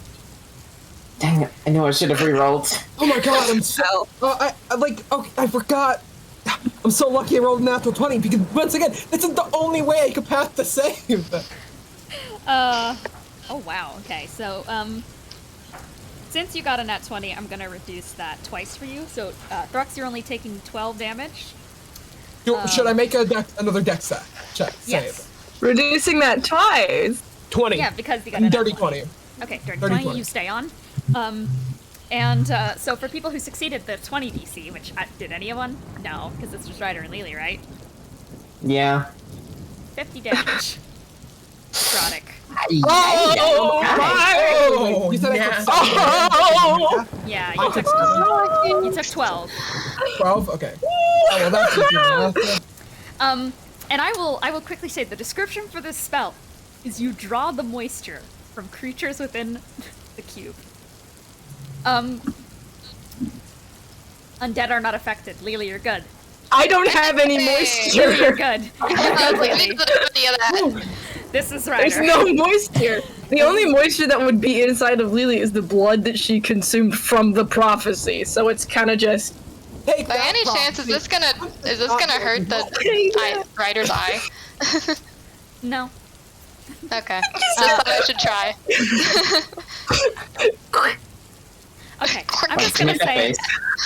Dang it, I knew I should have re-rolled. Oh my god, I'm so. I forgot. I'm so lucky I rolled a natural 20 because, once again, this is the only way I could pass the save. Oh wow, okay, so, since you got a nat 20, I'm gonna reduce that twice for you. So, Thrux, you're only taking 12 damage. Should I make another dex set? Check. Yes. Save. Reducing that twice. 20. Yeah, because you got a nat Dirty 20. 20. Okay, dirty 30, 20, you stay on. So for people who succeeded the 20 DC, which, did anyone? No, because it's just Ryder and Lelee, right? Yeah. 50 damage. Necrotic. Oh, you said yes. Oh. Yeah, you took 12. 12? Okay. Oh, well, that's easier. And I will quickly say the description for this spell is you draw the moisture from creatures within the cube. Undead are not affected. Lelee, you're good. I don't have any Lelee, you're moisture. good. I was like, leave the video of that. This is There's Ryder. no moisture. The only moisture that would be inside of Lelee is the blood that she consumed from the prophecy. So it's kind of just. Take By that, any chance, is this gonna hurt the Ryder's eye? No. Okay. Just thought I should try. Okay, I'm just gonna Make that say. face.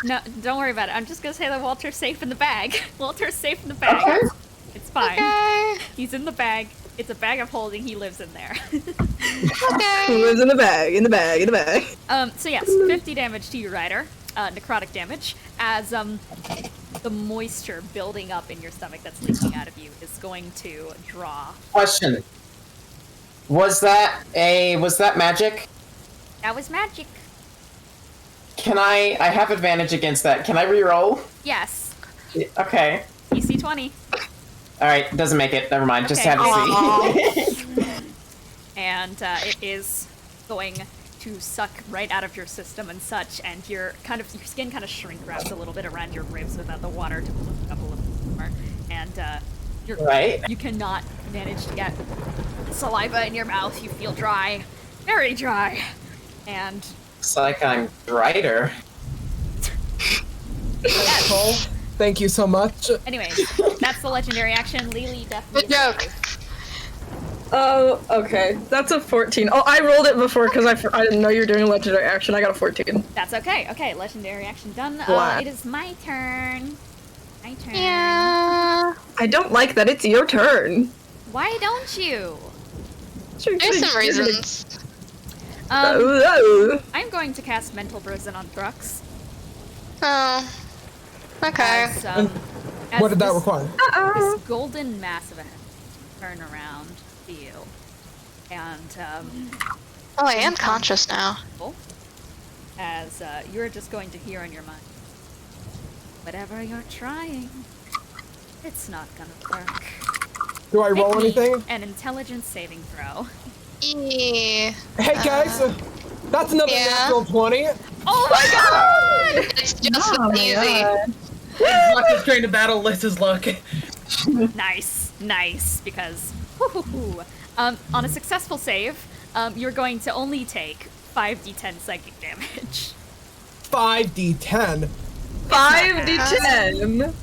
No, don't worry about it. I'm just gonna say that Walter's safe in the bag. Walter's safe in the bag. Okay. It's fine. Okay. He's in the bag. It's a bag of holding. He lives in there. Okay. Who lives in the bag? In the bag. In the bag. So yes, 50 damage to you, Ryder. Necrotic damage, as the moisture building up in your stomach that's leaking out of you is going to draw. Question. Was that magic? That was magic. Can I have advantage against that. Can I re-roll? Yes. Okay. DC 20. Alright, doesn't make it. Never mind. Just Okay. had to see. And it is going to suck right out of your system and such, and your skin kind of shrink wraps a little bit around your ribs without the water to balloon up a little more. And and you cannot manage to get saliva in your mouth. You feel dry, very dry, and Looks like I'm Ryder. Cole, thank you so much. anyways, that's the legendary action. Lelee definitely. Good joke. Oh, okay. That's a 14. Oh, I rolled it before because I didn't know you were doing a legendary action. I got a 14. That's okay. Okay, legendary action done. What? It is my turn. My turn. Yeah. I don't like that it's your turn. Why don't you? There's some reasons. I'm going to cast Mental Prison on Thrux. Oh. Okay. As, What did that this- require? This golden mass of a turn around to you. And, Oh, I am conscious now. as you're just going to hear in your mind, whatever you're trying, it's not gonna work. Do I roll Make me anything? an intelligence saving throw. Yeah. Hey guys, that's another Yeah. natural 20. Oh my god! It's just easy. Luck is trying to battle Liss's luck. Nice, because on a successful save, you're going to only take 5d10 psychic damage. 5d10. 5d10.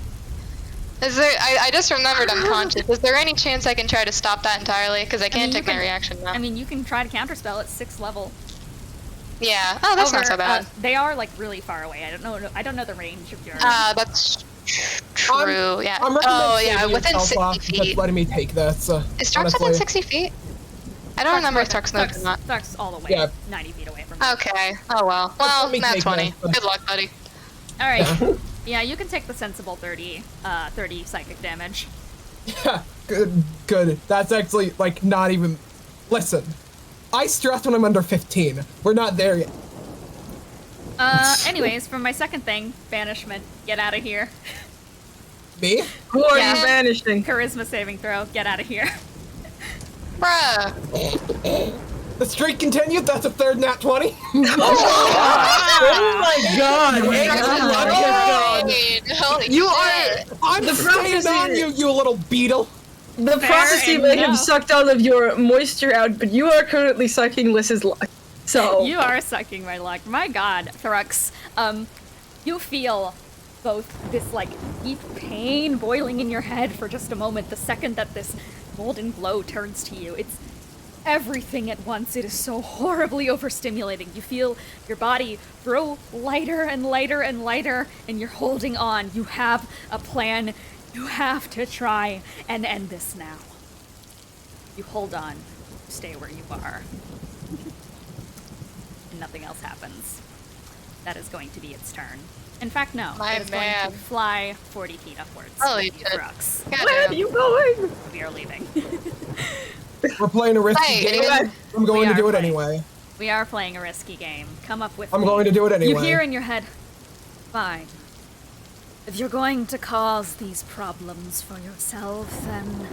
Is there? I just remembered I'm conscious. Is there any chance I can try to stop that entirely? Because I can't you take my can- reaction now. I mean, you can try to counterspell at 6th level. Yeah. Oh, that's not so bad. They are like really far away. I don't know the range of your. That's true. Yeah. I'm Oh, yeah. recommending Within Alpha 60 that's feet. letting me take this. Is Thrux honestly. within 60 feet? I don't remember if Thrux knows or not. Thrux all the way Yeah. 90 feet away from me. Okay. Oh well. Well, let me not take 20. that. Good luck, buddy. All right. Yeah, you can take the sensible 30 psychic damage. Good. That's actually, like, not even... Listen, I stress when I'm under 15. We're not there yet. Anyways, for my second thing, banishment. Get out of here. Me? Who are Yeah. you banishing? Charisma saving throw. Get out of here. Bruh. The streak continued. That's a third nat 20. Oh my god! You are- I'm The staying on prophecy- you little beetle. The Fair prophecy may have enough. sucked all of your moisture out, but you are currently sucking Liss's luck. So You are sucking my luck. My god, Thrux. You feel both this like deep pain boiling in your head for just a moment. The second that this golden glow turns to you, it's everything at once. It is so horribly overstimulating. You feel your body grow lighter and lighter and lighter, and you're holding on. You have a plan. You have to try and end this now. You hold on. Stay where you are. And nothing else happens. That is going to be its turn. In fact, no. My it is going man. to fly 40 feet upwards. Holy with you, shit. Thrux. where are you going? We are leaving. We're playing a risky Hey, game. anyone- I'm going We to are do it playing. anyway. We are playing a risky game. Come up with I'm me. going to do it anyway. You hear in your head, fine. If you're going to cause these problems for yourself, then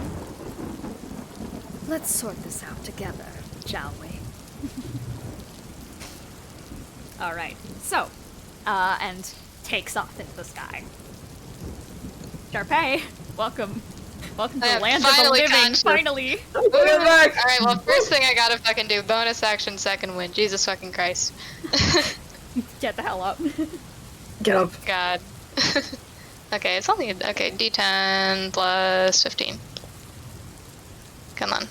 let's sort this out together, shall we? All right. So, and takes off into the sky. Charpay, welcome. Welcome to I the am land of the finally living, conscious. finally. Welcome back. Alright, well, first thing I gotta fucking do, bonus action, second win. Jesus fucking Christ. Get the hell up. Get up. God. Okay, it's only, okay, D10 plus 15. Come on.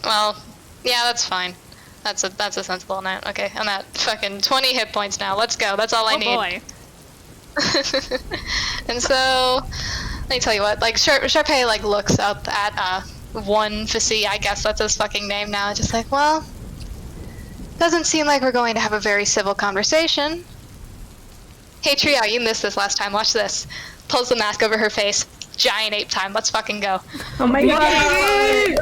Well, yeah, that's fine. That's a sensible amount. Okay, I'm at fucking 20 hit points now. Let's go. That's all I Oh need. boy. And so, let me tell you what, like, Charpay, like, looks up at, One Fasi, I guess that's his fucking name now, just like, well, doesn't seem like we're going to have a very civil conversation. Hey, Trio, you missed this last time, watch this. Pulls the mask over her face. Giant ape time, let's fucking go. Oh my god.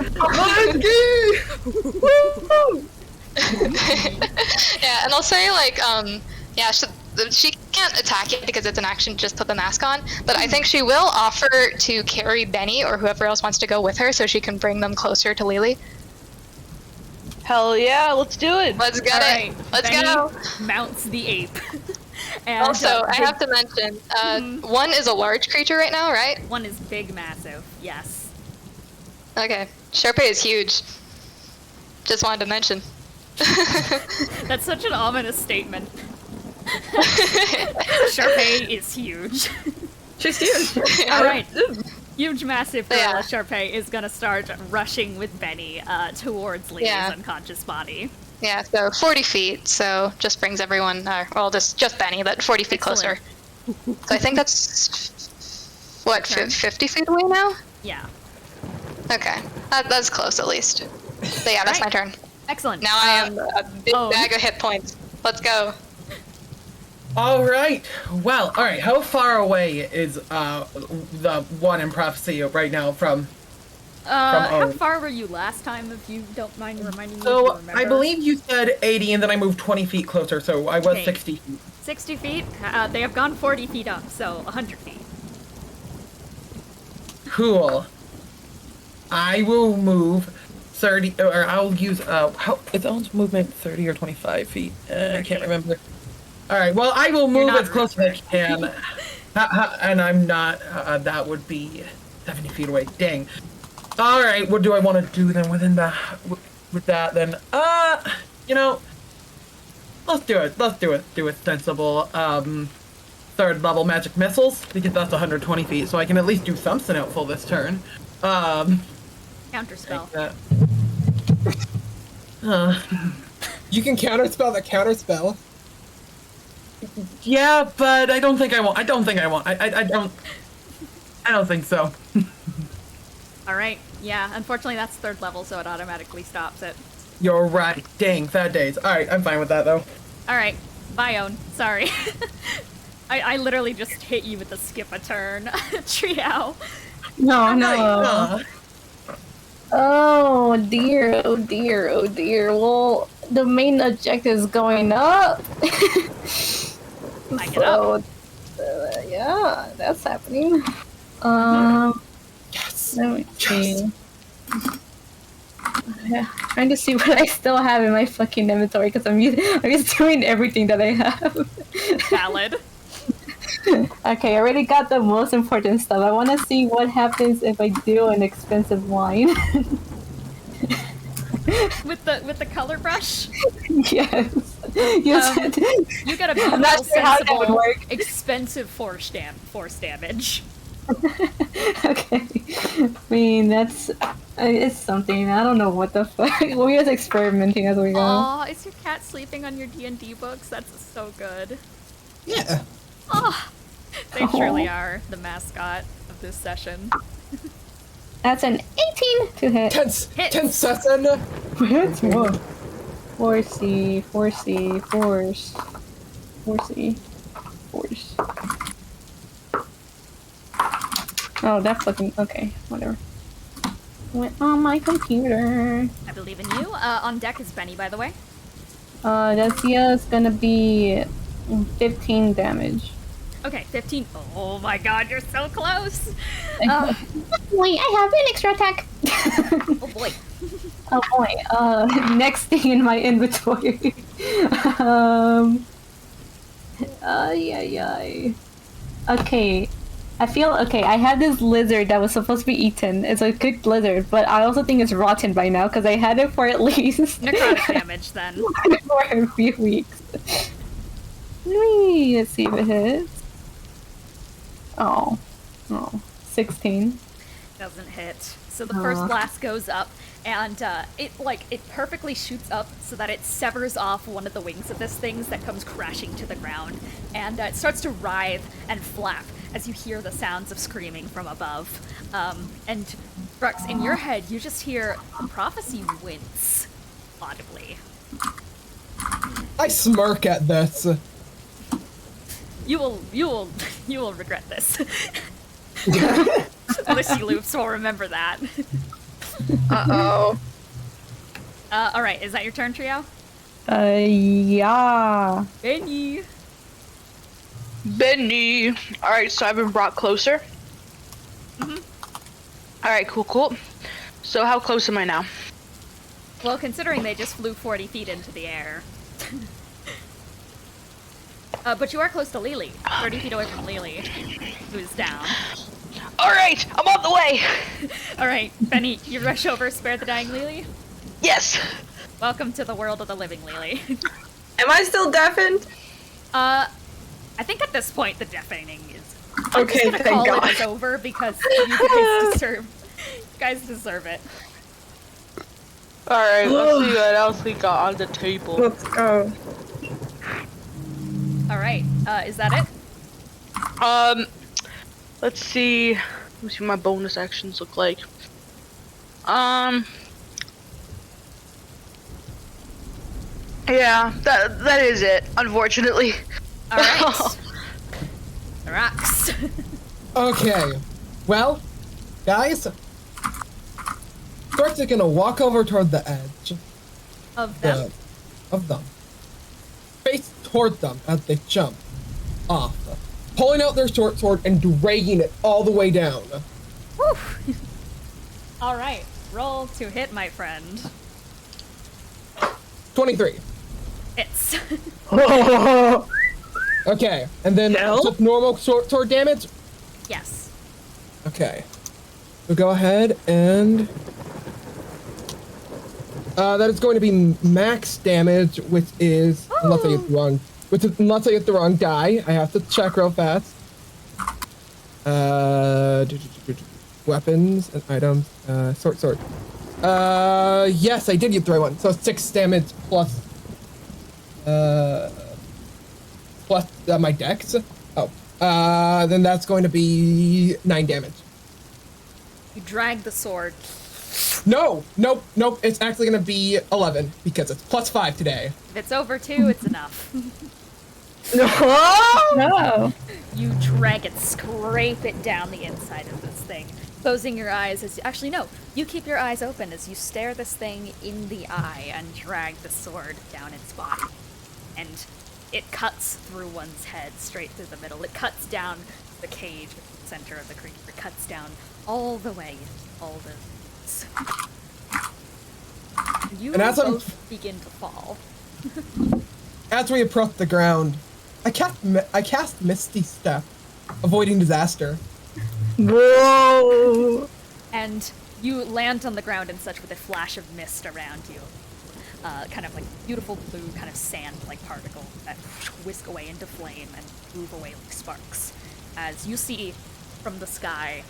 Yeah, and I'll say, like, yeah, she can't attack it because it's an action to just put the mask on, but I think she will offer to carry Bennie or whoever else wants to go with her so she can bring them closer to Lelee. Hell yeah, let's do it. Let's get All it. right, Let's Bennie go. mounts the ape And, Also, I have to mention, one is a large creature right now, right? One is big, massive. Yes. Okay. Charpay is huge. Just wanted to mention. That's such an ominous statement. Charpay is huge. She's huge. All right. Huge, massive gorilla Yeah. Charpay is gonna start rushing with Bennie towards Lee's Yeah. unconscious body. Yeah, so 40 feet, so just brings everyone, well, just Benny, but 40 feet Excellent. closer. So I think that's, what, Turn. 50 feet away now? Yeah. Okay, that's close at least. So yeah, that's Right. my turn. Excellent. Now I am a big oh. bag of hit points. Let's go. All right. Well, all right. How far away is the one in Prophecy right now from? How Owen? far were you last time, if you don't mind reminding me? So if you remember? I believe you said 80, and then I moved 20 feet closer, so I was Okay. 60 feet. 60 feet. They have gone 40 feet up, so 100 feet. Cool. I will move 30, or I'll use how is Owen's movement 30 or 25 feet? I can't remember. All right. Well, I will move not as close as I can, and I'm not. That would be 70 feet away. Dang. All right. What do I want to do then within the with that then? You know, let's do it. Let's do it. Do it sensible. Third level magic missiles because that's 120 feet, so I can at least do something helpful this turn. Counterspell. You can counterspell the counterspell. Yeah, but I don't think I want. I don't think I want. I don't think so. Alright, yeah, unfortunately that's third level, so it automatically stops it. You're right. Dang, sad days. All right, I'm fine with that though. Alright, bye, Own. Sorry. I literally just hit you with a skip a turn. Trio. No, no. Uh, Oh dear, oh dear, oh dear. Well, the main objective is going up. I get up. Yeah, that's happening. Yes. Let me see. Trying to see what I still have in my fucking inventory because I'm just doing everything that I have. Valid. Okay, I already got the most important stuff. I want to see what happens if I do an expensive wine. With the color brush? Yes. Yes. You get a I'm beautiful, not sure how that would sensible, work. expensive force damage. Okay. I mean, that's it's something. I don't know what the fuck. We're just experimenting as we go. Aw, is your cat sleeping on your D&D books? That's so good. Yeah. Oh, they truly are the mascot of this session. That's an 18 to hit. Hits. 10 session. Hits. Whoa. 4C, 4C, force. 4C, force. Oh, that fucking okay. Whatever. Went on my computer. I believe in you. On deck is Bennie, by the way. That's is gonna be 15 damage. Okay, 15. Oh my god, you're so close! Wait, I have an extra attack. Oh boy. Oh boy. Next thing in my inventory. Yeah. Okay. I feel okay. I had this lizard that was supposed to be eaten. It's a cooked lizard, but I also think it's rotten by now because I had it for at least Necrotic damage then. for a few weeks. Let's see if it hits. Oh, 16. Doesn't hit. So the first blast goes up, and it perfectly shoots up so that it severs off one of the wings of this thing that comes crashing to the ground, and it starts to writhe and flap as you hear the sounds of screaming from above. And Thrux, in your head, you just hear the prophecy wince audibly. I smirk at this. You will regret this. Lissy Loops will remember that. Uh-oh. Alright, is that your turn, Trio? Yeah. Bennie! Bennie. All right, so I've been brought closer. Mhm. All right, cool. So how close am I now? Well, considering they just flew 40 feet into the air. But you are close to Lelee. 30 feet away from Lelee, who's down. Alright, I'm on the way! Alright, Bennie, you rush over, spare the dying Lelee? Yes! Welcome to the world of the living, Lelee. Am I still deafened? I think at this point the deafening is... Okay, I'm just thank gonna call God. it is over because you guys deserve it. Alright, let's see what else we got on the table. Let's go. Alright, is that it? Let's see. Let me see what my bonus actions look like. Yeah, that is it, unfortunately. Alright. Thrux. Okay. Well, guys, Thrux is gonna walk over toward the edge Of them. of them. Face toward them as they jump off, pulling out their short sword and dragging it all the way down. Whew. Alright, roll to hit, my friend. 23. It's. Okay, and then No? just normal short sword damage. Yes. Okay, so go ahead and that is going to be max damage, which is unless I get the wrong, unless I get the wrong die. I have to check real fast. Weapons and items. Sword. Yes, I did get the right one. So 6 damage plus my dex. Oh, then that's going to be 9 damage. You drag the sword. No, nope. It's actually gonna be 11 because it's plus 5 today. If it's over 2, it's enough. No. You drag it, scrape it down the inside of this thing, closing your eyes as actually no, you keep your eyes open as you stare this thing in the eye and drag the sword down its body. And it cuts through one's head straight through the middle. It cuts down the cage at the center of the creature. It cuts down all the way, all the you And as I'm- both begin to fall. As we approach the ground, I cast Misty Step, avoiding disaster. Whoa! And you land on the ground and such with a flash of mist around you. Kind of like beautiful blue, kind of sand-like particles that whisk away into flame and move away like sparks. As you see from the sky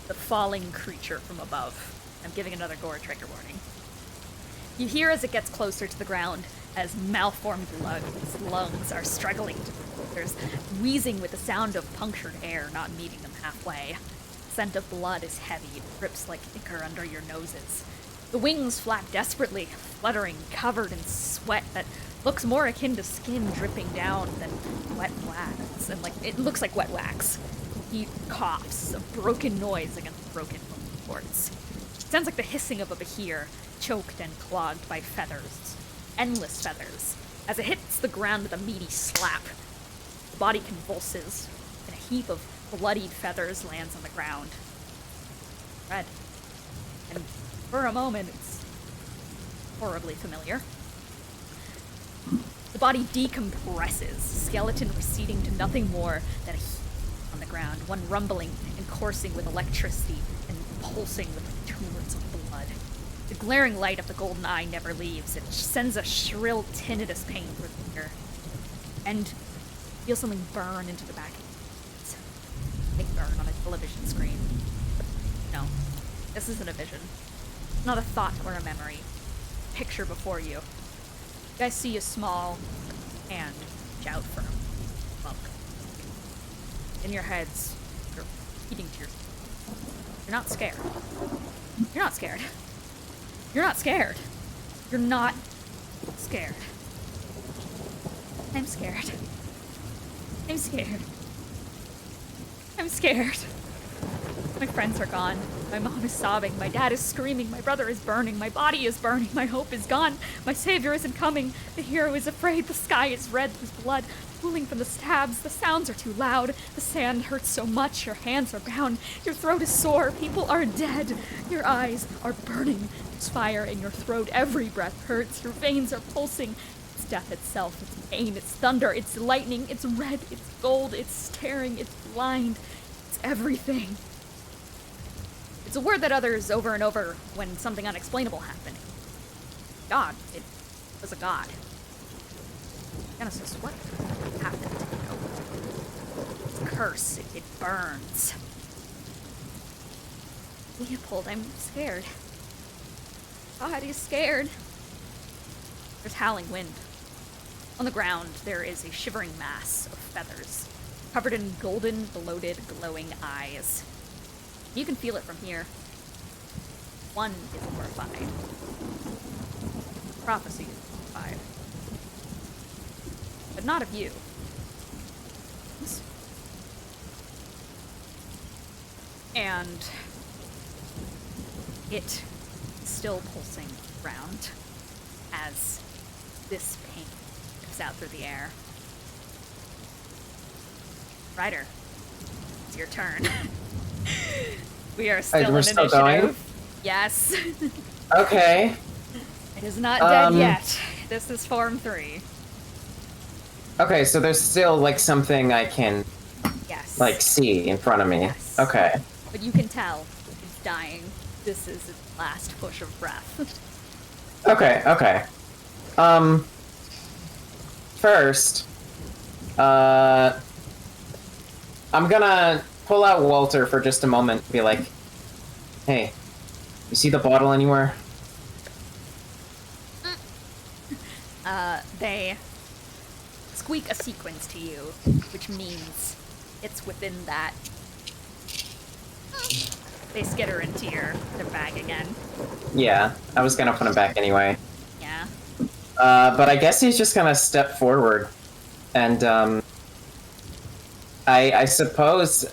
the falling creature from above. I'm giving another gore trigger warning. You hear as it gets closer to the ground, as malformed lungs are struggling to there's wheezing with the sound of punctured air not meeting them halfway. Scent of blood is heavy, it drips like ichor under your noses. The wings flap desperately, fluttering, covered in sweat that looks more akin to skin dripping down than wet wax. And it looks like wet wax. He coughs, a broken noise against broken boards. It sounds like the hissing of a behir, choked and clogged by feathers. Endless feathers. As it hits the ground with a meaty slap, the body convulses, and a heap of bloodied feathers lands on the ground. Red. And for a moment, it's horribly familiar. The body decompresses, skeleton receding to nothing more than a heap on the ground, one rumbling and coursing with electricity and pulsing with tumors of blood. The glaring light of the golden eye never leaves. It sends a shrill tinnitus pain through the ear. And feel something burn into the back of your head. Big burn on a television screen. No, this isn't a vision. Not a thought or a memory. Picture before you. You guys see a small hand reach out for a monk. In your heads, you're eating to yourself. You're not scared. You're not scared. You're not scared. You're not scared. I'm scared. I'm scared. I'm scared. My friends are gone. My mom is sobbing. My dad is screaming. My brother is burning. My body is burning. My hope is gone. My savior isn't coming. The hero is afraid. The sky is red with blood pooling from the stabs. The sounds are too loud. The sand hurts so much. Your hands are bound. Your throat is sore. People are dead. Your eyes are burning. There's fire in your throat. Every breath hurts. Your veins are pulsing. It's death itself, it's pain, it's thunder, it's lightning, it's red, it's gold, it's staring, it's blind, it's everything. It's a word that utters over and over when something unexplainable happened. God, it was a god. Genesis, what happened to you? It's a curse, it burns. Leopold, I'm scared. God, he's scared. There's howling wind. On the ground, there is a shivering mass of feathers, covered in golden, bloated, glowing eyes. You can feel it from here. One is horrified. Prophecy is horrified. But not of you. And it is still pulsing around as this pain rips out through the air. Ryder, it's your turn. We are still we're in still initiative. going? Yes. Okay. It is not dead yet. This is Form 3. Okay, so there's still, like, something I can, Yes. like, see in front of me. Yes. Okay. But you can tell it's dying. This is its last push of breath. Okay. First, I'm gonna pull out Walter for just a moment and be like, hey, you see the bottle anywhere? They squeak a sequence to you, which means it's within that. They skitter into their bag again. Yeah, I was gonna put him back anyway. Yeah. But I guess he's just gonna step forward, and I suppose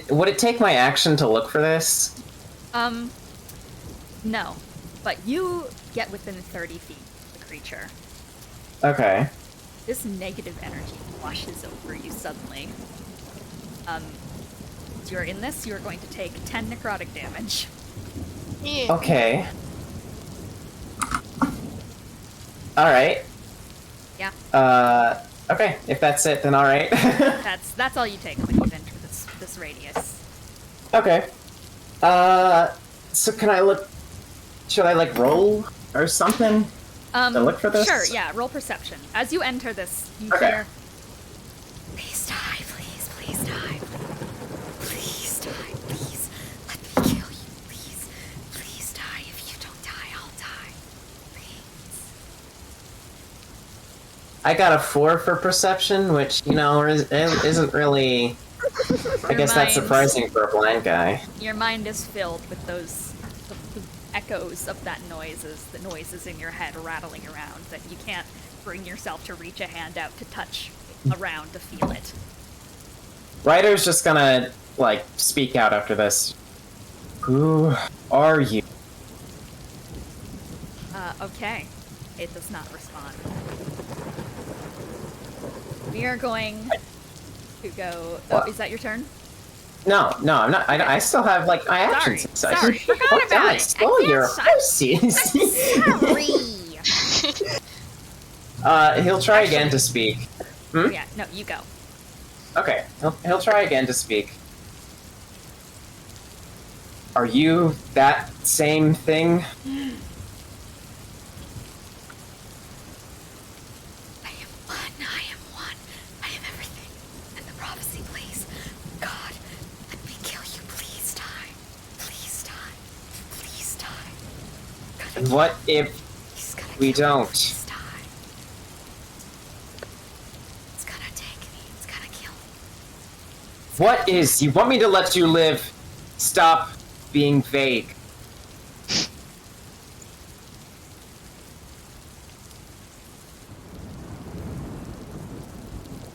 would it take my action to look for this? No. But you get within 30 feet of the creature. Okay. This negative energy washes over you suddenly. As you're in this, you're going to take 10 necrotic damage. Yeah. Okay. Alright. Yeah. Okay, if that's it, then alright. That's all you take when you enter this radius. Okay. So can I look... Should I, like, roll or something? To look for this? Sure, yeah, roll perception. As you enter this, you Okay. hear, please die, please die, please die, please, let me kill you, please die, if you don't die, I'll die, please. I got a 4 for perception, which, you know, isn't really... I guess that's surprising for a blind guy. Your mind is filled with those the echoes of that the noises in your head rattling around that you can't bring yourself to reach a hand out to touch around to feel it. Ryder's just gonna, like, speak out after this. Who are you? Okay. It does not respond. We are going to go... Oh, What? is that your turn? No, I'm not. I still have, like, my actions. Sorry, forgot Oh, about God, it. stole your horses. Sorry. He'll try again to speak. Oh, yeah, no, you go. Okay, he'll try again to speak. Are you that same thing? I am one. I am everything. And the prophecy, please. God, let me kill you. Please die. Please die. Please die. And what if we don't? Please die. It's gonna take me. It's gonna kill me. What is? You want me to let you live? Stop being vague.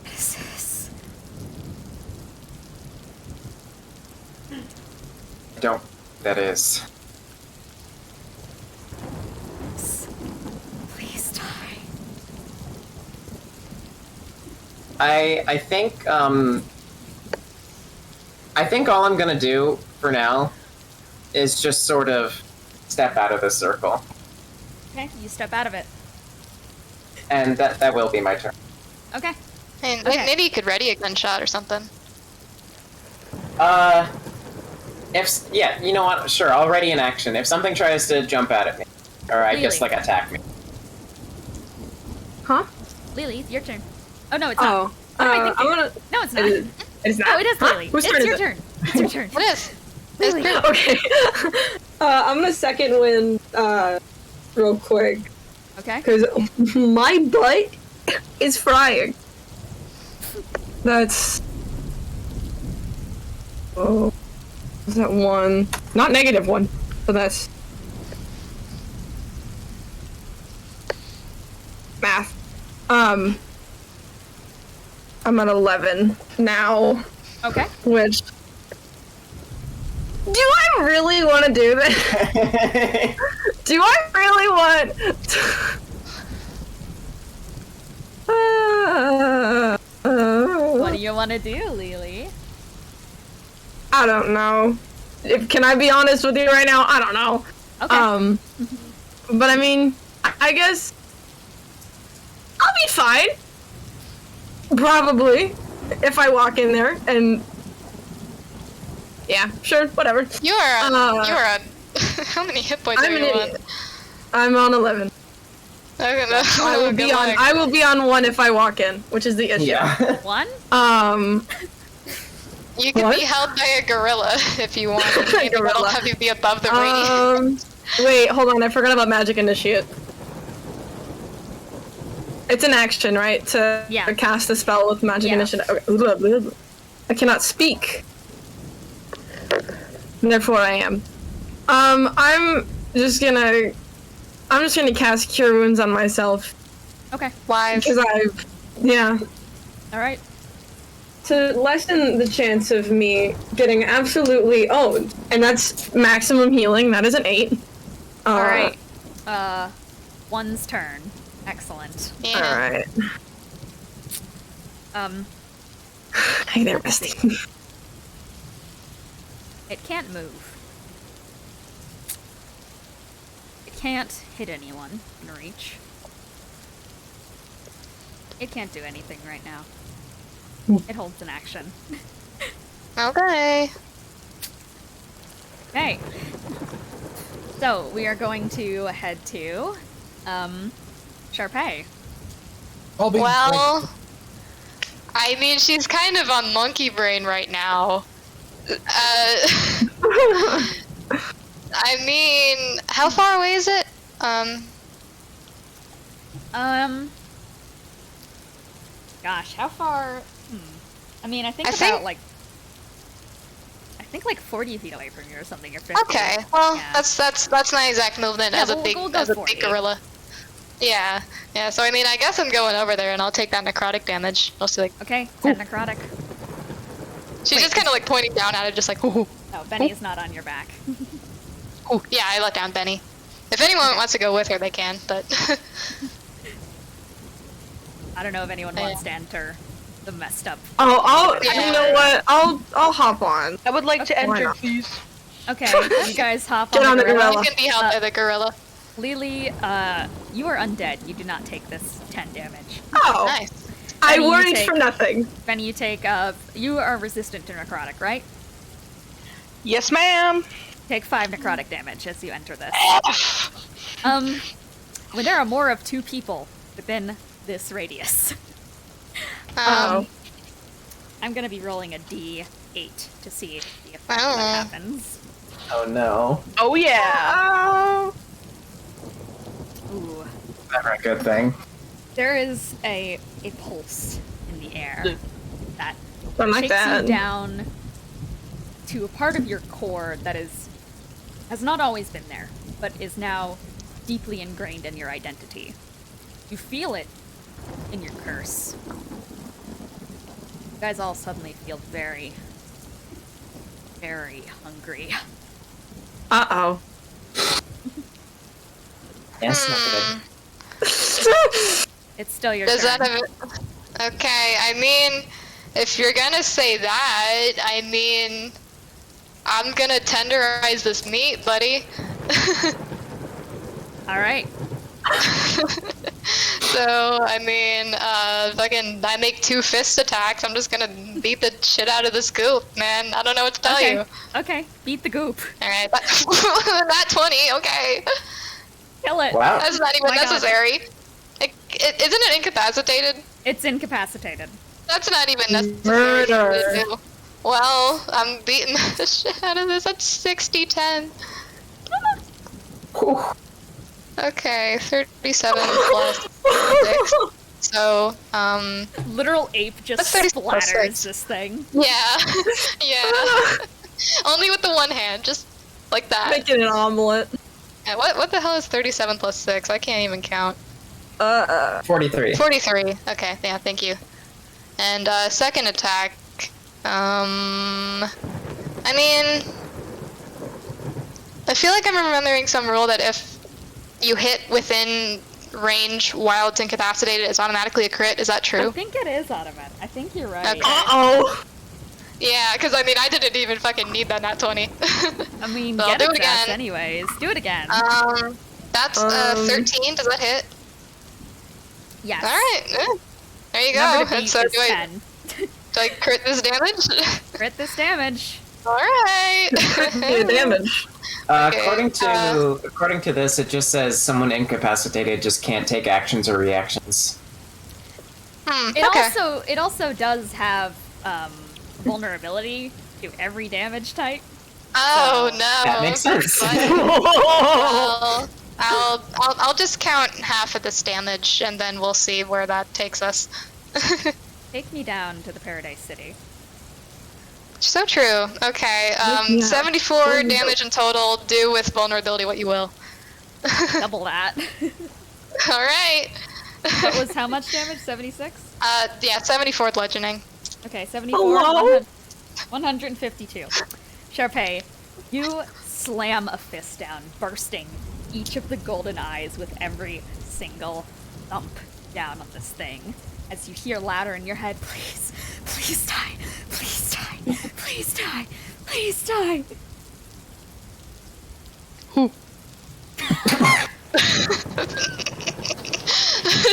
What is this? I don't. That is. Please die. I think all I'm gonna do for now is just sort of step out of the circle. Okay, you step out of it. and that will be my turn. Okay. And Okay. maybe you could ready a gunshot or something. You know what? Sure, I'll ready an action. If something tries to jump out at me, or I guess Really? like attack me. Huh? Lily, your turn. Oh no, it's not. Oh. What am I thinking? I wanna. No, it's not. It's not. No, it is Huh? Lily. Whose It's turn is your it? turn. It's your turn. What is? Lily. Okay. I'm gonna second wind real quick Okay. because my butt is frying. That's. Oh. Is that one? Not -1, but that's. Math. I'm at 11 now, Okay. which. Do I really want to do this? Do I really want? What do you want to do, Lily? I don't know. Can I be honest with you right now? I don't know. Okay. But I mean, I guess I'll be fine. Probably, if I walk in there and. Yeah, sure, whatever. You are on. You are on. How many hit points I'm are an you on? idiot. I'm on 11. Okay, no. I will be on. I will be on 1 if I walk in, which is the issue. Yeah. One. You can What? be held by a gorilla if you want. Maybe that'll Gorilla. have you be above the radius. Wait, hold on. I forgot about Magic Initiate. It's an action, right? To cast a spell with Magic Yeah. Initiate. Okay. I cannot speak. Therefore, I am. I'm just gonna cast Cure Wounds on myself. Okay. Why? Because yeah. All right. To lessen the chance of me getting absolutely owned, and that's maximum healing. That is an 8. All right. One's turn. Excellent. Yeah. All right. Hey there, Misty. It can't move. It can't hit anyone in reach. It can't do anything right now. It holds an action. Okay. Okay. So we are going to head to Charpay. I'll be Well, I mean, she's kind of on monkey brain right now. I mean, how far away is it? Gosh, how far? I mean, I think I about think- like 40 feet away from you or something. Or 50. Okay, well, Yeah. that's my exact movement Yeah, as a big we'll go 40. gorilla. Yeah, yeah. So I mean, I guess I'm going over there and I'll take that necrotic damage. Mostly like Okay, 10 necrotic. she's Wait. just kind of like pointing down at it, just like, ooh, Oh, Benny is not on your back. ooh. Yeah, I let down Benny. If anyone wants to go with her, they can. But I don't know if anyone Yeah. wants to enter the messed up. Yeah. You know what? I'll hop on. I would like to Why enter, not? please. Okay, you guys hop Get on on the the gorilla. you can be held by the gorilla. Lily, you are undead. You do not take this 10 damage. Oh, Nice. I Benny, you worried take- for nothing. Benny, you take, you are resistant to necrotic, right? Yes, ma'am. Take 5 necrotic damage as you enter this. When there are more of 2 people within this radius, Oh. I'm gonna be rolling a D8 to see the effect Oh. that happens. Oh no. Oh yeah. Oh. Ooh. Never a good thing. There is a pulse in the air that Don't like shakes that. you down to a part of your core that has not always been there, but is now deeply ingrained in your identity. You feel it in your curse. You guys all suddenly feel very, very hungry. Uh-oh. Yes, not good. It's still your Does turn. that have? Okay, I mean, if you're gonna say that, I mean, I'm gonna tenderize this meat, buddy. All right. So, I mean, fucking, I make 2 fist attacks. I'm just gonna beat the shit out of this goop, man. I don't know what to tell you. Okay, beat the goop. Alright, that 20, okay. Kill it. Wow. That's not even Oh my God. necessary. Isn't it incapacitated? It's incapacitated. That's not even necessary. Murder. to do. Well, I'm beating the shit out of this. That's 60-10. Okay, 37 plus 6. So, Literal ape just That's 36 plus splatters 6. this thing. yeah. Yeah. Only with the one hand, just like that. Making an omelet. Yeah, what the hell is 37 plus 6? I can't even count. 43. 43. Okay, yeah, thank you. And, second attack, I mean, I feel like I'm remembering some rule that if you hit within range while it's incapacitated, it's automatically a crit. Is that I true? think it is automatic. I think you're right. Okay. Uh-oh. Yeah, because I mean, I didn't even fucking need that nat 20. I mean, So I'll get do its it ass again. anyways. Do it again. That's 13. Does that hit? yes. All right. There you Number go. to And beat so is do I 10. crit this damage? Crit this damage. All right. Yeah, damage. Okay, According to this, it just says someone incapacitated just can't take actions or reactions. It also does have vulnerability to every damage type. Oh So- no. That makes sense. Well, I'll just count half of this damage, and then we'll see where that takes us. Take me down to the Paradise City. So true. Okay. Yeah. 74 damage in total. Do with vulnerability what you will. Double that. All right. That was how much damage? 76? Yeah, 74 bludgeoning. Okay, 74, Hello? 152. Charpay, you slam a fist down, bursting each of the golden eyes with every single thump down on this thing. As you hear louder in your head, please, please die, please die, please die, please die.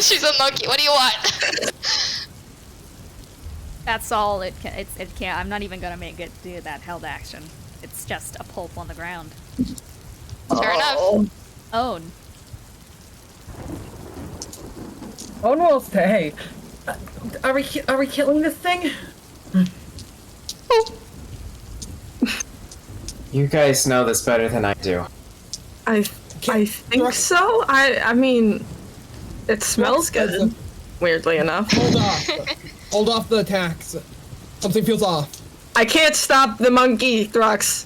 She's a monkey. What do you want? That's all it can. It can't. I'm not even gonna make it do that held action. It's just a pulp on the ground. Fair enough. Own. Owen will stay. Are we killing this thing? You guys know this better than I do. I think so. I mean, it smells good. Weirdly enough. Hold off. Hold off the attacks. Something feels off. I can't stop the monkey, Thrux.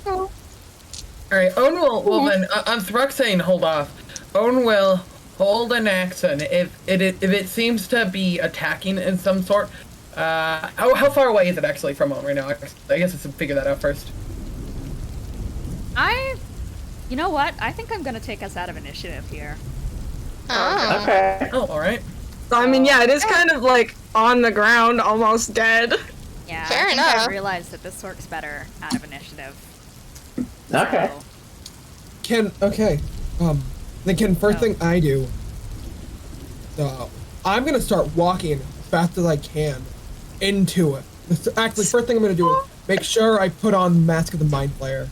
Alright, Owen will then, I'm Thrux saying hold off. Owen will hold an action if it seems to be attacking in some sort. How far away is it actually from Owen right now? I guess I should figure that out first. You know what? I think I'm gonna take us out of initiative here. Oh. Okay. Oh, alright. I mean, yeah, it is kind of like on the ground, almost dead. Yeah, Fair I think enough. I realized that this works better out of initiative. Okay. So, First thing I do, I'm gonna start walking as fast as I can into it. Actually, first thing I'm gonna do is make sure I put on Mask of the Mind Flayer,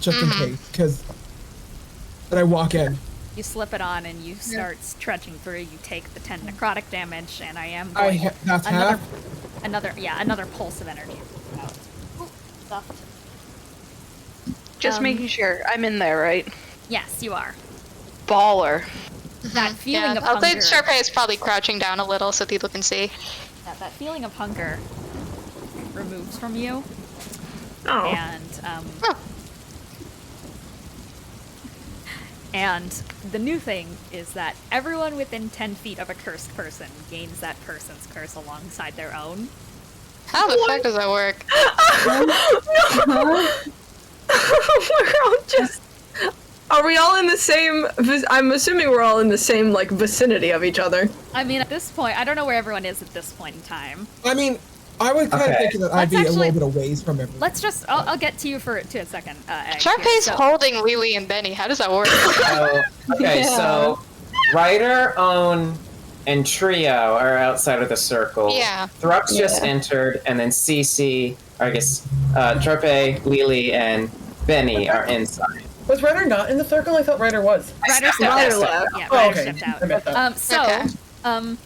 just in case, because then I walk in. you slip it on and you start trudging through. You take the 10 necrotic damage, and I am going That's another, half. another pulse of energy. Ooh, stuffed. Just making sure I'm in there, right? Yes, you are. Baller. That feeling Yeah, of I'll say hunger. Charpay is probably crouching down a little so people can see. That feeling of hunger removes from you, Oh. and the new thing is that everyone within 10 feet of a cursed person gains that person's curse alongside their own. How the fuck does that work? We're all just. Are we all in the same? I'm assuming we're all in the same like vicinity of each other. I mean, at this point, I don't know where everyone is at this point in time. I mean, I was kind of Okay. thinking that I'd be Let's a little actually- bit away from everyone. Let's just, I'll get to you to a second. Egg, here. Charpay's So- holding Lelee and Bennie. How does that work? So, okay, Yeah. so Ryder, Own, and Trio are outside of the circle. Yeah. Thrux just entered, and then CC, or I guess Charpay, Lelee, and Bennie are inside. Was Ryder not in the circle? I thought Ryder was. Ryder stepped Ryder out. left. Yeah, Oh, Ryder okay. stepped I missed out. that. Okay.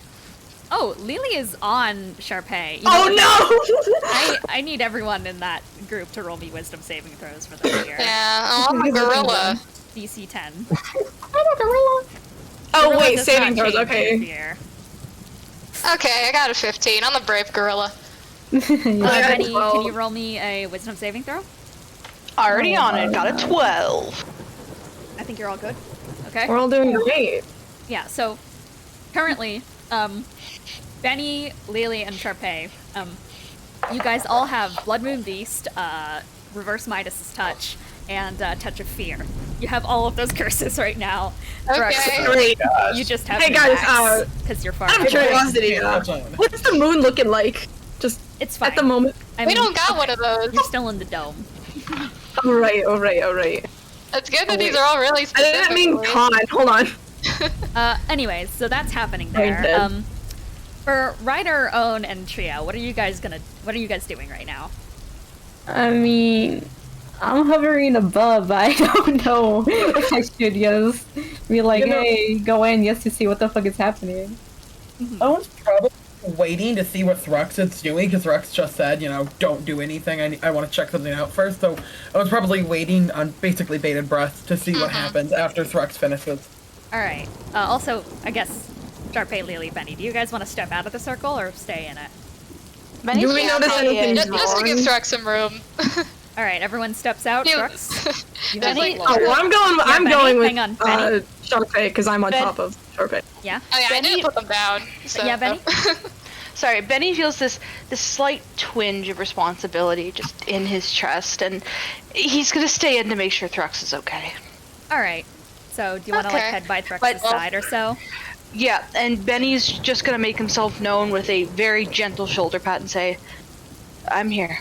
Oh, Lelee is on Charpay. I need everyone in that group to roll me wisdom saving throws for this year. Yeah, I'm a gorilla. DC 10. I'm a gorilla. Oh Gorilla wait, does saving not throws. change Okay. this year. Okay, I got a 15. I'm the brave gorilla. Bennie, can 12. you roll me a wisdom saving throw? Already on it. Got a 12. I think you're all good. Okay. We're all doing great. Yeah, so currently, Bennie, Lelee, and Charpay, you guys all have Blood Moon Beast, Reverse Midas's Touch, and Touch of Fear. You have all of those curses right now. Okay. Great. You just have Hey guys, because you're far. I have a away. curiosity. Hold on. What's the moon looking like? Just It's fine. at the moment. I We mean, don't got one of those. You're still in the dome. All right. It's good that wait. these are all really I specific. didn't mean con. Hold on. Anyways, so that's happening Right there. then. For Ryder, Own, and Trio, what are you guys doing right now? I mean, I'm hovering above, but I don't know if I should just be like, hey, go in just to see what the fuck is happening. Owen's probably waiting to see what Thrux is doing, because Thrux just said, don't do anything. I want to check something out first. So Owen's probably waiting on basically bated breath to see what happens after Thrux finishes. All right. Also, I guess Charpay, Lelee, Bennie, do you guys want to step out of the circle or stay in it? Do we notice anything Just to give wrong? Thrux some room. All right, everyone steps out. You- Thrux. You Bennie- guys Oh, well, I'm Bennie, going with hang on, Bennie. Charpay because I'm on top of Charpay. Yeah. Oh yeah, I Bennie- did put them down. So. Yeah, Bennie? Sorry, Bennie feels this slight twinge of responsibility just in his chest, and he's gonna stay in to make sure Thrux is okay. All right. So, do you want to Okay. head by Thrux's But- side or so? Yeah, and Benny's just gonna make himself known with a very gentle shoulder pat and say, I'm here.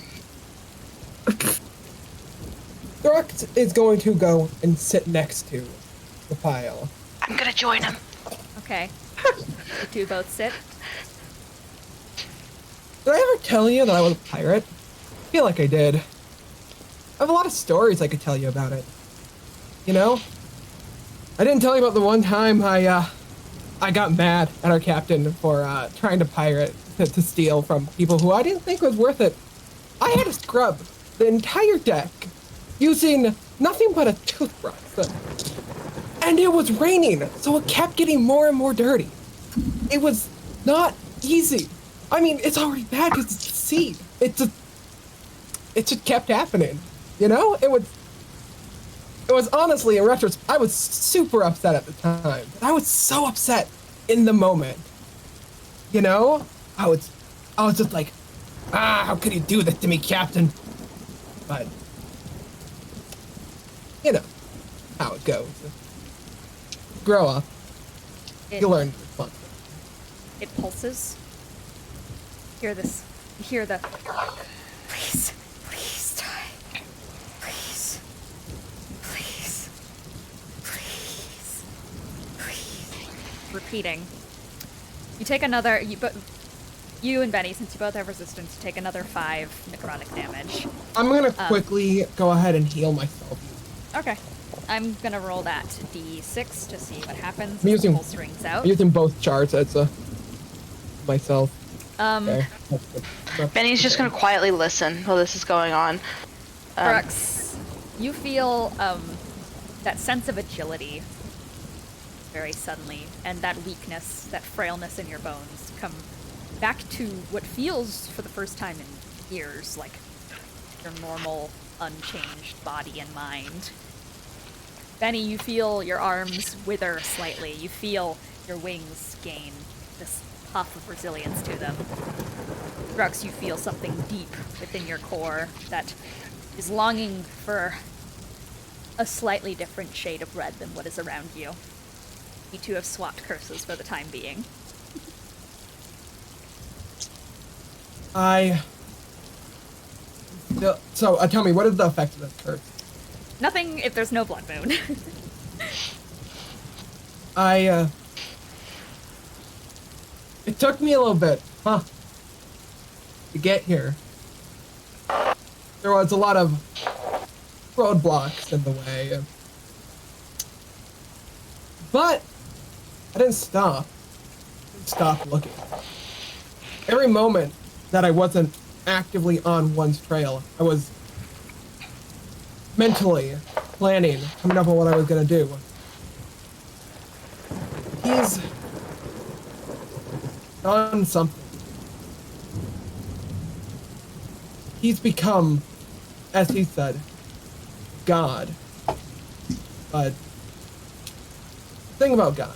Thrux is going to go and sit next to the pile. I'm gonna join him. Okay. You two both sit. Did I ever tell you that I was a pirate? I feel like I did. I have a lot of stories I could tell you about it. I didn't tell you about the one time I got mad at our captain for trying to pirate to steal from people who I didn't think was worth it. I had to scrub the entire deck using nothing but a toothbrush. And it was raining, so it kept getting more and more dirty. It was not easy. I mean, it's already bad because it's a seed. It just kept happening. It was honestly, in retrospect, I was super upset at the time. I was so upset in the moment. I was just like, how could you do this to me, Captain? But, you know how it goes. Grow up. You learn responsibility. It pulses. Hear this. You hear the. Please, please die. Please, please, please, please. Repeating. You take another. You and Bennie, since you both have resistance, you take another 5 necrotic damage. I'm gonna quickly go ahead and heal myself. Okay. I'm gonna roll that d6 to see what happens. I'm as using- the pulse rings out. I'm using both charts as myself. Okay. Benny's just gonna quietly listen while this is going on. Thrux, you feel that sense of agility very suddenly, and that weakness, that frailness in your bones come back to what feels for the first time in years like your normal, unchanged body and mind. Bennie, you feel your arms wither slightly. You feel your wings gain this puff of resilience to them. Thrux, you feel something deep within your core that is longing for a slightly different shade of red than what is around you. You two have swapped curses for the time being. So, tell me, what is the effect of this curse? Nothing if there's no blood moon. It took me a little bit, to get here. There was a lot of roadblocks in the way. But I didn't stop. Looking. Every moment that I wasn't actively on one's trail, I was mentally planning, coming up with what I was gonna do. He's done something. He's become, as he said, God. But the thing about God,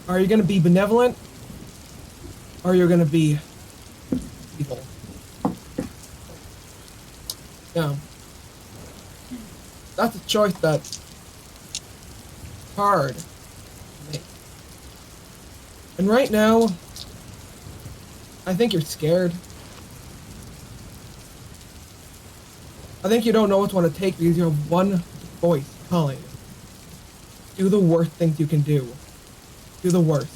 are you gonna be benevolent, or are you gonna be evil? Yeah. That's a choice that's hard to make. And right now, I think you're scared. I think you don't know which one to take because you have one voice calling you. Do the worst things you can do. Do the worst.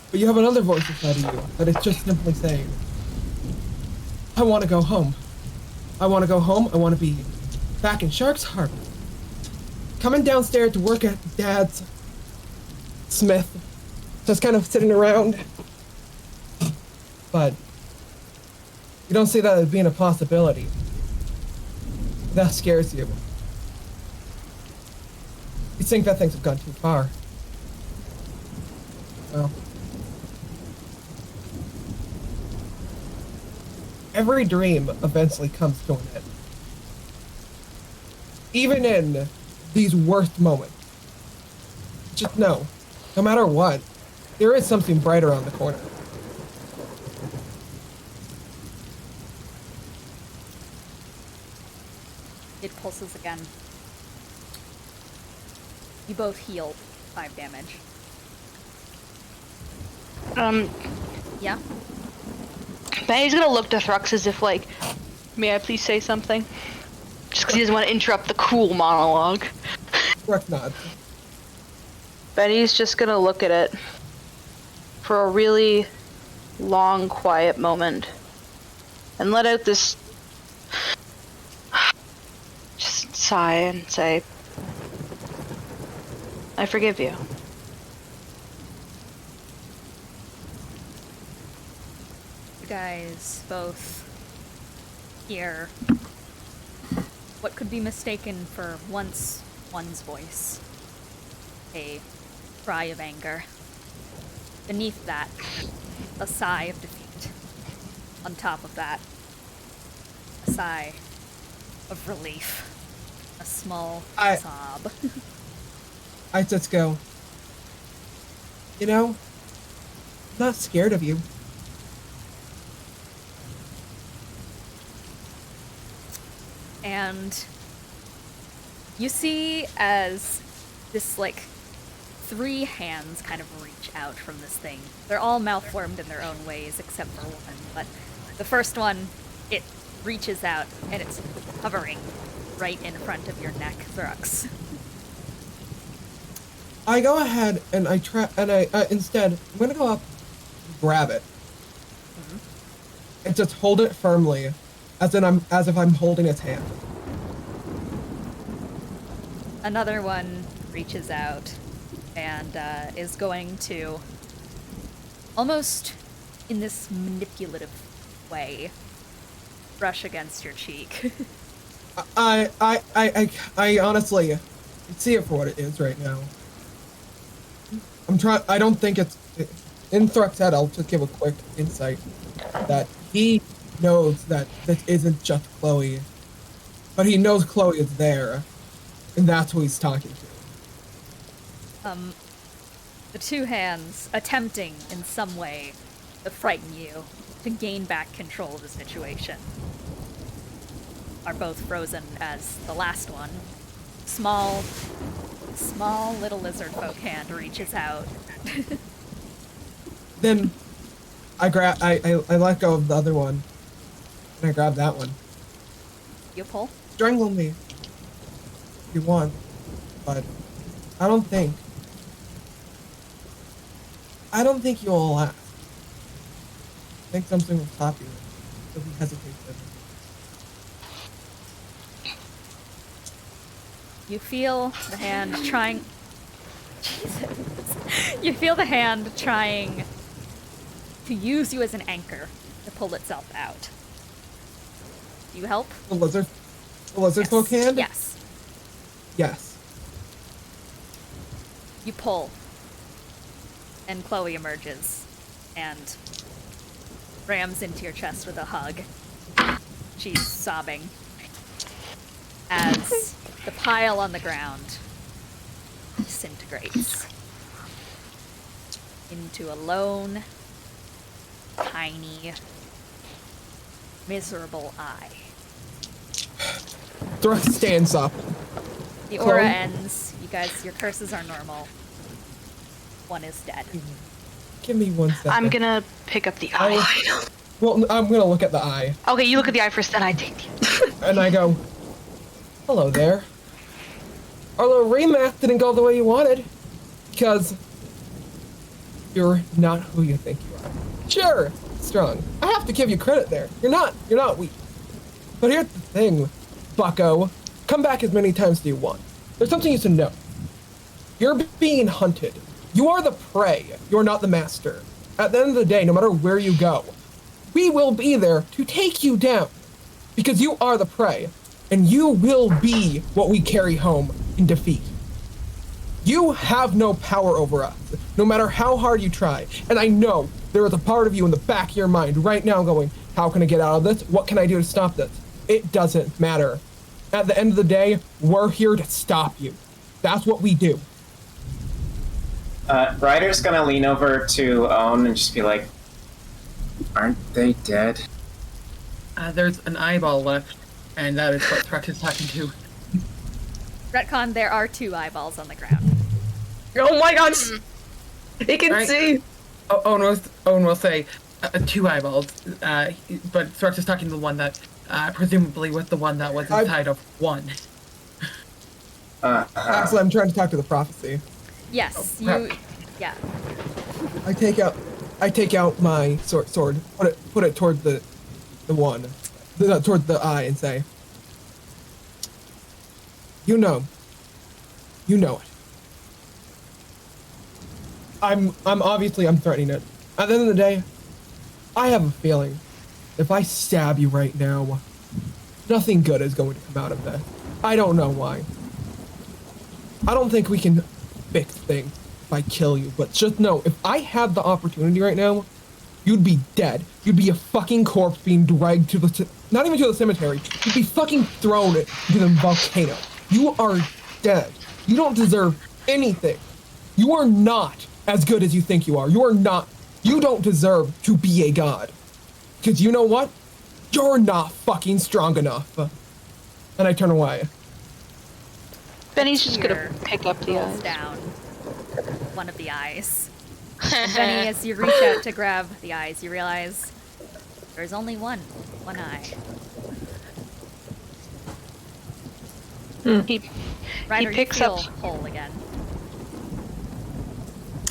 But you have another voice inside of you that is just simply saying, I want to go home. I want to go home. I want to be back in Shark's Harbor. Coming downstairs to work at Dad's Smith. Just kind of sitting around. But you don't see that as being a possibility. That scares you. You think that things have gone too far. Well, every dream eventually comes to an end. Even in these worst moments. Just know, no matter what, there is something bright around the corner. It pulses again. You both heal 5 damage. Yeah? Benny's gonna look to Thrux as if like, may I please say something? Just because he doesn't want to interrupt the cool monologue. Thrux nods. Benny's just gonna look at it for a really long, quiet moment and let out this just sigh and say, I forgive you. You guys both hear what could be mistaken for once one's voice. A cry of anger. Beneath that, a sigh of defeat. On top of that, a sigh of relief. A small sob. I just go, you know, I'm not scared of you. And you see as this, like, 3 hands kind of reach out from this thing. They're all malformed in their own ways, except for one, but the first one, it reaches out, and it's hovering right in front of your neck, Thrux. I go ahead and instead, I'm gonna go up, grab it, and just hold it firmly, as if I'm holding its hand. Another one reaches out and is going to, almost in this manipulative way, brush against your cheek. I honestly see it for what it is right now. I don't think it's in Thrux's head. I'll just give a quick insight that he knows that this isn't just Chloe, but he knows Chloe is there, and that's who he's talking to. The 2 hands attempting in some way to frighten you, to gain back control of the situation, are both frozen as the last one, small little lizard folk hand reaches out. Then I let go of the other one, and I grab that one. You pull? Strangle me if you want, but I don't think you'll last. I think something will stop you. So he hesitates. You feel the hand trying. Jesus. You feel the hand trying to use you as an anchor to pull itself out. Do you help? The lizard folk hand? Yes. Yes. You pull. And Chloe emerges and rams into your chest with a hug. She's sobbing. As the pile on the ground disintegrates into a lone, tiny, miserable eye. Thrux stands up. The aura Chloe? ends. You guys, your curses are normal. One is dead. Give me 1 second. I'm gonna pick up the eye. Well, I'm gonna look at the eye. Okay, you look at the eye first, then I take the eye. And I go, hello there. Our little remath didn't go the way you wanted. Because you're not who you think you are. Sure, strong. I have to give you credit there. You're not weak. But here's the thing, bucko. Come back as many times as you want. There's something you should know. You're being hunted. You are the prey. You're not the master. At the end of the day, no matter where you go, we will be there to take you down. Because you are the prey. And you will be what we carry home in defeat. You have no power over us, no matter how hard you try. And I know there is a part of you in the back of your mind right now going, how can I get out of this? What can I do to stop this? It doesn't matter. At the end of the day, we're here to stop you. That's what we do. Ryder's gonna lean over to Owen and just be like, aren't they dead? There's an eyeball left, and that is what Thrux is talking to. Retcon, there are 2 eyeballs on the ground. Oh my god! He can Right. see! Owen will say 2 eyeballs, but Thrux is talking to the one that, presumably was the one that was inside of 1. Actually, I'm trying to talk to the prophecy. Yes, crap. yeah. I take out my sword, put it toward the one, toward the eye, and say, you know it. I'm threatening it. At the end of the day, I have a feeling if I stab you right now, nothing good is going to come out of this. I don't know why. I don't think we can fix things if I kill you, but just know, if I had the opportunity right now, you'd be dead. You'd be a fucking corpse being dragged to the, not even to the cemetery, you'd be fucking thrown into the volcano. You are dead. You don't deserve anything. You are not as good as you think you are. You don't deserve to be a god. Because you know what? You're not fucking strong enough. And I turn away. Benny's just gonna Tear pick up the rolls eye. down one of the eyes. And Benny, as you reach out to grab the eyes, you realize there's only one eye. He Ryder, picks you up. feel whole again.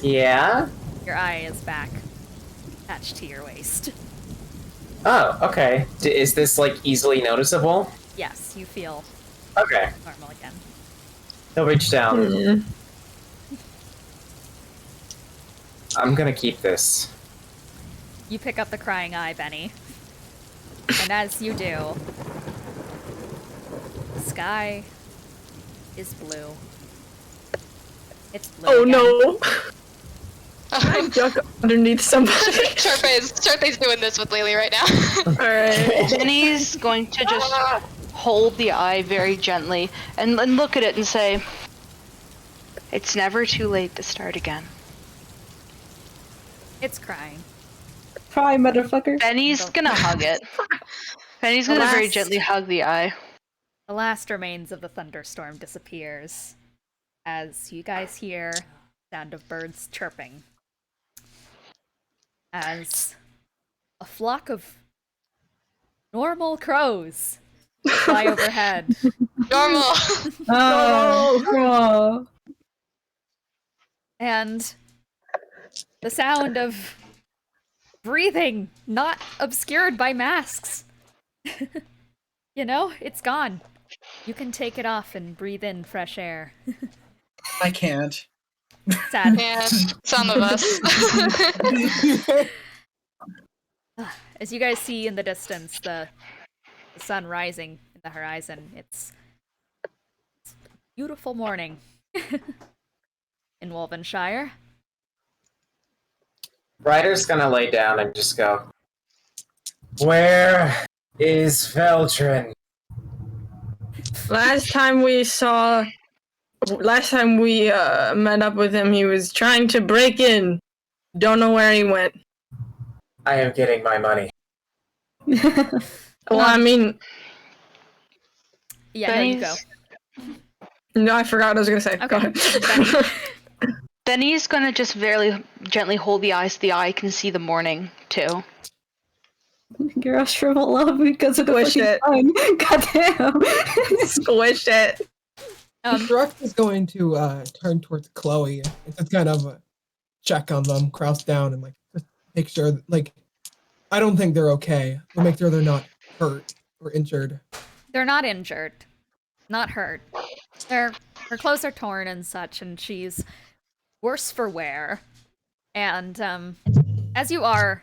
Yeah? Your eye is back, attached to your waist. Oh, okay. Is this, like, easily noticeable? Yes, you feel Okay. normal again. He'll reach down. I'm gonna keep this. You pick up the crying eye, Benny. And as you do, the sky is blue. It's blue Oh again. no! I duck underneath somebody. Charpay's doing this with Lelee right now. Alright. Benny's going to just hold the eye very gently and look at it and say, it's never too late to start again. It's crying. Cry, motherfucker. Benny's gonna hug it. Benny's gonna very Alas. gently hug the eye. The last remains of the thunderstorm disappears as you guys hear the sound of birds chirping. As a flock of normal crows fly overhead. Normal. Oh, And the sound of breathing not obscured by masks. You know, it's gone. You can take it off and breathe in fresh air. I can't. Sad. Yeah, some of us. As you guys see in the distance, the sun rising in the horizon, it's a beautiful morning in Wolvenshire. Ryder's gonna lay down and just go, "Where is Veldrin?" Last time we met up with him, he was trying to break in. Don't know where he went. I am getting my money. Well, I mean, Yeah, no, you go. no, I forgot what I was gonna say. Go Okay. ahead. Bennie. Benny's gonna just very gently hold the eye so the eye can see the morning, too. Girl, shrivel up because of the Squish fucking it. sun. Goddamn. Squish it. Thrux is going to turn towards Chloe and just kind of check on them, crouch down, and like just make sure that, like, I don't think they're okay. We'll make sure they're not hurt or injured. They're not injured. Not hurt. Her clothes are torn and such, and she's worse for wear. And as you are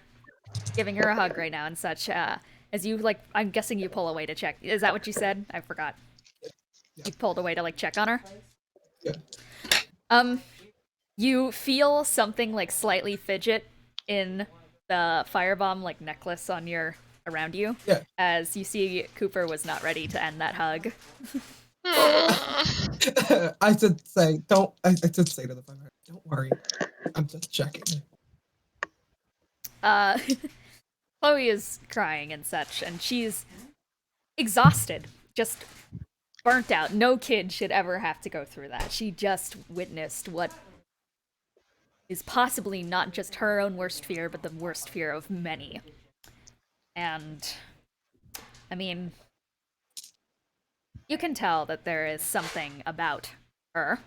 giving her a hug right now and such, as you, like, I'm guessing you pull away to check. Is that what you said? I forgot. Yeah. You pulled away to, like, check on her? Yeah. You feel something, like, slightly fidget in the firebomb, like, necklace on around you. Yeah. As you see Cooper was not ready to end that hug. I should say, I should say to the fire, don't worry. I'm just checking. Chloe is crying and such, and she's exhausted, just burnt out. No kid should ever have to go through that. She just witnessed what is possibly not just her own worst fear, but the worst fear of many. And, I mean, you can tell that there is something about her.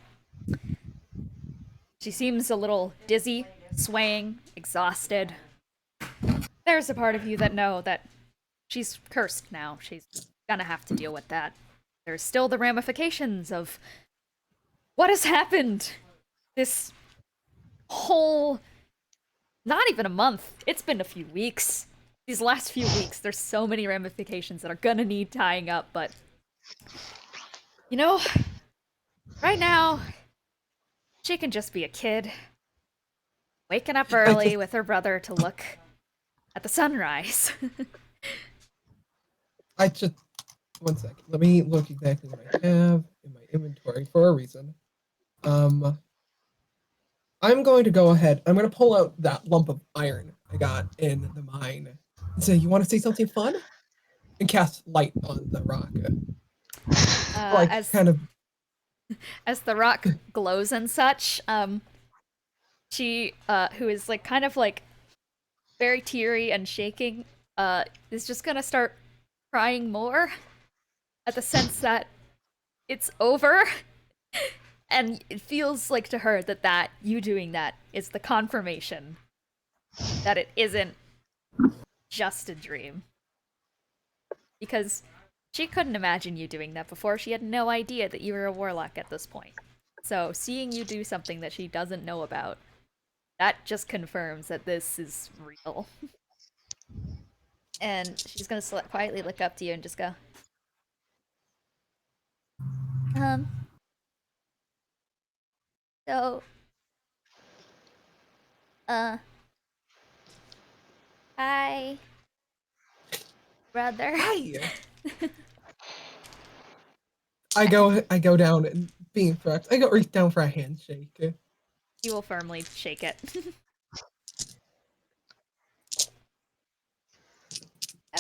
She seems a little dizzy, swaying, exhausted. There's a part of you that know that she's cursed now. She's gonna have to deal with that. There's still the ramifications of what has happened this whole... not even a month. It's been a few weeks. These last few weeks, there's so many ramifications that are gonna need tying up, but... you know, right now, she can just be a kid. Waking up early with her brother to look at the sunrise. I just, one second. Let me look exactly what I have in my inventory for a reason. I'm going to go ahead. I'm going to pull out that lump of iron I got in the mine and say, "You want to see something fun?" And cast light on the rock. Like, as kind of. as the rock glows and such, she, who is like kind of like very teary and shaking, is just gonna start crying more at the sense that it's over. And it feels like to her that you doing that is the confirmation that it isn't just a dream. Because she couldn't imagine you doing that before. She had no idea that you were a warlock at this point. So seeing you do something that she doesn't know about, that just confirms that this is real. And she's gonna quietly look up to you and just go, so, hi, brother. Hi. I go down and being Thrux, I go reach down for a handshake. You will firmly shake it.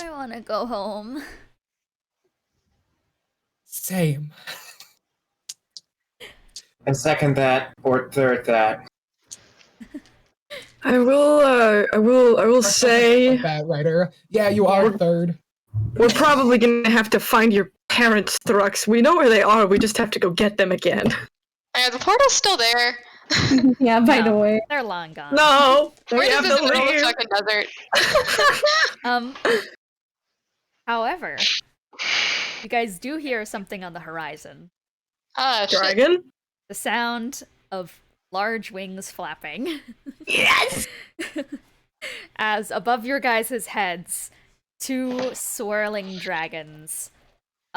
I want to go home. Same. I second that, or third that. I will say Bad Ryder. Yeah, you are third. we're probably gonna have to find your parents, Thrux. We know where they are. We just have to go get them again. Yeah, the portal's still there. Yeah, by the No, way. they're long gone. No, we We're have just to in the middle of leave. the fucking desert. However, you guys do hear something on the horizon. Ah, shit. Dragon? The sound of large wings flapping. Yes! As above your guys' heads, 2 swirling dragons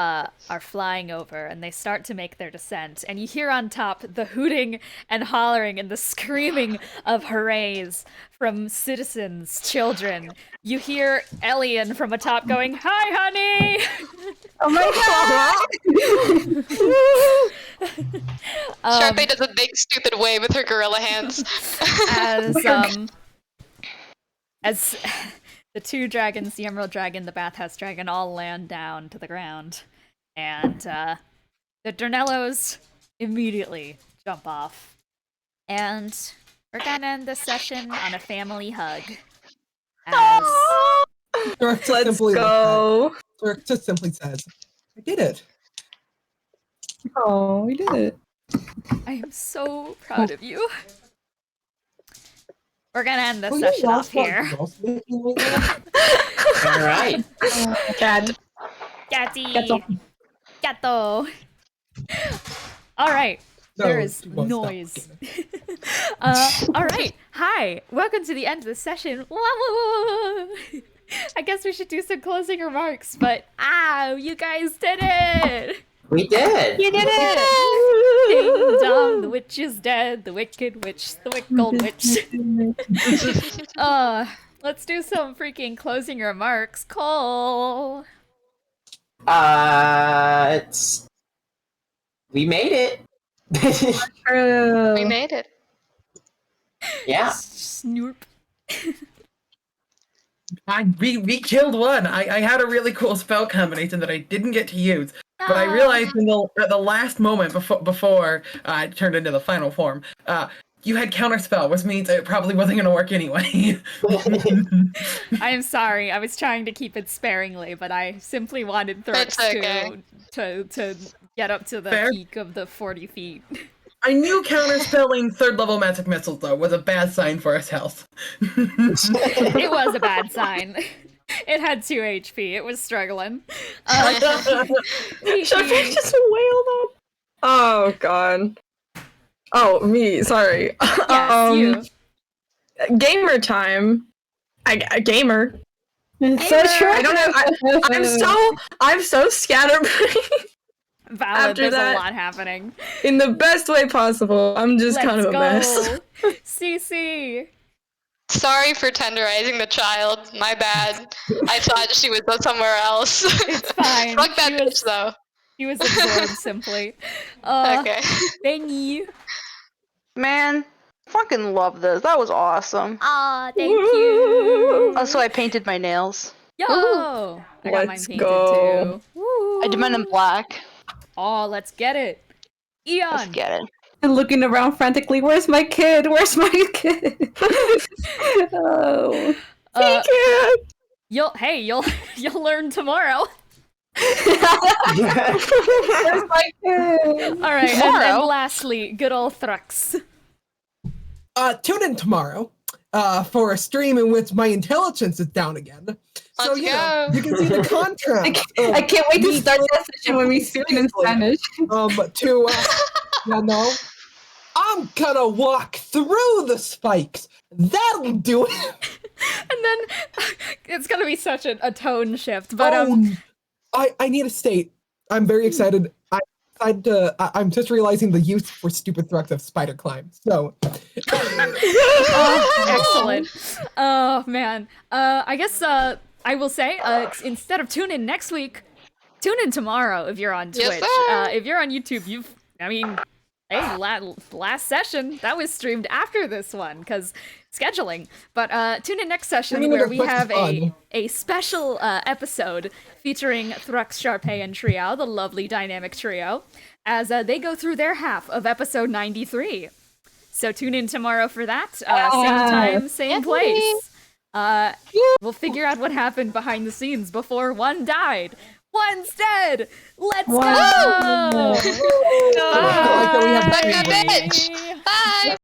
are flying over, and they start to make their descent. And you hear on top the hooting and hollering and the screaming of hoorays from citizens, children. You hear Elian from atop going, "Hi, honey!" Oh my god! Charpay does a big stupid wave with her gorilla hands. As the 2 dragons, the Emerald Dragon, the Bathhouse Dragon, all land down to the ground, and the Dornellos immediately jump off. And we're gonna end this session on a family hug. As Thrux Let's simply go. Thrux just simply says, I did it. Oh, we did it. I am so proud of you. We're gonna end this Oh, you session off lost what here. girls making right now? All right. Cat. Catty! Gato. Gato! Alright, No, there is she won't stop. noise. Alright, hi! Welcome to the end of the session. I guess we should do some closing remarks, but you guys did it! We did. You did it! Ding dong, the witch is dead, the wicked witch, the wicked witch. Let's do some freaking closing remarks. Cole! We made it. We made it. Yeah. Snoop. We killed one. I had a really cool spell combination that I didn't get to use, but I realized at the last moment before it turned into the final form, you had counterspell, which means it probably wasn't going to work anyway. I am sorry. I was trying to keep it sparingly, but I simply wanted Thrux It's okay. to get up to the Fair. peak of the 40 feet. I knew counterspelling 3rd level magic missiles though was a bad sign for his health. It was a bad sign. It had 2 HP. It was struggling. Charpay just wailed up. Oh god. Oh, me. Sorry. Yes, you. Gamer time. I gamer. It's so true. I don't know. I'm so scatterbrained Valid. after There's that- a lot happening. in the best way possible. I'm just kind of a mess. CC. Sorry for tenderizing the child. My bad. I thought she was somewhere else. It's fine. Fuck that She was- bitch though. He was absorbed simply. Okay. Bennie. Man, fucking love this. That was awesome. Aw, thank you. Also, I painted my nails. Yo! I got mine Let's painted go. too. Woo. I did mine in black. Oh, let's get it. Eon. Let's get it. And looking around frantically, where's my kid? Where's my kid? Oh. Uh, Kid. you'll learn tomorrow. Where's my kid? All right, and Tomorrow? lastly, good old Thrux. Tune in tomorrow for a stream in which my intelligence is down again. So, Let's you know, go. you can see the contrast. I can't wait to start that session when we speak in Spanish. You know, I'm gonna walk through the spikes. That'll do it. And then it's gonna be such a tone shift, but I need to state, I'm very excited. I'm just realizing the use for stupid Thrux of spider climb. So, excellent. Oh man. I guess I will say instead of tune in next week, tune in tomorrow if you're on Twitch. Yes, sir. If you're on YouTube, hey, last session that was streamed after this one because scheduling. But tune in next session mean, where it we was have fun. a special episode featuring Thrux, Charpay, and Trio, the lovely dynamic trio, as they go through their half of episode 93. So tune in tomorrow for that. Same time, same place. We'll figure out what happened behind the scenes before one died. One's dead. Let's go. Wow. I like that we have Fuck three that ways. bitch. Bye.